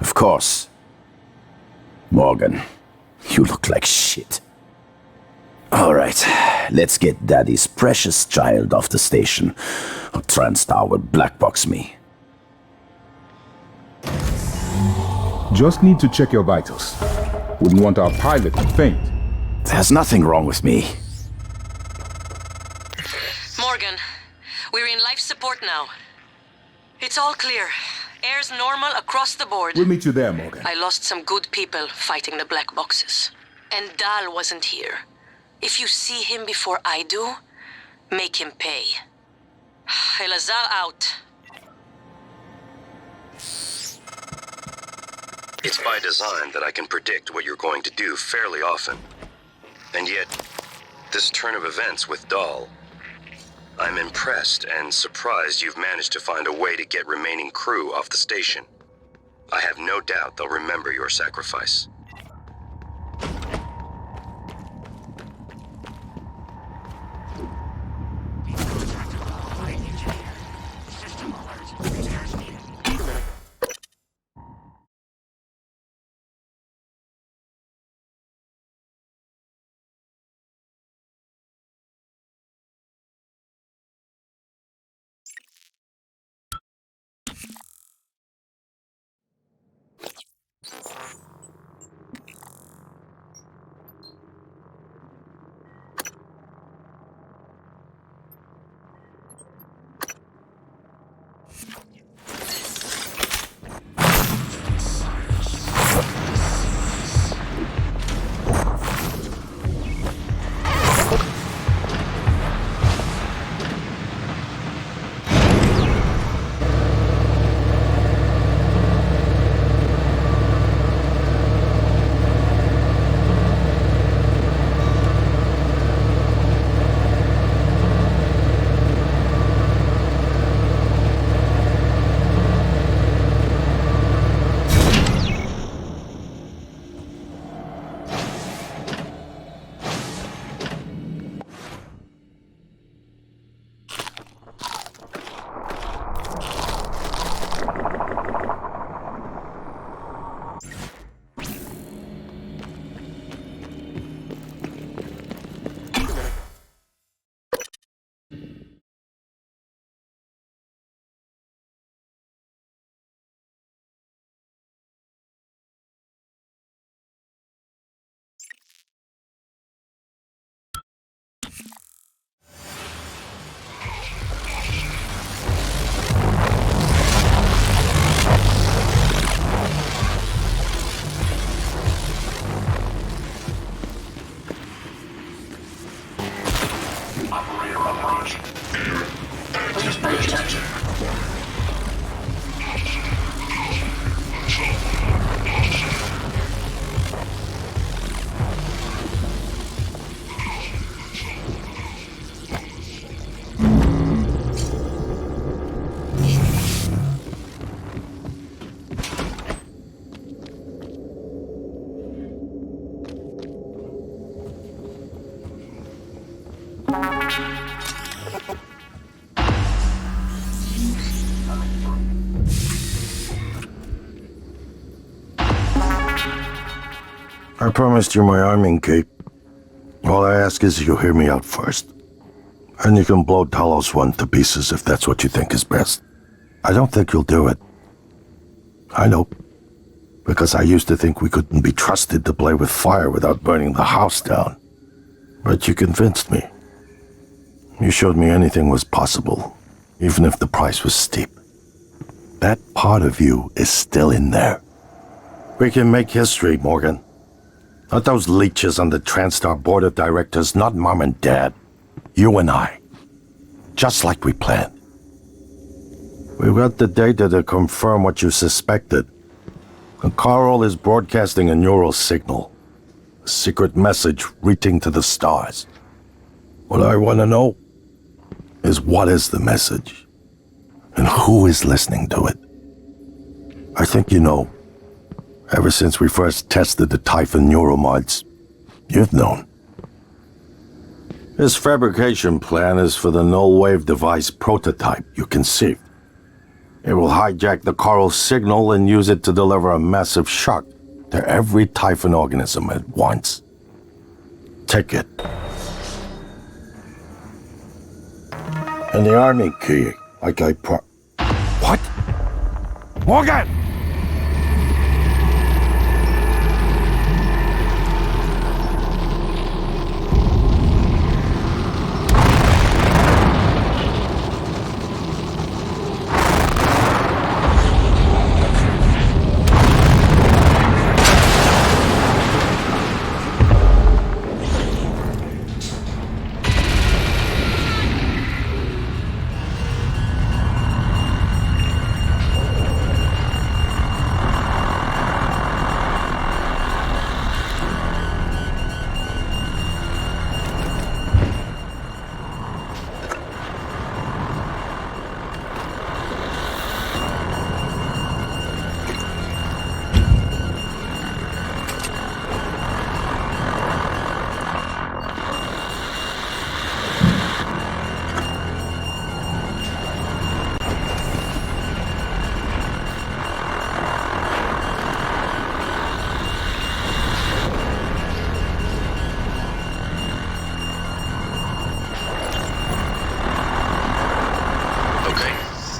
S: Of course. Morgan, you look like shit. All right, let's get Daddy's precious child off the station, or TranStar will blackbox me.
G: Just need to check your vitals. Wouldn't want our pilot to faint.
S: There's nothing wrong with me.
C: Morgan, we're in life support now. It's all clear. Air's normal across the board.
G: We'll meet you there, Morgan.
C: I lost some good people fighting the black boxes. And Dahl wasn't here. If you see him before I do, make him pay. Elazar out.
D: It's by design that I can predict what you're going to do fairly often. And yet, this turn of events with Dahl, I'm impressed and surprised you've managed to find a way to get remaining crew off the station. I have no doubt they'll remember your sacrifice.
U: Operator approaching. Please pay attention.
H: I promised you my arming cape. All I ask is you hear me out first. And you can blow Talos 1 to pieces if that's what you think is best. I don't think you'll do it. I know. Because I used to think we couldn't be trusted to play with fire without burning the house down. But you convinced me. You showed me anything was possible, even if the price was steep. That part of you is still in there. We can make history, Morgan. Not those leeches on the TranStar board of directors, not Mom and Dad. You and I. Just like we planned. We've got the data to confirm what you suspected. And Carl is broadcasting a neural signal. A secret message reaching to the stars. What I want to know is what is the message? And who is listening to it? I think you know. Ever since we first tested the Typhon neuromods, you've known. This fabrication plan is for the null-wave device prototype you conceived. It will hijack the Carl signal and use it to deliver a massive shock to every Typhon organism at once. Take it. And the army key, like I What? Morgan!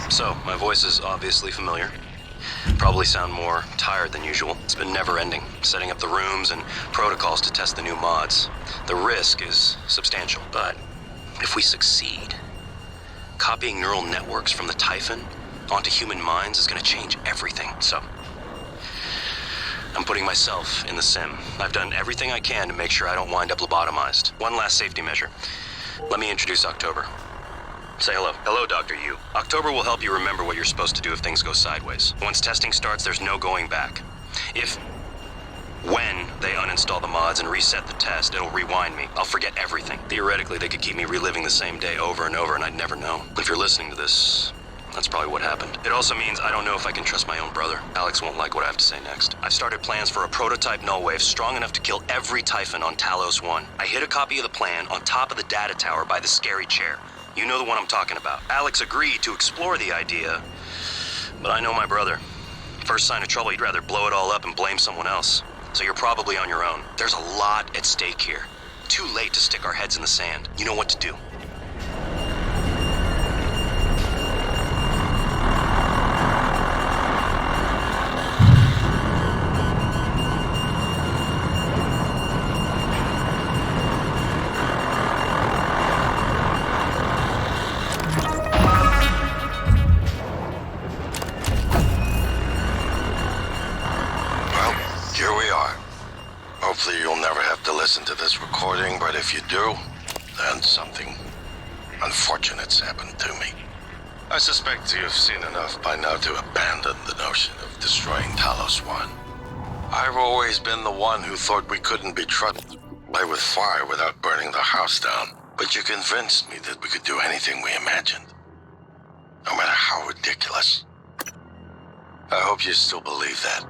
D: So, my voice is obviously familiar. Probably sound more tired than usual. It's been never-ending, setting up the rooms and protocols to test the new mods. The risk is substantial, but if we succeed, copying neural networks from the Typhon onto human minds is going to change everything. So, I'm putting myself in the sim. I've done everything I can to make sure I don't wind up lobotomized. One last safety measure. Let me introduce October. Say hello. Hello, Dr. Yu. October will help you remember what you're supposed to do if things go sideways. Once testing starts, there's no going back. When they uninstall the mods and reset the test, it'll rewind me. I'll forget everything. Theoretically, they could keep me reliving the same day over and over, and I'd never know. If you're listening to this, that's probably what happened. It also means I don't know if I can trust my own brother. Alex won't like what I have to say next. I've started plans for a prototype null wave strong enough to kill every Typhon on Talos 1. I hid a copy of the plan on top of the data tower by the scary chair. You know the one I'm talking about. Alex agreed to explore the idea, but I know my brother. First sign of trouble, he'd rather blow it all up and blame someone else. So you're probably on your own. There's a lot at stake here. Too late to stick our heads in the sand. You know what to do.
H: Hopefully you'll never have to listen to this recording, but if you do, then something unfortunates happened to me. I suspect you've seen enough by now to abandon the notion of destroying Talos One. I've always been the one who thought we couldn't be trusted play with fire without burning the house down. But you convinced me that we could do anything we imagined. No matter how ridiculous. I hope you still believe that.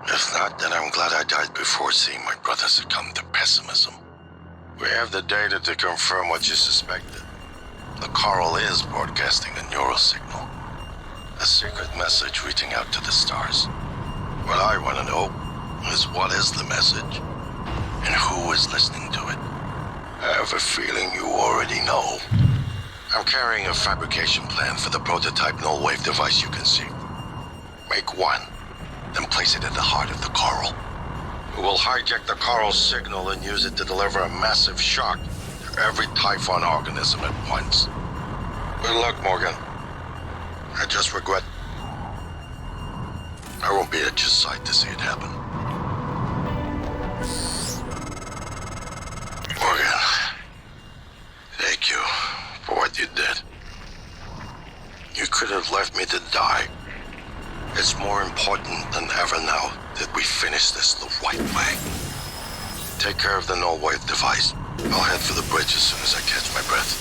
H: If not, then I'm glad I died before seeing my brother succumb to pessimism. We have the data to confirm what you suspected. The coral is broadcasting a neural signal. A secret message reaching out to the stars. What I want to know is what is the message? And who is listening to it? I have a feeling you already know. I'm carrying a fabrication plan for the prototype null-wave device you conceived. Make one, then place it at the heart of the coral. We will hijack the coral's signal and use it to deliver a massive shock to every Typhon organism at once. Good luck, Morgan. I just regret I won't be at your side to see it happen. Morgan, thank you for what you did. You could have left me to die. It's more important than ever now that we finish this the right way. Take care of the null-wave device. I'll head for the bridge as soon as I catch my breath.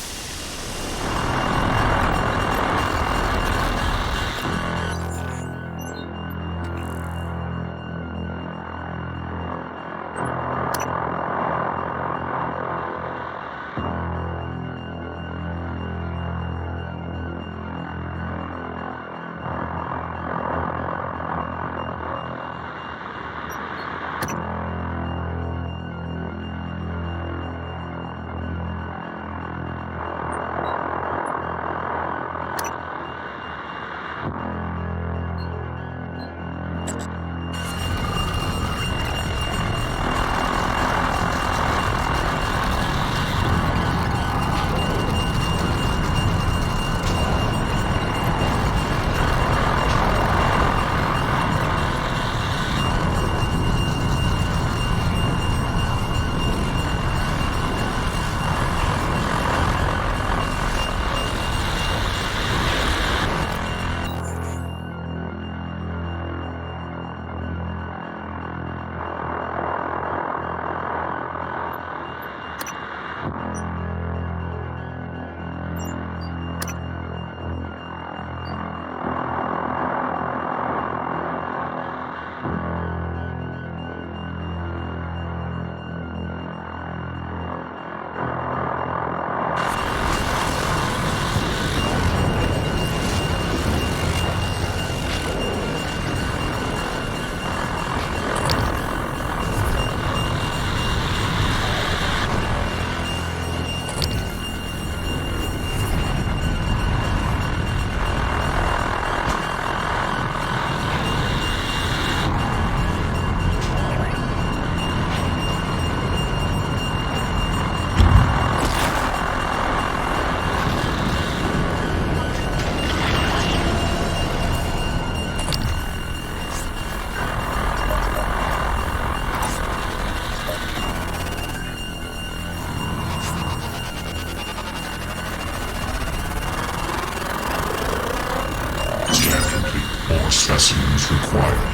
U: Specimens required.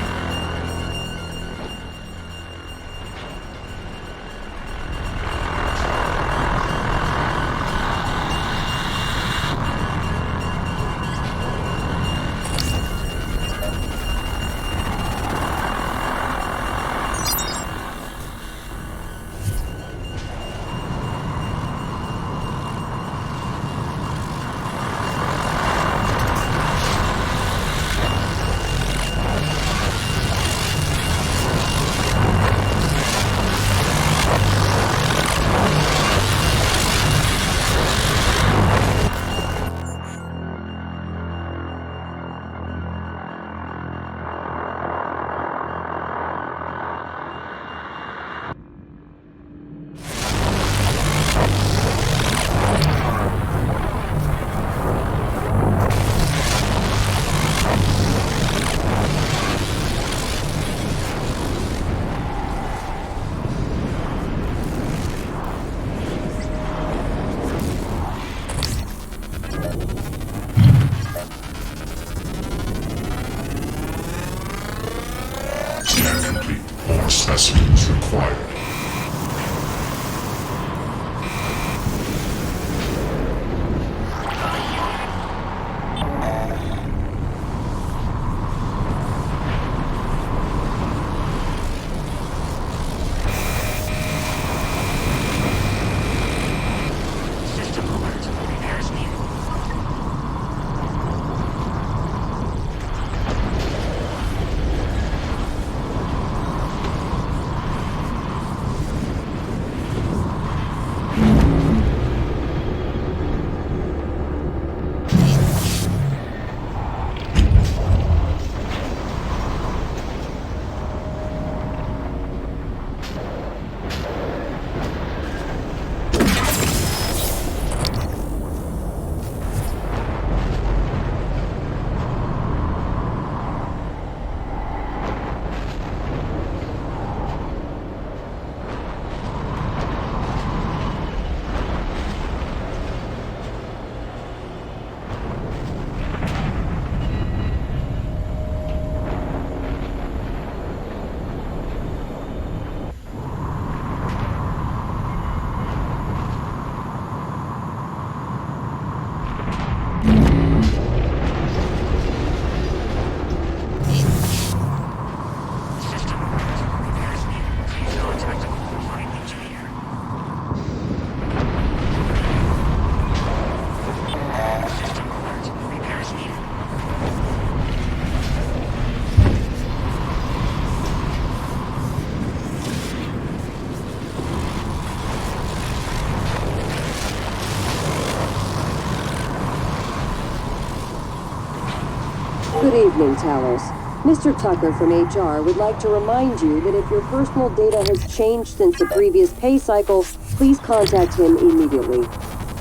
A: Good evening, Talos. Mr. Tucker from HR would like to remind you that if your personal data has changed since the previous pay cycle, please contact him immediately.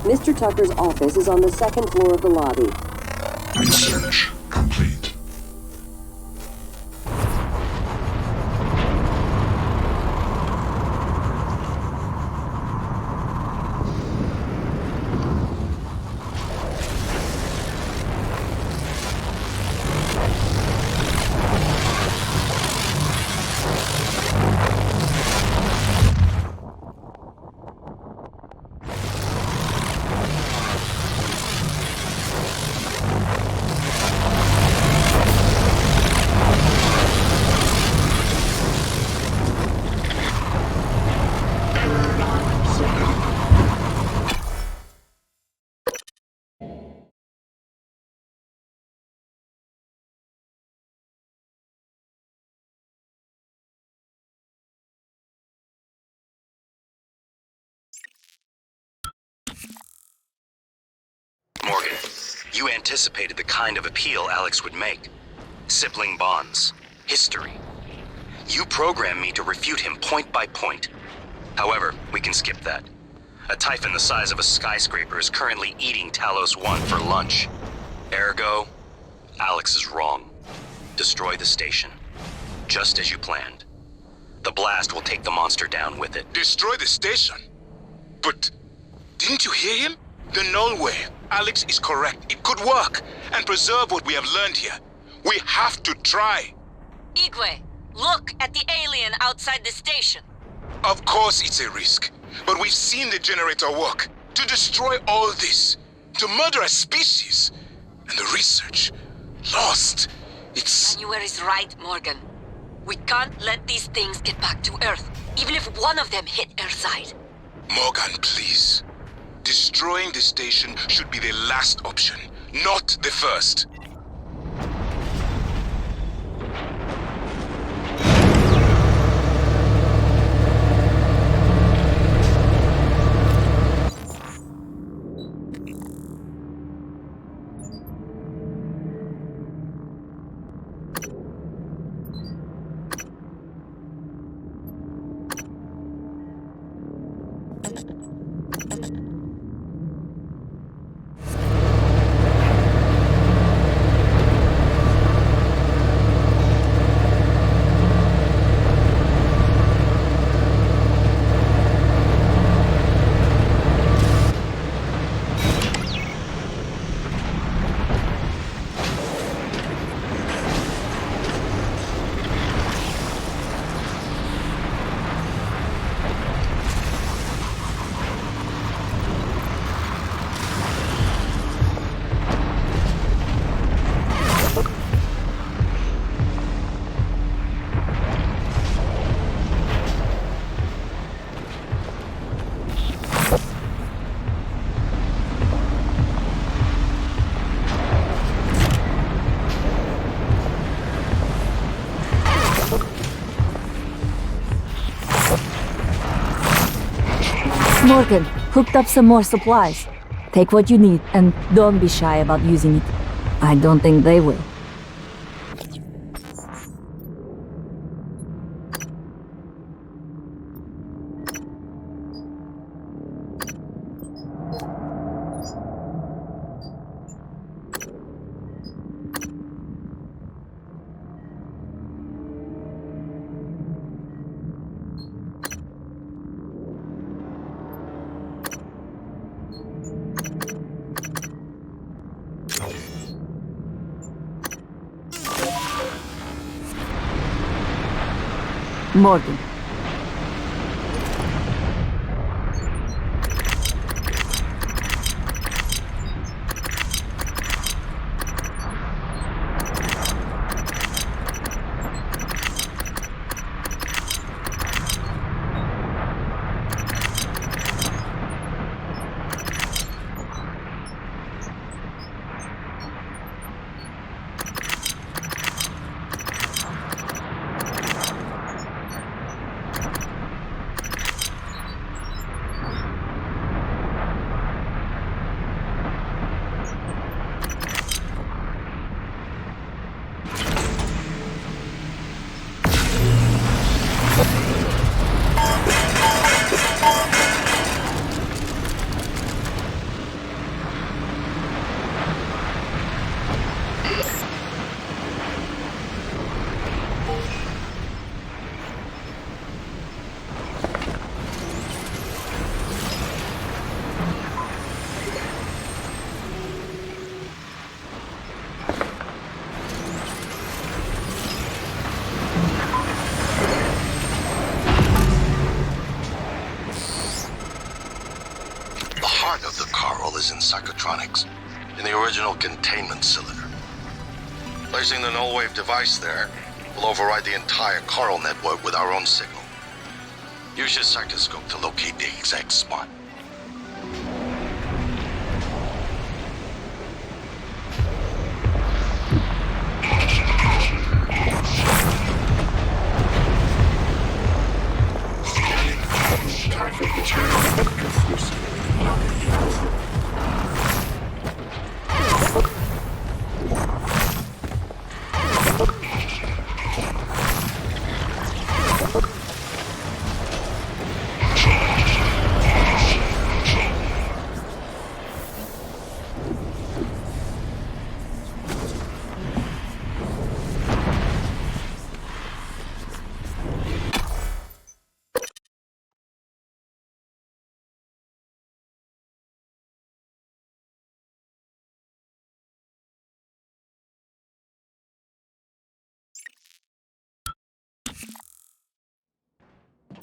A: Mr. Tucker's office is on the second floor of the lobby.
U: Research complete.
D: Morgan, you anticipated the kind of appeal Alex would make. Sibling bonds. History. You programmed me to refute him point by point. However, we can skip that. A Typhon the size of a skyscraper is currently eating Talos 1 for lunch. Ergo, Alex is wrong. Destroy the station. Just as you planned. The blast will take the monster down with it.
B: Destroy the station? But didn't you hear him? The null way. Alex is correct. It could work and preserve what we have learned here. We have to try.
C: Igwe, look at the alien outside the station.
B: Of course it's a risk, but we've seen the generator work. To destroy all this, to murder a species, and the research lost. It's...
C: Manuel is right, Morgan. We can't let these things get back to Earth, even if one of them hit Earthside.
B: Morgan, please. Destroying the station should be the last option, not the first.
F: Morgan, hooked up some more supplies. Take what you need, and don't be shy about using it. I don't think they will. Morgan.
H: heart of the coral is in psychotronics, in the original containment cylinder. Placing the null wave device there will override the entire coral network with our own signal. Use your psychoscope to locate the exact spot.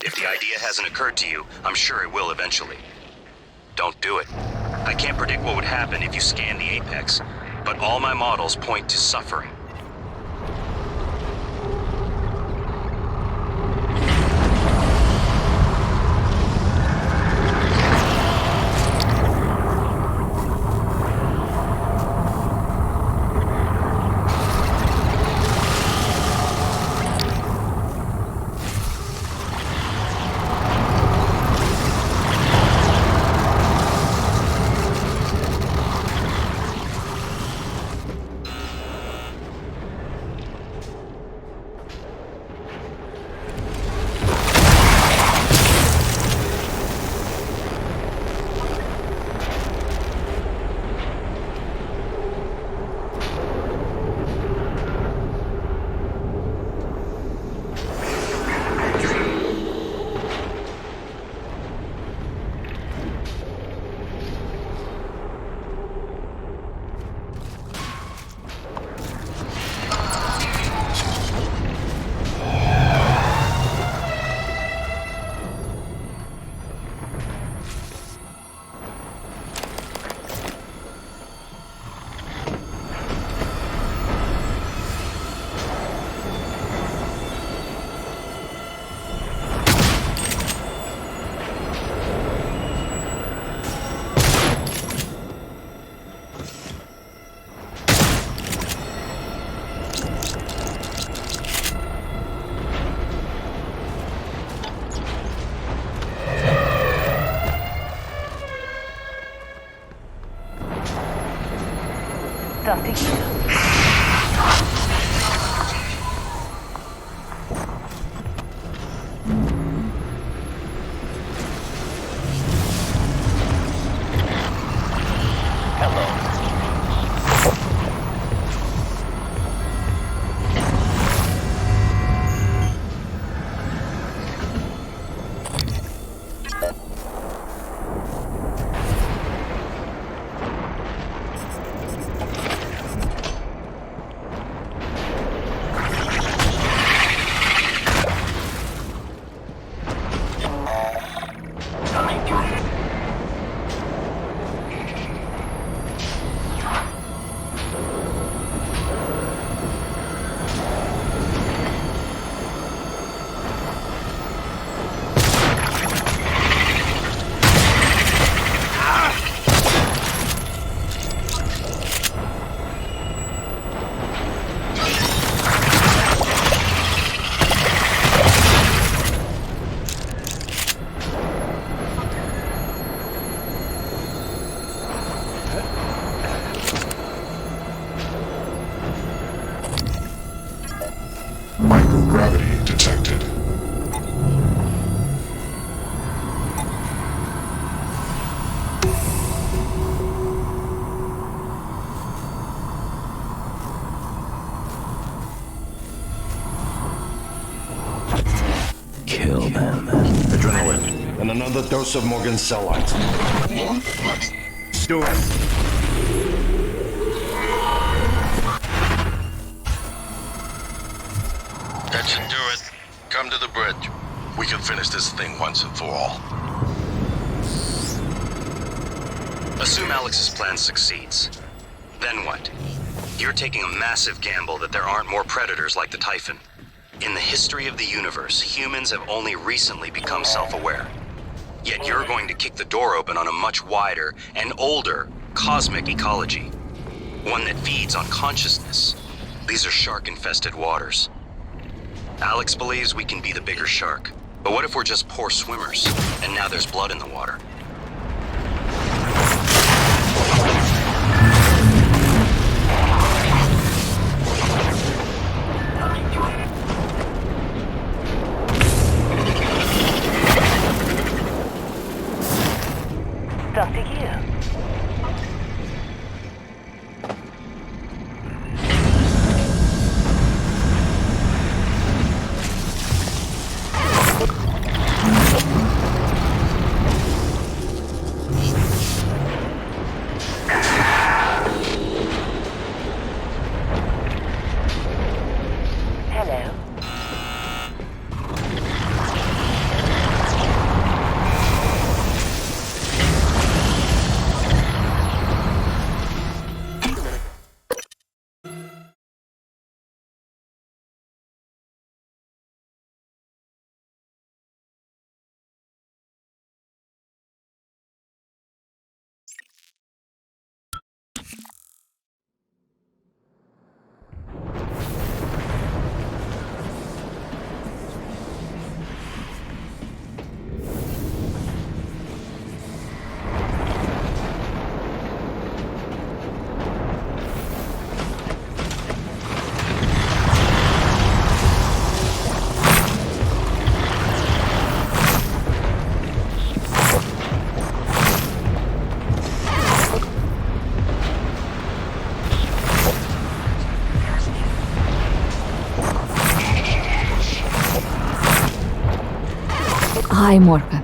D: If the idea hasn't occurred to you, I'm sure it will eventually. Don't do it. I can't predict what would happen if you scan the Apex, but all my models point to suffering.
U: Microgravity detected.
L: Kill them.
H: Adrenaline. And another dose of Morgan's cell lines. Do it. That should do it. Come to the bridge. We can finish this thing once and for all.
D: Assume Alex's plan succeeds. Then what? You're taking a massive gamble that there aren't more predators like the Typhon. In the history of the universe, humans have only recently become self-aware. Yet you're going to kick the door open on a much wider and older cosmic ecology. One that feeds on consciousness. These are shark-infested waters. Alex believes we can be the bigger shark. But what if we're just poor swimmers, and now there's blood in the water?
M: Dr. Yu. Hello.
F: Hi, Morgan.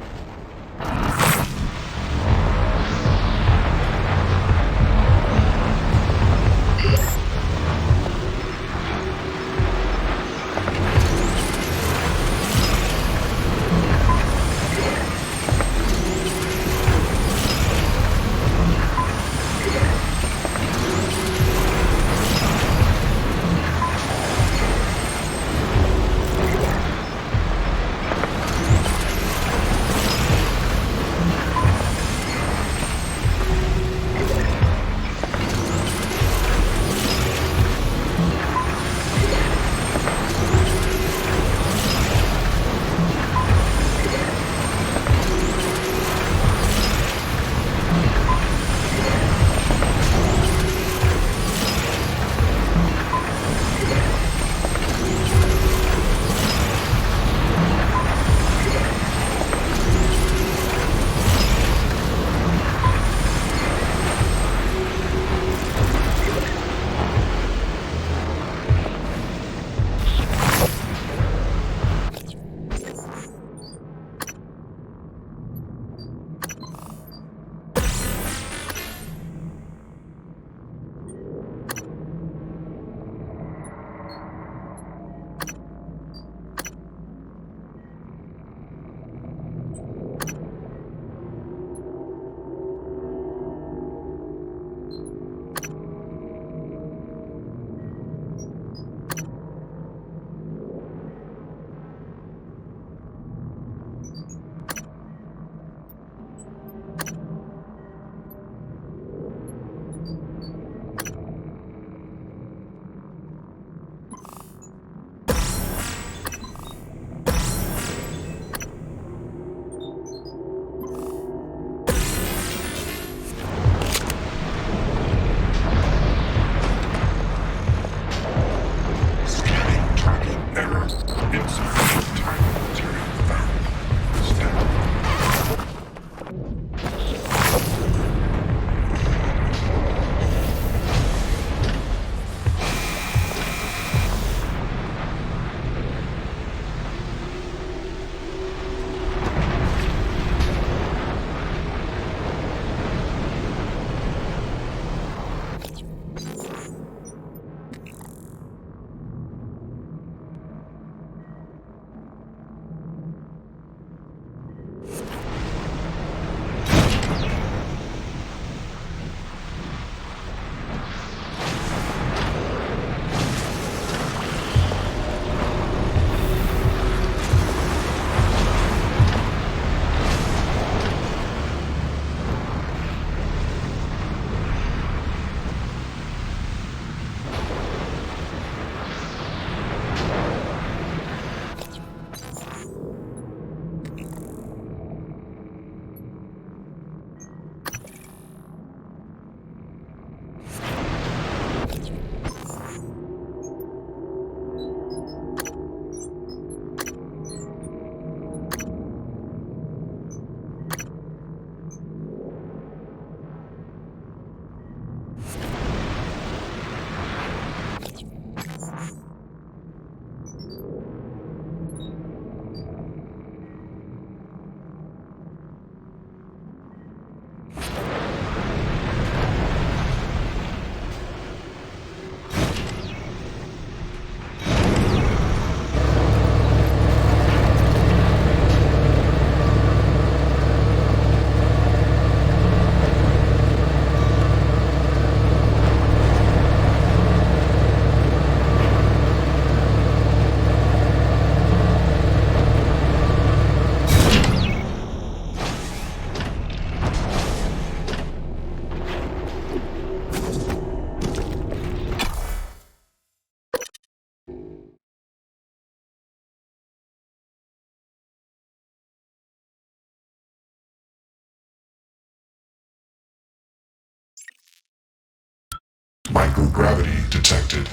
U: Microgravity detected.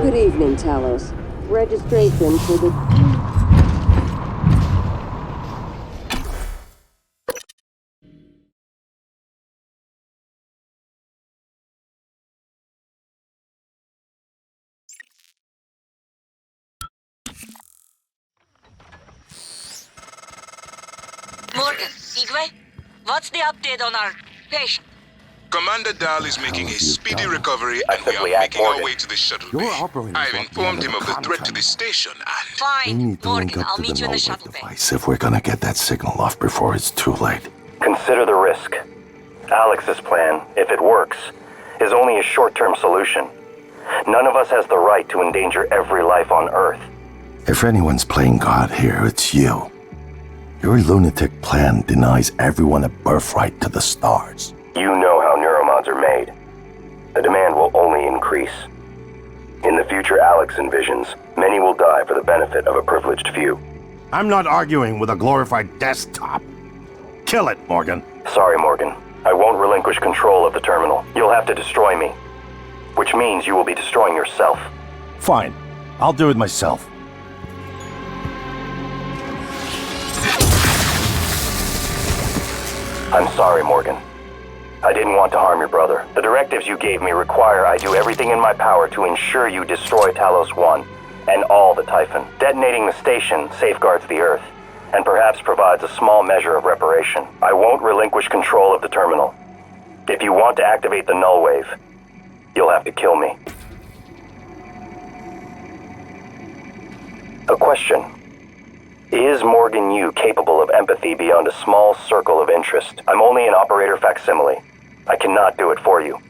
A: Good evening, Talos. Registration for the...
C: Morgan, Igwe, what's the update on our patient?
B: Commander Dahl is making a speedy recovery and we are making our way to the shuttle bay. I've informed him of the threat to the station and...
C: Fine, Morgan, I'll meet you in the shuttle bay.
H: If we're gonna get that signal off before it's too late.
T: Consider the risk. Alex's plan, if it works, is only a short-term solution. None of us has the right to endanger every life on Earth.
H: If anyone's playing God here, it's you. Your lunatic plan denies everyone a birthright to the stars.
T: You know how neuromods are made. The demand will only increase. In the future Alex envisions, many will die for the benefit of a privileged few.
H: I'm not arguing with a glorified desktop. Kill it, Morgan.
T: Sorry, Morgan. I won't relinquish control of the terminal. You'll have to destroy me. Which means you will be destroying yourself.
H: Fine. I'll do it myself.
T: I'm sorry, Morgan. I didn't want to harm your brother. The directives you gave me require I do everything in my power to ensure you destroy Talos 1 and all the Typhon. Detonating the station safeguards the Earth, and perhaps provides a small measure of reparation. I won't relinquish control of the terminal. If you want to activate the null wave, you'll have to kill me. A question. Is Morgan Yu capable of empathy beyond a small circle of interest? I'm only an operator facsimile. I cannot do it for you.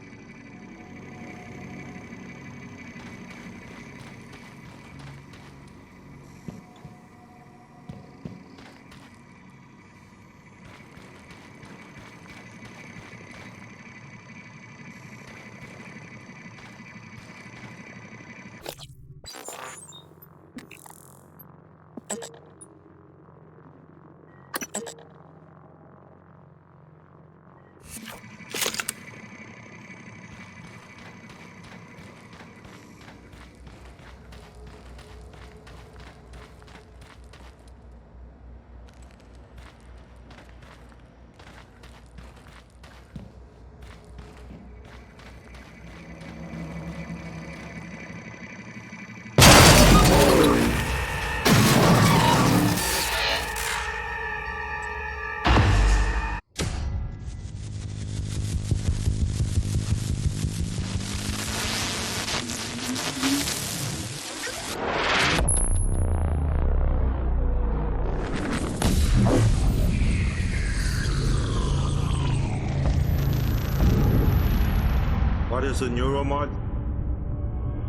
K: What is a neuromod?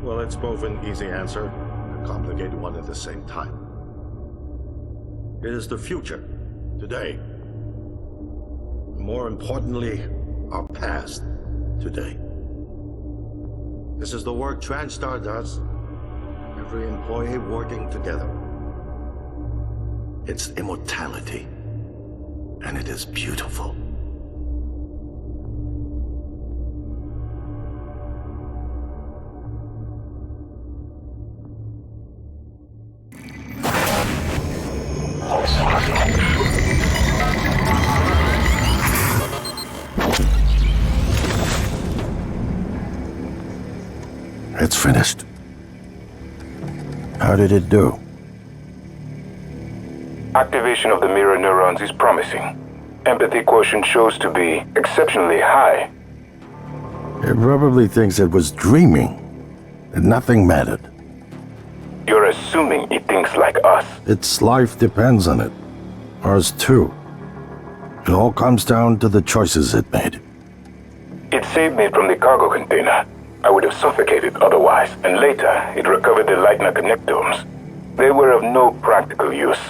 K: Well, it's both an easy answer and a complicated one at the same time. It is the future, today. More importantly, our past, today. This is the work TranStar does. Every employee working together. It's immortality. And it is beautiful.
H: It's finished. How did it do?
V: Activation of the mirror neurons is promising. Empathy quotient shows to be exceptionally high.
H: It probably thinks it was dreaming, that nothing mattered.
V: You're assuming it thinks like us.
H: Its life depends on it. Ours too. It all comes down to the choices it made.
V: It saved me from the cargo container. I would have suffocated otherwise, and later it recovered the Leitner connectomes. They were of no practical use,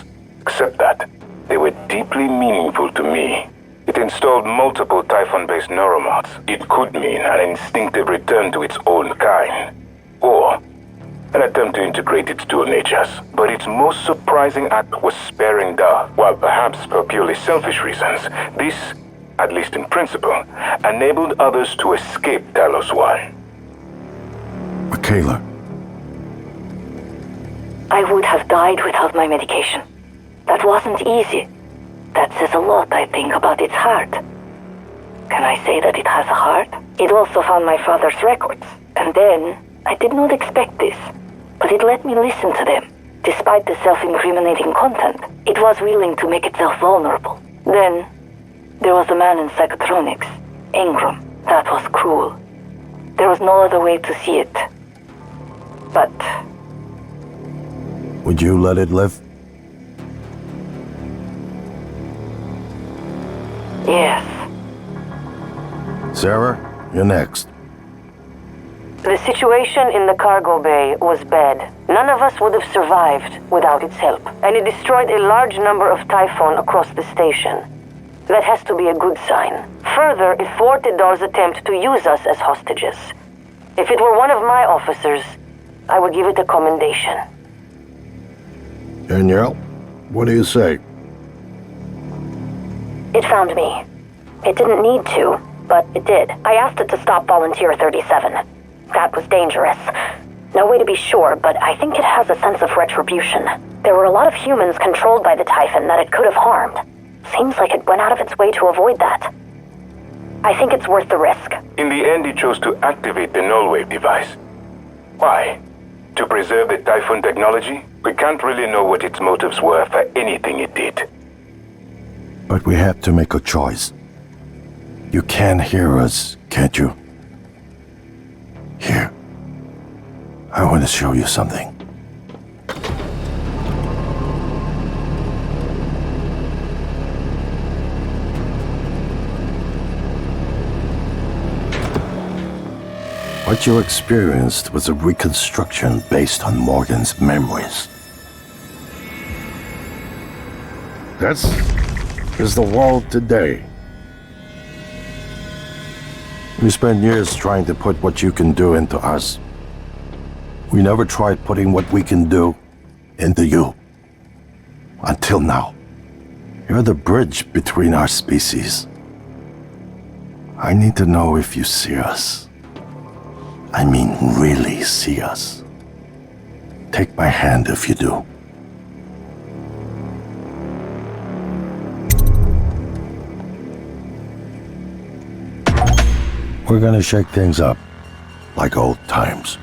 V: except that they were deeply meaningful to me. It installed multiple Typhon-based neuromods. It could mean an instinctive return to its own kind, or an attempt to integrate its dual natures. But its most surprising act was sparing Da. While perhaps for purely selfish reasons, this, at least in principle, enabled others to escape Talos 1.
H: Michaela.
E: I would have died without my medication. That wasn't easy. That says a lot, I think, about its heart. Can I say that it has a heart? It also found my father's records. And then, I did not expect this, but it let me listen to them. Despite the self-incriminating content, it was willing to make itself vulnerable. Then, there was a man in psychotronics, Ingram. That was cruel. There was no other way to see it. But...
H: Would you let it live?
E: yes.
H: Sarah, you're next.
E: The situation in the cargo bay was bad. None of us would have survived without its help, and it destroyed a large number of Typhon across the station. That has to be a good sign. Further, it thwarted Dar's attempt to use us as hostages. If it were one of my officers, I would give it a commendation.
H: Danielle, what do you say?
E: It found me. It didn't need to, but it did. I asked it to stop Volunteer 37. That was dangerous. No way to be sure, but I think it has a sense of retribution. There were a lot of humans controlled by the Typhon that it could have harmed. Seems like it went out of its way to avoid that. I think it's worth the risk.
V: In the end, it chose to activate the null-wave device. Why? To preserve the Typhon technology? We can't really know what its motives were for anything it did.
H: But we have to make a choice. You can hear us, can't you? Here. I want to show you something. What you experienced was a reconstruction based on Morgan's memories. This is the world today. We spent years trying to put what you can do into us. We never tried putting what we can do into you. Until now. You're the bridge between our species. I need to know if you see us. I mean, really see us. Take my hand if you do. We're gonna shake things up, like old times.